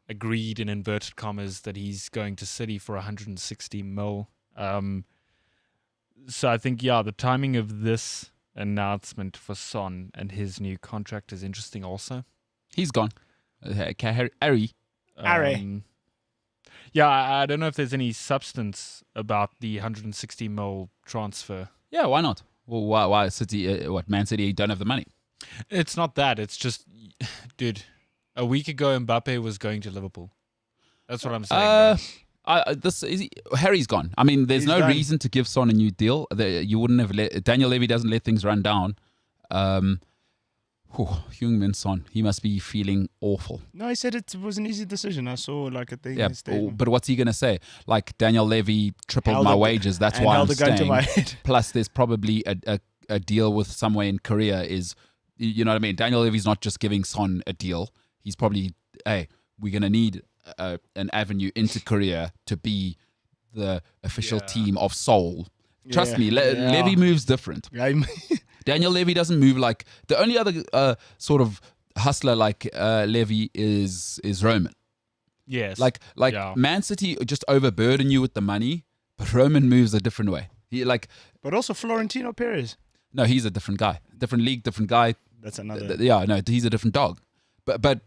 agreed in inverted commas that he's going to City for 160 mil. So I think, the timing of this announcement for Son and his new contract is interesting also. He's gone. Harry. Yeah, I don't know if there's any substance about the 160 mil transfer. Yeah, why not? Well, why City? Man City don't have the money? It's not that. It's just, dude, a week ago Mbappe was going to Liverpool. That's what I'm saying. Harry's gone. I mean, there's He's no done. reason to give Son a new deal. You wouldn't have Daniel Levy doesn't let things run down. Heung-min Son, he must be feeling awful. No, he said it was an easy decision. I saw like a thing. Yeah, in his statement. but what's he going to say? Like, Daniel Levy tripled Held my up- wages. That's and why held I'm the gun to staying. my head. Plus, there's probably a deal with somewhere in Korea is, you know what I mean? Daniel Levy's not just giving Son a deal. He's probably, hey, we're going to need an avenue into Korea to be the official team of Seoul. Trust Yeah. me, Levy moves different. Yeah, Daniel Levy doesn't move like the only other sort of hustler like Levy is Roman. Yes. Like Man City just overburden you with the money, but Roman moves a different way. but also Florentino Perez. No, he's a different guy, different league, different guy. That's another. He's a different dog. But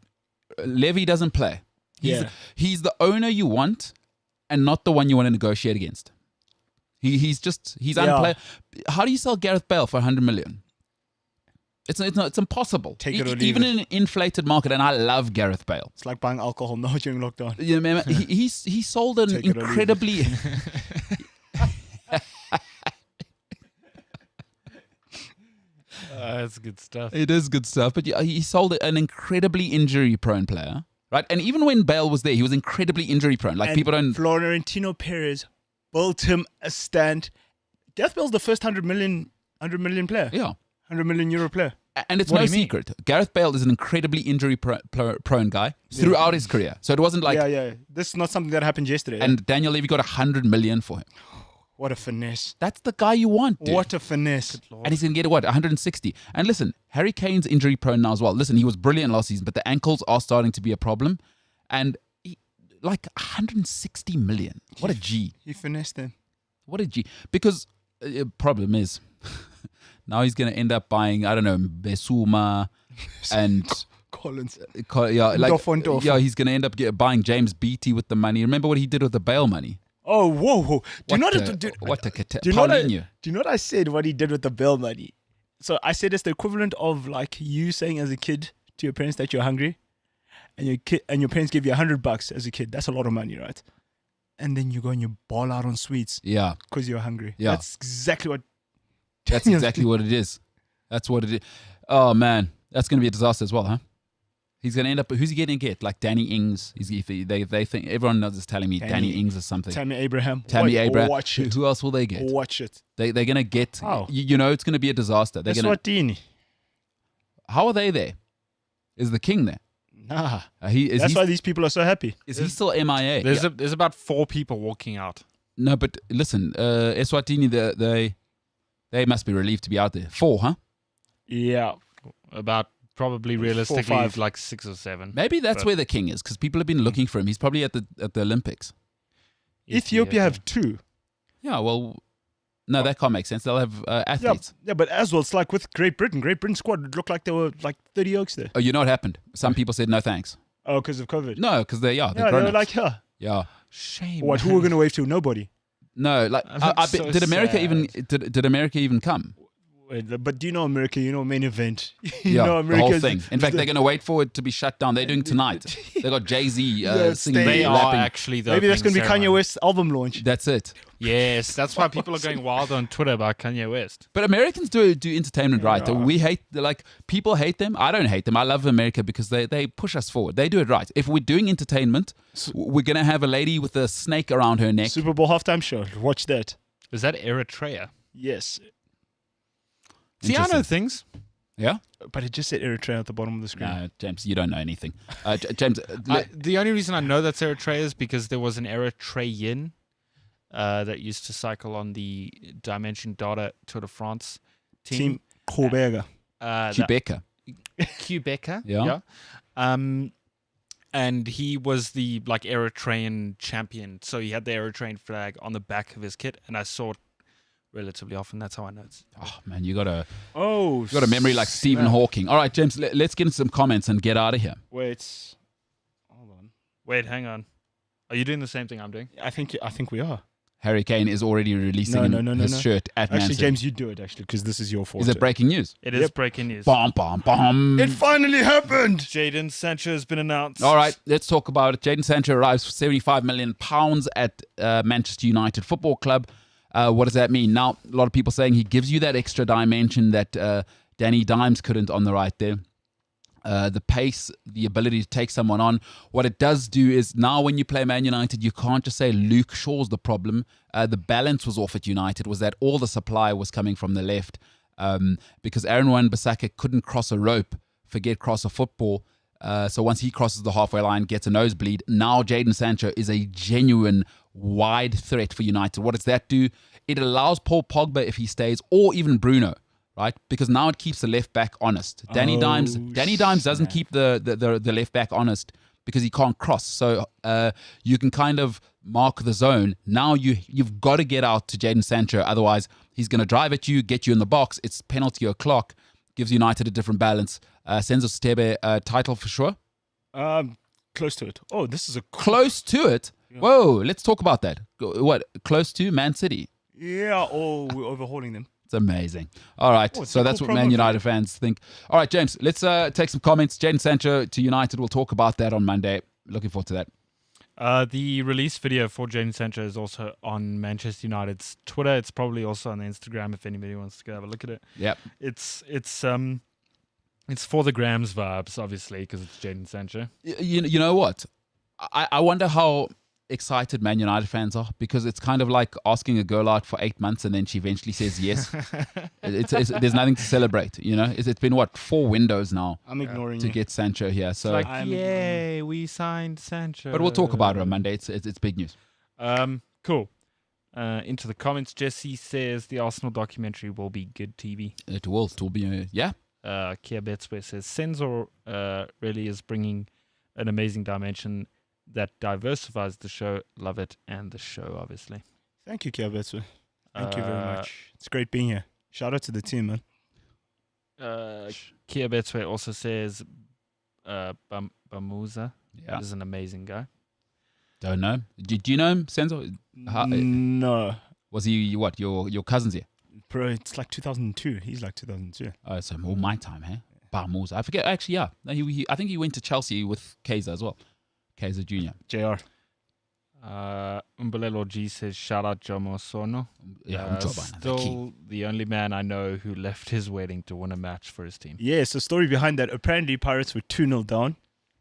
Levy doesn't play. He's the owner you want, and not the one you want to negotiate against. He's unplayable. How do you sell Gareth Bale for 100 million? It's impossible. Take it or leave Even it. in an inflated market, and I love Gareth Bale. It's like buying alcohol now during lockdown. You remember, he sold an Take it or leave it. incredibly. That's good stuff. It is good stuff, but he sold an incredibly injury-prone player, right? And even when Bale was there, he was incredibly injury-prone. Like, And people don't. Florentino Perez built him a stand. Gareth Bale's the first 100 million player. Yeah. 100 million euro player. And it's What no do you mean? secret. Gareth Bale is an incredibly injury-prone guy throughout his career. So it wasn't like. Yeah. This is not something that happened yesterday. And Daniel Levy got 100 million for him. What a finesse. That's the guy you want, dude. What a finesse. And he's going to get, 160. And listen, Harry Kane's injury-prone now as well. Listen, he was brilliant last season, but the ankles are starting to be a problem. And 160 million. What a G. He finessed them. What a G. Because problem is, now he's going to end up buying, I don't know, Besuma and... Collins. he's going to end up buying James Beattie with the money. Remember what he did with the Bale money? Oh, whoa. Do you know Paulinho. what I said what he did with the Bale money? So I said it's the equivalent of like you saying as a kid to your parents that you're hungry and your parents give you $100 as a kid. That's a lot of money, right? And then you go and you ball out on sweets Yeah. because you're hungry. Yeah. That's exactly what what it is. That's what it is. Oh, man. That's going to be a disaster as well, huh? He's going to end up... Who's he going to get? Like Danny Ings. They think... Everyone else is telling me Danny Ings or something. Tammy Abraham. Abraham. Watch it. Who else will they get? Watch it. They're going to get... Oh. It's going to be a disaster. They're gonna, Eswatini. how are they there? Is the king there? Nah. That's why these people are so happy. Is he still MIA? There's about 4 people walking out. No, but listen, Eswatini, they must be relieved to be out there. 4, huh? Yeah. About probably 4 or realistically 5. like 6 or 7. Maybe that's But- where the king is, because people have been looking for him. He's probably at the Olympics. Ethiopia have 2. Yeah, well, no, that can't make sense. They'll have athletes. Yeah, but as well, it's like with Great Britain. Great Britain squad it looked like there were like 30 oaks there. Oh, you know what happened? Some people said no thanks. Oh, because of COVID. No, because they're Yeah, they grown were ups. like, yeah. Yeah. Shame. What? Who are we going to wave to? Nobody. No, like That's so did America sad. even did America even come? But do you know America? You know main event. you Yeah, know the whole America's- thing. In fact, they're going to wait for it to be shut down. They're doing tonight. They got Jay-Z Yeah, singing, They are rapping. actually the Maybe that's going to be Kanye West's album launch. That's it. Yes, that's why people are going wild on Twitter about Kanye West. But Americans do entertainment right. Yeah. We hate, people hate them. I don't hate them. I love America because they push us forward. They do it right. If we're doing entertainment, we're going to have a lady with a snake around her neck. Super Bowl halftime show. Watch that. Is that Eritrea? Yes. See, I know Interesting. things. Yeah? But it just said Eritrea at the bottom of the screen. No, James, you don't know anything. James, The only reason I know that's Eritrea is because there was an Eritrean that used to cycle on the Dimension Data Tour de France Team Koberger. Quebecer. Quebecer. Yeah. And he was the Eritrean champion. So he had the Eritrean flag on the back of his kit, and I saw it relatively often. That's how I know it. Oh, man, you got a memory like snap. Stephen Hawking. All right, James, let's get into some comments and get out of here. Wait. Hold on. Wait, hang on. Are you doing the same thing I'm doing? I think we are. Harry Kane is already releasing his shirt at Man Actually, City. James, you do it, because this is your fault. Is it breaking news? It is breaking news. Bom, bom, bom. It finally happened! Jadon Sancho has been announced. All right, let's talk about it. Jadon Sancho arrives for £75 million at Manchester United Football Club. What does that mean? Now, a lot of people saying he gives you that extra dimension that Danny Dimes couldn't on the right there. The pace, the ability to take someone on. What it does do is now when you play Man United, you can't just say Luke Shaw's the problem. The balance was off at United, was that all the supply was coming from the left because Aaron Wan-Bissaka couldn't cross a rope, forget cross a football. So once he crosses the halfway line, gets a nosebleed. Now Jadon Sancho is a genuine wide threat for United. What does that do? It allows Paul Pogba, if he stays, or even Bruno, right? Because now it keeps the left back honest. Danny Dimes doesn't keep the left back honest because he can't cross. So you can kind of mark the zone. Now you've got to get out to Jadon Sancho. Otherwise, he's going to drive at you, get you in the box. It's penalty o'clock. Gives United a different balance. Senzo Stebe, title for sure? Close to it. Oh, this is a... Close to it? Yeah. Whoa, let's talk about that. What? Close to Man City? Yeah, we're overhauling them. It's amazing. All right, so that's what Man United fans think. All right, James, let's take some comments. Jadon Sancho to United. We'll talk about that on Monday. Looking forward to that. The release video for Jadon Sancho is also on Manchester United's Twitter. It's probably also on the Instagram if anybody wants to go have a look at it. Yep. It's for the Grams vibes, obviously, because it's Jadon Sancho. You know what? I wonder how excited Man United fans are, because it's kind of like asking a girl out for 8 months and then she eventually says yes. There's nothing to celebrate, you know? It's been, 4 windows now? I'm ignoring to get Sancho here. So it's like, yay, we signed Sancho. But we'll talk about it on Monday. It's big news. Cool. Into the comments, Jesse says the Arsenal documentary will be good TV. It will be, yeah. Kia Betsway says Senzo really is bringing an amazing dimension that diversifies the show. Love it. And the show, obviously. Thank you, Kia Betsway. Thank you very much. It's great being here. Shout out to the team, man. Kia Betsway also says Bamuza is an amazing guy. Don't know. Do you know him, Senzo? No. Was he what? Your cousin's here? Bro, it's like 2002. He's like 2002. Oh, so all my time, huh? Barmosa. I forget. Actually, yeah. No, I think he went to Chelsea with Kaiser as well. Kaiser Jr. JR. Umbelelo G says, shout out Jomo Sono. Yeah, still the only man I know who left his wedding to win a match for his team. Yeah, so story behind that. Apparently, Pirates were 2-0 down,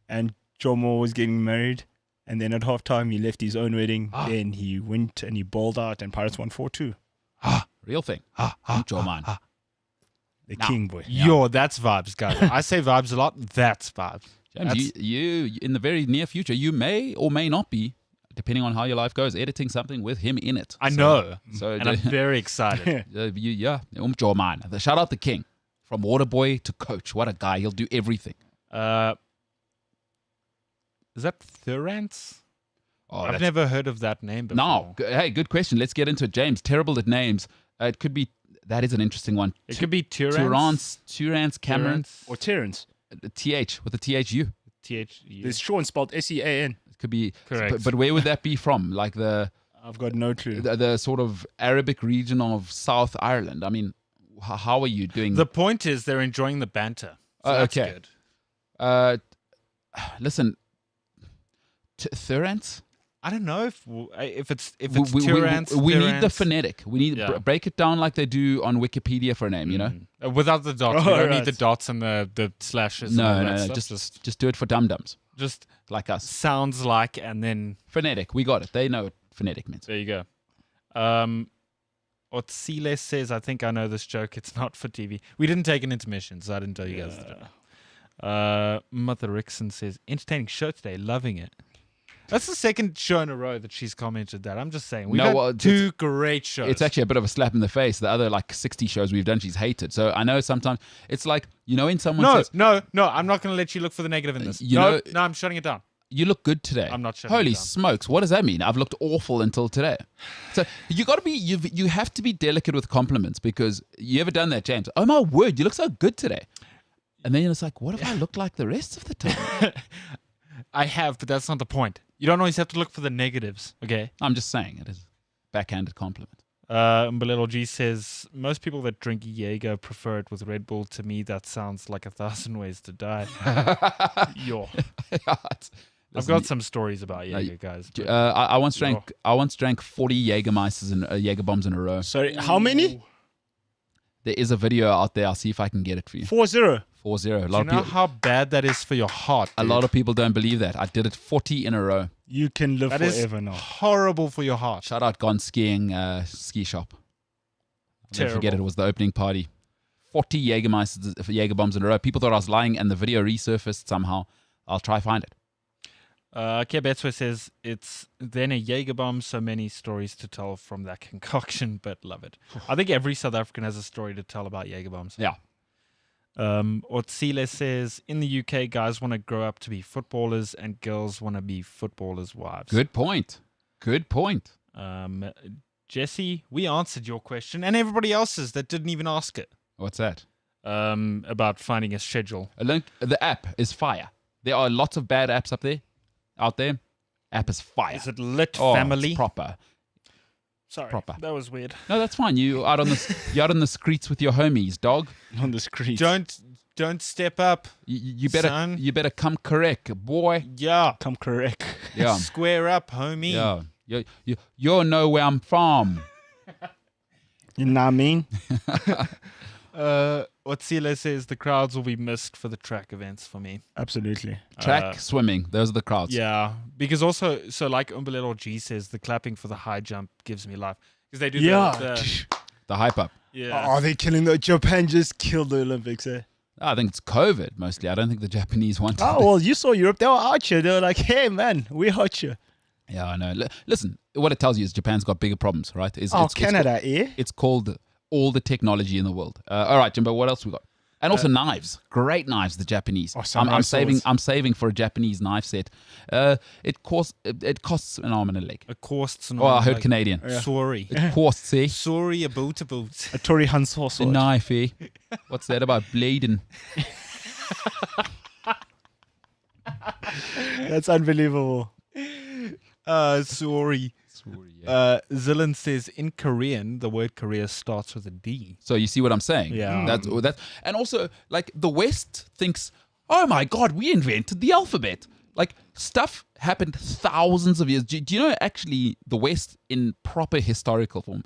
and Jomo was getting married. And then at halftime, he left his own wedding. Then he went and he bowled out, and Pirates won 4-2. Real thing. The king, boy. Yo, that's vibes, guys. I say vibes a lot. That's vibes. James, you in the very near future, you may or may not be, depending on how your life goes, editing something with him in it. I know. And I'm very excited. Shout out the king. From waterboy to coach. What a guy. He'll do everything. Is that Thurance? Oh, I've never heard of that name before. No. Hey, good question. Let's get into it. James, terrible at names. It could be, that is an interesting one. It could be Turance, Cameron. Or Terrence. TH, with the THU. THU. There's Sean spelled SEAN. It could be. Correct. But where would that be from? Like I've got no clue. The sort of Arabic region of South Ireland. I mean, how are you doing? The point is they're enjoying the banter. So that's okay. Good. Listen, Thurance? I don't know if it's Turance. We need the phonetic. We need break it down like they do on Wikipedia for a name. You know, without the dots. We don't need the dots and the slashes. No. Just do it for dum dums. Just like us. Sounds like, and then phonetic. We got it. They know what phonetic means. There you go. Otsile says, I think I know this joke. It's not for TV. We didn't take an intermission, so I didn't tell you guys the joke. Mother Rickson says, entertaining show today. Loving it. That's the second show in a row that she's commented that. I'm just saying. We've had 2 great shows. It's actually a bit of a slap in the face. The other 60 shows we've done, she's hated. So I know sometimes it's like, when someone says... No, I'm not going to let you look for the negative in this. No, I'm shutting it down. You look good today. I'm not shutting it Holy down. smokes. What does that mean? I've looked awful until today. So you have to be delicate with compliments, because you ever done that, James? Oh my word, you look so good today. And then it's like, what if I look like the rest of the time? I have, but that's not the point. You don't always have to look for the negatives, okay? I'm just saying, it is a backhanded compliment. Mbalelo G says, most people that drink Jaeger prefer it with Red Bull. To me, that sounds like 1,000 ways to die. Yo. I've got some stories about Jaeger, guys. I once drank 40 Jagermeisters and Jaeger bombs in a row. Sorry, how many? There is a video out there. I'll see if I can get it for you. 4-0. 4-0. Do you know how bad that is for your heart? A lot of people don't believe that. I did it 40 in a row. You can live that forever is now. Horrible for your heart. Shout out Gone Skiing ski shop. I'll never forget it. It was the opening party. 40 Jagermeisters, Jaeger bombs in a row. People thought I was lying, and the video resurfaced somehow. I'll try find it. Kebetswe says, it's then a Jaeger bomb, so many stories to tell from that concoction, but love it. I think every South African has a story to tell about Jaeger bombs. Yeah. Otsile says, in the UK, guys want to grow up to be footballers and girls want to be footballers' wives. Good point. Jesse, we answered your question and everybody else's that didn't even ask it. What's that? About finding a schedule. The app is fire. There are lots of bad apps out there. App is fire. Is it lit family? It's proper. Sorry, proper. That was weird. No, that's fine. You're out on the streets with your homies, dog. On the streets. Don't step up. You better son. You better come correct, boy. Yeah. Come correct. Yeah. Square up, homie. Yeah. You know where I'm from. You know what I mean? Otsile says the crowds will be missed for the track events for me. Absolutely. Track, swimming, those are the crowds. Yeah, because also, so like Umbalelo G says, the clapping for the high jump gives me life. Because they do The hype up. Yeah. Oh, they're killing the Japan just killed the Olympics, eh? I think it's COVID mostly. I don't think the Japanese want Oh, well, you saw Europe. They were out here. They were like, hey, man, we out here. Yeah, I know. Listen, what it tells you is Japan's got bigger problems, right? Canada, It's called all the technology in the world. All right, Jimbo, what else we got? And also knives. Great knives, the Japanese. I'm saving for a Japanese knife set. It costs an arm and a leg. It costs an Oh, arm I heard like, Canadian. Yeah. Sorry. It costs, eh? Sorry, a boot. A Tory Hanso The sword. knife, eh? What's that about bleeding? That's unbelievable. Sorry. Yeah. Zillan says in Korean, the word Korea starts with a D. So you see what I'm saying? Yeah. That's and also like the West thinks, oh my God, we invented the alphabet. Like stuff happened thousands of years. Do you know actually the West in proper historical form?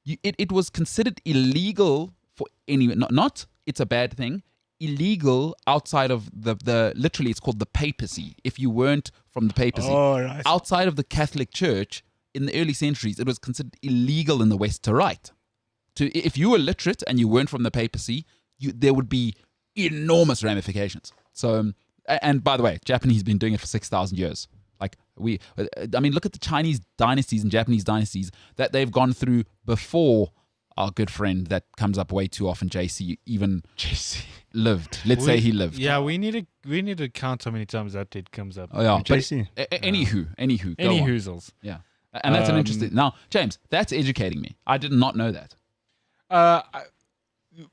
It was considered illegal for anyone. Not it's a bad thing. Illegal outside of the literally it's called the papacy. If you weren't from the papacy, right. outside of the Catholic Church. In the early centuries, it was considered illegal in the West to write. If you were literate and you weren't from the papacy, there would be enormous ramifications. So, and by the way, Japanese have been doing it for 6,000 years. Like look at the Chinese dynasties and Japanese dynasties that they've gone through before our good friend that comes up way too often, JC, lived. Let's say he lived. Yeah, we need to count how many times that did comes up. Oh yeah, JC. Anywho, Any hoozles. Yeah. And that's an interesting... Now, James, that's educating me. I did not know that.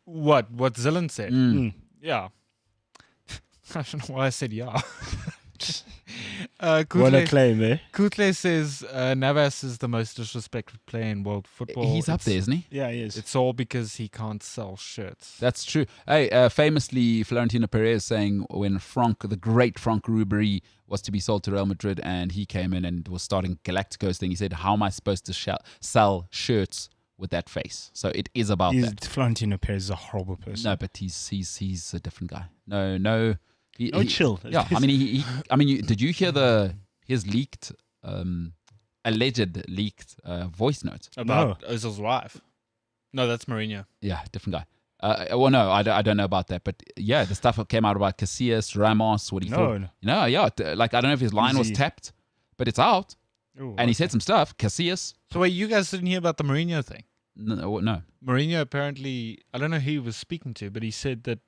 What Zillan said. Yeah. I don't know why I said yeah. What a claim, eh? Kutle says Navas is the most disrespected player in world football. He's up there, isn't he? Yeah, he is. It's all because he can't sell shirts. That's true. Hey, famously, Florentino Perez saying when the great Franck Ribéry was to be sold to Real Madrid and he came in and was starting Galacticos thing, he said, how am I supposed to sell shirts with that face? So it is about that. Florentino Perez is a horrible person. No, but he's a different guy. No. Chill. Yeah, I mean, did you hear his leaked, alleged leaked voice note About Ozil's wife? No, that's Mourinho. Yeah, different guy. Well, no, I don't know about that. But yeah, the stuff that came out about Casillas, Ramos, what he thought. No, yeah. Like, I don't know if his line was tapped, but it's out. Ooh, and he said some stuff. Casillas. So wait, you guys didn't hear about the Mourinho thing? No. Mourinho apparently, I don't know who he was speaking to, but he said that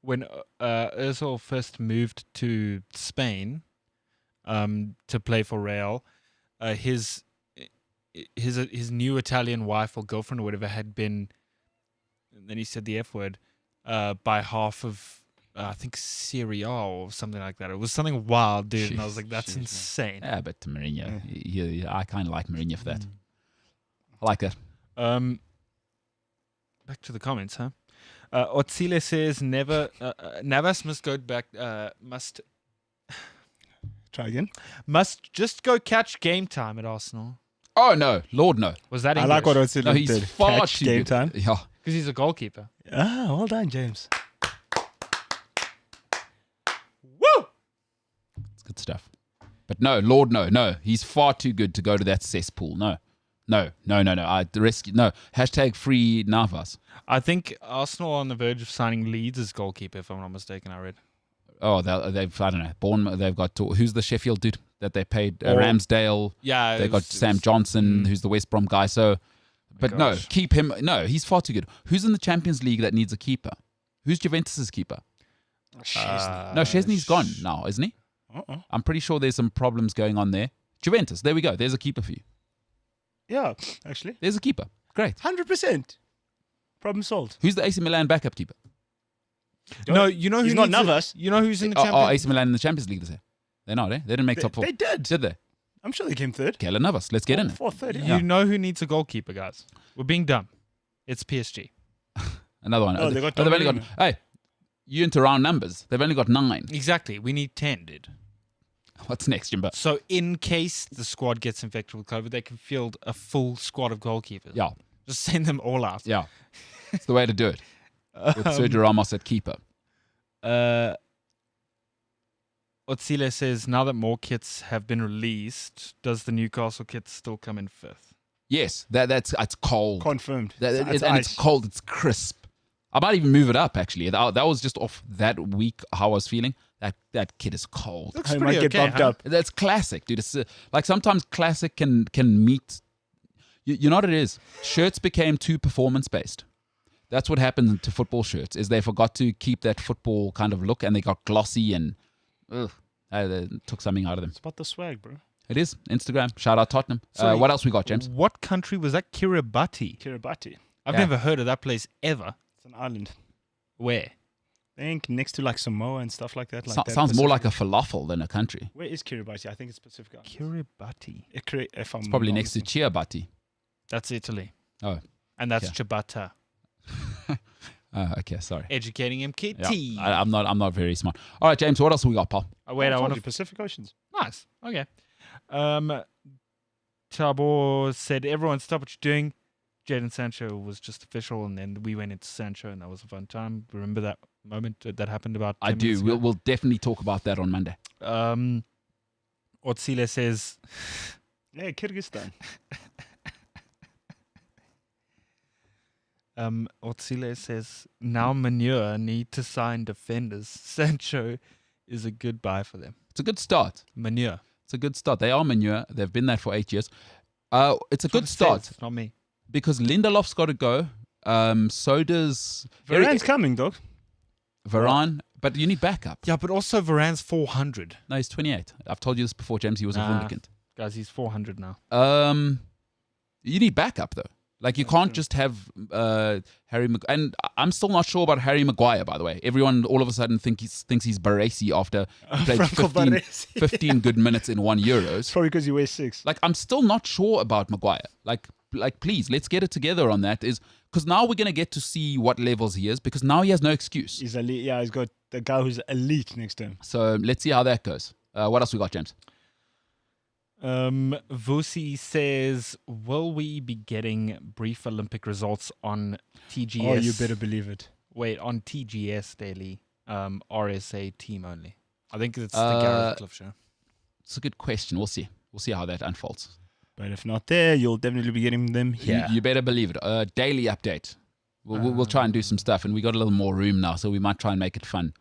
when Ozil first moved to Spain to play for Real, his new Italian wife or girlfriend or whatever had been, and then he said the F word, by half of, I think, Serie A or something like that. It was something wild, dude. And I was like, that's insane. Yeah, but Mourinho, I kind of like Mourinho for that. I like that. Back to the comments, huh? Otsile says Navas must go back. Try again. Must just go catch game time at Arsenal. Oh no, Lord no. Was that I English? like what Otsile No, he's did. far Catch too game good. time. Yeah, Because he's a goalkeeper. Ah, well done, James. Woo! it's good stuff. But no, Lord no. He's far too good to go to that cesspool. No. I rescue. No. Hashtag free Navas. I think Arsenal are on the verge of signing Leeds as goalkeeper, if I'm not mistaken. I read. Oh, they've I don't know. Bournemouth. They've got who's the Sheffield dude that they paid? Ramsdale. Yeah, They got Sam Johnson, who's the West Brom guy. So, but no, keep him. No, he's far too good. Who's in the Champions League that needs a keeper? Who's Juventus's keeper? No, Szczesny's gone now, isn't he? I'm pretty sure there's some problems going on there. Juventus. There we go. There's a keeper for you. Yeah, actually. There's a keeper. Great. 100%. Problem solved. Who's the AC Milan backup keeper? No, you know who He's not needs it? Navas. You know who's in the Oh, Champions AC Milan in the Champions League this year. They're not, eh? They didn't make top four. They did. Did they? I'm sure they came third. Keylor Navas. Let's get in it. Fourth, third, You yeah. know who needs a goalkeeper, guys? We're being dumb. It's PSG. Another one. Oh, they got they've only got. Donnarumma. Hey, you into round numbers. They've only got 9. Exactly. We need 10, dude. What's next, Jimbo? So in case the squad gets infected with COVID, they can field a full squad of goalkeepers. Yeah. Just send them all out. Yeah. It's the way to do it. With Sergio Ramos at keeper. Otsile says, now that more kits have been released, does the Newcastle kit still come in 5th? Yes. It's cold. Confirmed. And it's cold. It's crisp. I might even move it up, actually. That was just off that week how I was feeling. That kit is cold. Looks I pretty might get okay, bumped huh? up. That's classic, dude. It's like sometimes classic can meet. You know what it is? Shirts became too performance based. That's what happened to football shirts. Is they forgot to keep that football kind of look, and they got glossy and they took something out of them. It's about the swag, bro. It is Instagram. Shout out Tottenham. So what else we got, James? What country was that? Kiribati. Kiribati. I've Yeah. never heard of that place ever. It's an island. Where? I think next to like Samoa and stuff like that. Like that Sounds more like Pacific. a falafel than a country. Where is Kiribati? I think it's Pacific Islands. Kiribati. If I'm It's probably not next to mistaken. Chiabati. That's Italy. Oh, And that's Yeah. ciabatta. okay. Sorry. Educating MKT. Yeah, I'm not very smart. All right, James. What else we got, pal? Oh, wait, I told want you, to... Pacific Oceans. Nice. Okay. Tabor said, everyone stop what you're doing. Jadon Sancho was just official, and then we went into Sancho, and that was a fun time. Remember that moment that happened about 10 I do. minutes ago? We'll definitely talk about that on Monday. Otsile says, Yeah, Kyrgyzstan. Otsile says, now Manure need to sign defenders. Sancho is a good buy for them. It's a good start. Manure. It's a good start. They are Manure. They've been that for 8 years. It's a good start It's not me. because Lindelof's got to go. So does Varane's coming, dog. Varane. But you need backup. Yeah, but also Varane's 400. No, he's 28. I've told you this before, James. He was a Nah. Wunderkind. Guys, he's 400 now. You need backup, though. Like, you can't just have Harry Maguire. And I'm still not sure about Harry Maguire, by the way. Everyone all of a sudden thinks he's Baresi after he played Franco 15, Baresi. 15 good minutes in 1 Euros. It's probably because he weighs 6. Like, I'm still not sure about Maguire. Like, please, let's get it together on that. Because now we're going to get to see what levels he is, because now he has no excuse. He's elite. Yeah, he's got the guy who's elite next to him. So let's see how that goes. What else we got, James? Vusi says, will we be getting brief Olympic results on TGS? Oh, you better believe it. Wait, on TGS daily, RSA team only. I think it's the Gareth Cliff show. It's a good question. We'll see. We'll see how that unfolds. But if not there, you'll definitely be getting them here. You better believe it. Daily update. We'll try and do some stuff, and we got a little more room now, so we might try and make it fun.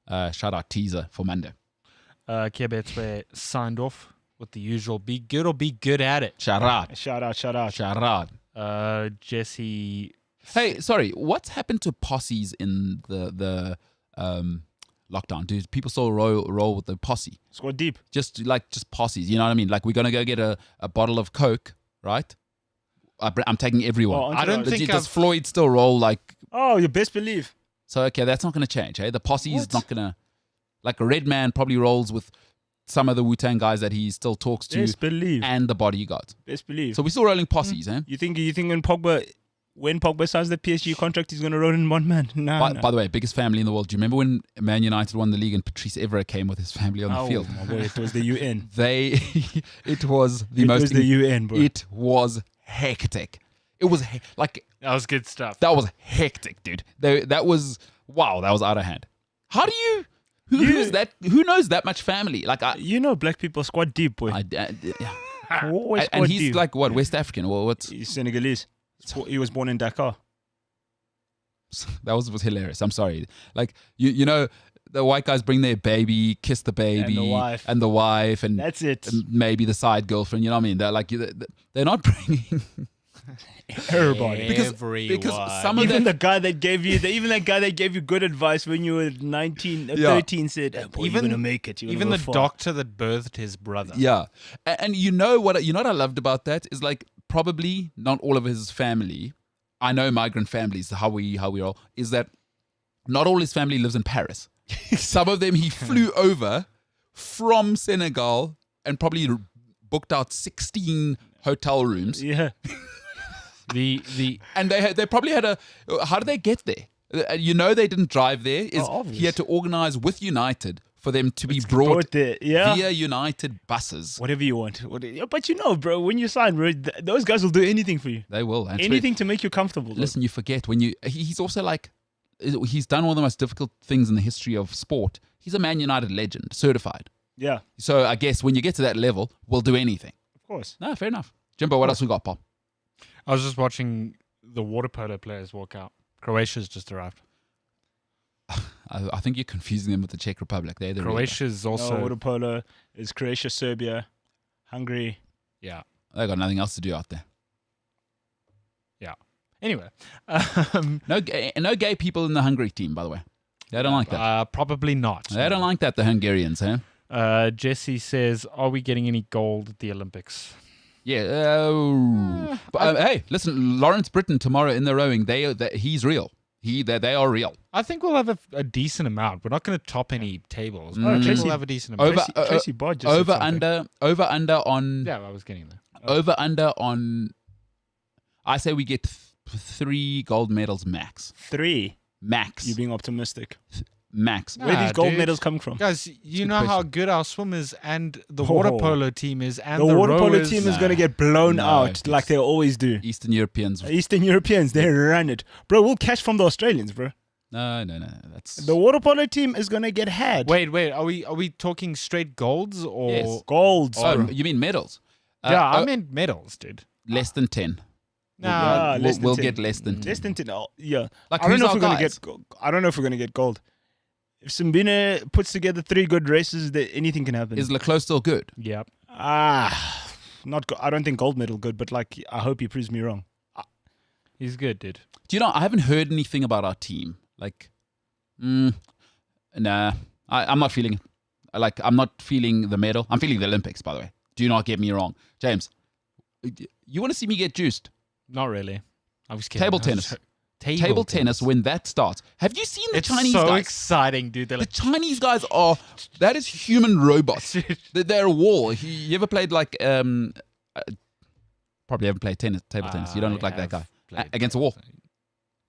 Shout out teaser for Monday. Kiebetswe signed off with the usual be good or be good at it. Shout out. Shout out. Jesse. Hey, sorry. What's happened to posses in the lockdown? Do people still roll with the posse? Squad deep. Just posses. You know what I mean? Like we're gonna go get a bottle of Coke, right? I'm taking everyone. Oh, I don't think does Floyd still roll like? Oh, you best believe. So okay, that's not gonna change. Hey, the posse is not gonna. Like a Red Man probably rolls with some of the Wu-Tang guys that he still talks to, Best believe. and the bodyguards. Best believe. So we're still rolling posses, eh? You think when Pogba signs the PSG contract, he's going to roll in one man? No. By the way, biggest family in the world. Do you remember when Man United won the league and Patrice Evra came with his family on the field? My boy, it was the UN. It was the It was the UN, bro. It was hectic. It was like That was good stuff. that was hectic, dude. That was out of hand. How do you? Who's that? Who knows that much family? Like You know, black people squad deep, boy. Always and squad he's deep. like what, West African? Well, what's He's Senegalese. He was born in Dakar. that was hilarious. I'm sorry. Like you know, the white guys bring their baby, kiss the baby, And the wife. and That's it. and maybe the side girlfriend. You know what I mean? They're like they're not bringing Everybody. because some of Even that, the guy that gave you, that guy that gave you good advice when you were 19, 13 said, oh, boy, you're gonna make it. Even the doctor that birthed his brother. yeah. And you know what I loved about that is like probably not all of his family. I know migrant families, how we roll, is that not all his family lives in Paris. Some of them he flew over from Senegal and probably booked out 16 hotel rooms. Yeah. And they probably had how did they get there? You know they didn't drive there. He had to organize with United for them to be brought there. Yeah. via United buses. Whatever you want. But you know, bro, when you sign, bro, those guys will do anything for you. They will. Anything to make you comfortable. Listen, you forget when he's also like, he's done one of the most difficult things in the history of sport. He's a Man United legend, certified. Yeah. So I guess when you get to that level, we'll do anything. Of course. No, fair enough. Jimbo, what else we got, Paul? I was just watching the water polo players walk out. Croatia's just arrived. I think you're confusing them with the Czech Republic. They're the Croatia's also. water polo is Croatia, Serbia, Hungary. Yeah. They got nothing else to do out there. Yeah. Anyway. No gay people in the Hungary team, by the way. They don't like that. Probably not. They don't like that, the Hungarians, huh? Jesse says, are we getting any gold at the Olympics? Yeah. Hey, listen, Lawrence Britton tomorrow in the rowing, he's real. They are real. I think we'll have a decent amount. We're not going to top any tables. But I think Tracy- we'll have a decent amount. Tracy Bard just said something. Over under on Yeah, I was getting there. over under on. I say we get 3 gold medals max. 3. Max. You being optimistic. Max. No. Where are these gold dude. medals coming from? Guys, you good know how question. good our swimmers and the water polo team is, and The water polo rowers. team is going to get blown No, out like they always do. Eastern Europeans. Eastern Europeans, they run it. Bro, we'll catch from the Australians, bro. No. That's The water polo team is going to get had. Wait, are we talking straight golds or? Yes. Golds. Oh, bro. you mean medals? Yeah, I meant medals, dude. Less than 10. Yeah, less than we'll 10. get less than 10. Less than 10. Oh, yeah. Like, I don't who's know if our we're going to guys? get. I don't know if we're going to get gold. If Simbine puts together 3 good races, anything can happen. Is Leclerc still good? Yep. Not. I don't think gold medal good, but like I hope he proves me wrong. He's good, dude. Do you know, I haven't heard anything about our team. Like, nah. I'm not feeling it. Like, I'm not feeling the medal. I'm feeling the Olympics, by the way. Do not get me wrong. James, you want to see me get juiced? Not really. I was kidding. Table tennis. Table tennis, when that starts. Have you seen the It's Chinese so guys? exciting, dude. They're The like, Chinese guys that is human robots. They're a wall. You ever played like, probably haven't played table tennis. You don't look like that guy. Against a wall.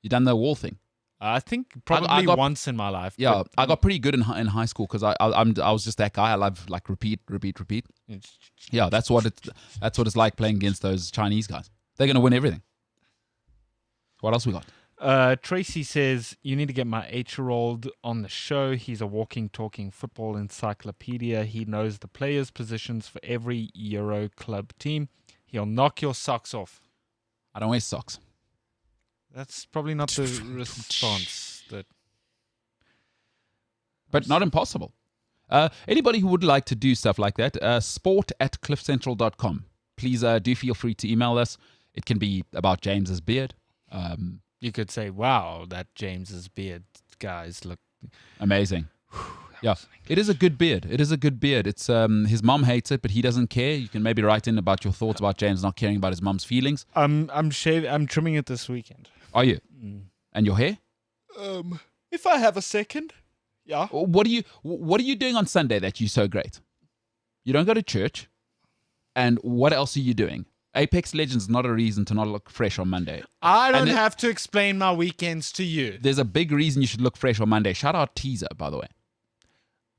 You done the wall thing. I think probably once in my life. Yeah, but I got pretty good in high school because I was just that guy. I love like repeat. Yeah, that's what it's like playing against those Chinese guys. They're gonna win everything. What else we got? Tracy says, you need to get my 8-year-old on the show. He's a walking, talking football encyclopedia. He knows the players' positions for every Euro club team. He'll knock your socks off. I don't wear socks. That's probably not the response that. But not impossible. Anybody who would like to do stuff like that, sport@cliffcentral.com. Please do feel free to email us. It can be about James's beard. You could say, wow, that James's beard, guys, look. Amazing. Yeah, it is a good beard. It is a good beard. It's his mom hates it, but he doesn't care. You can maybe write in about your thoughts about James not caring about his mom's feelings. I'm trimming it this weekend. Are you? And your hair? If I have a second. Yeah. What are you doing on Sunday that you're so great? You don't go to church. And what else are you doing? Apex Legends is not a reason to not look fresh on Monday. I don't have to explain my weekends to you. There's a big reason you should look fresh on Monday. Shout out Teaser, by the way.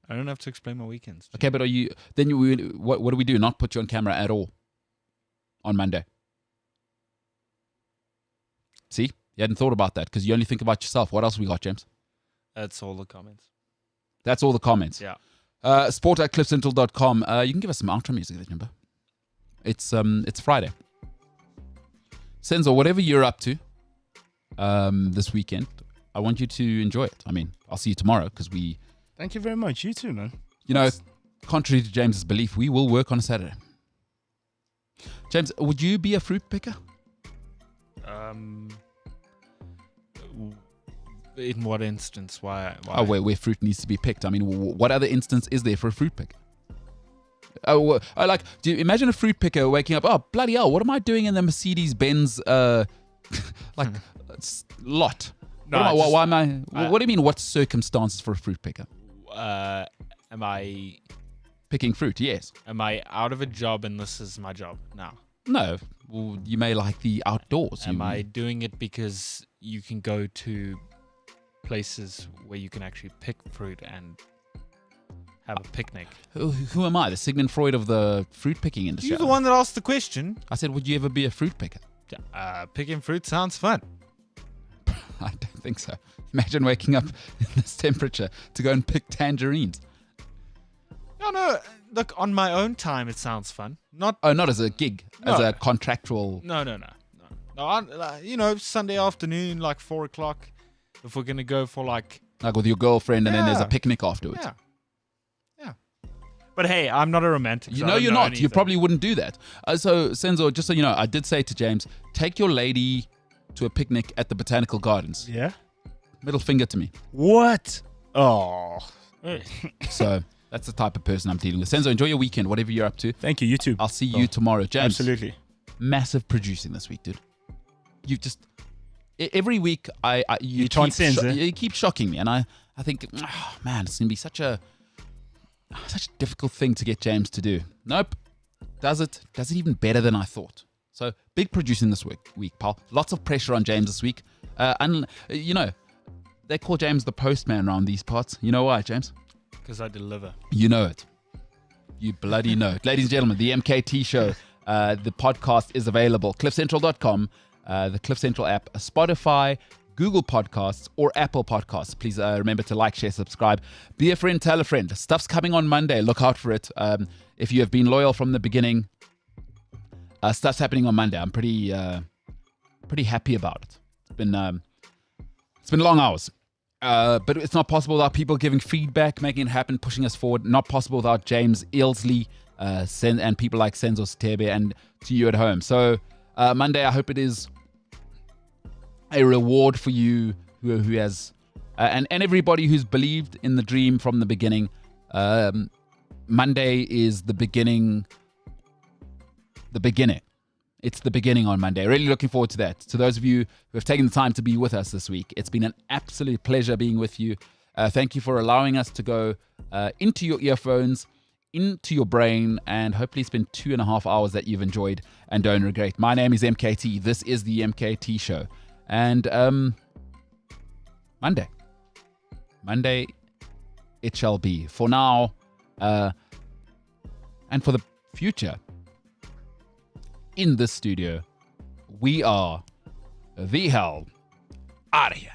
I don't have to explain my weekends. Okay, but what do we do? Not put you on camera at all on Monday? See? You hadn't thought about that because you only think about yourself. What else we got, James? That's all the comments. That's all the comments. Yeah. Sport@cliffcentral.com. You can give us some outro music, remember? It's Friday. Senzo, whatever you're up to this weekend, I want you to enjoy it. I mean, I'll see you tomorrow because we... Thank you very much. You too, man. You know, contrary to James's belief, we will work on a Saturday. James, would you be a fruit picker? In what instance? Why? Oh, where fruit needs to be picked. I mean, what other instance is there for a fruit picker? Do you imagine a fruit picker waking up? Oh, bloody hell! What am I doing in the Mercedes-Benz lot? No, why am I? What do you mean? What circumstances for a fruit picker? Am I Picking fruit? Yes. Am I out of a job and this is my job now? No. Well, you may like the outdoors. Am I doing it because you can go to places where you can actually pick fruit and have a picnic? Who am I? The Sigmund Freud of the fruit picking industry? You're the one that asked the question. I said, would you ever be a fruit picker? Picking fruit sounds fun. I don't think so. Imagine waking up in this temperature to go and pick tangerines. No. Look, on my own time, it sounds fun. Not as a gig, as a contractual. No. Sunday afternoon, like 4 o'clock. If we're gonna go for like with your girlfriend, and then there's a picnic afterwards. Yeah. But hey, I'm not a romantic. You're not. Anything. You probably wouldn't do that. So Senzo, just so you know, I did say to James, take your lady to a picnic at the Botanical Gardens. Yeah. Middle finger to me. What? Oh. So that's the type of person I'm dealing with. Senzo, enjoy your weekend, whatever you're up to. Thank you. You too. I'll see you tomorrow. James. Absolutely. Massive producing this week, dude. You've just every week you keep shocking me, and I think, oh, man, it's gonna be such a difficult thing to get James to do. Nope. Does it even better than I thought. So big producing this week, pal. Lots of pressure on James this week. And they call James the postman around these parts. You know why, James? Because I deliver. You know it. You bloody know it. Ladies and gentlemen, the MKT Show, the podcast is available. CliffCentral.com, the Cliff Central app, Spotify, Google Podcasts, or Apple Podcasts. Please remember to like, share, subscribe. Be a friend, tell a friend. Stuff's coming on Monday. Look out for it. If you have been loyal from the beginning, stuff's happening on Monday. I'm pretty happy about it. It's been long hours. But it's not possible without people giving feedback, making it happen, pushing us forward. Not possible without James Ilsley and people like Senzo Stebe and to you at home. So Monday, I hope it is a reward for you who has and everybody who's believed in the dream from the beginning. Monday is the beginning. It's the beginning on Monday. Really looking forward to that. To those of you who have taken the time to be with us this week, it's been an absolute pleasure being with you. Thank you for allowing us to go into your earphones, into your brain, and hopefully spend 2.5 hours that you've enjoyed and don't regret. My name is MKT. This is the MKT Show. And Monday it shall be. For now, and for the future, in this studio, we are the hell out of here.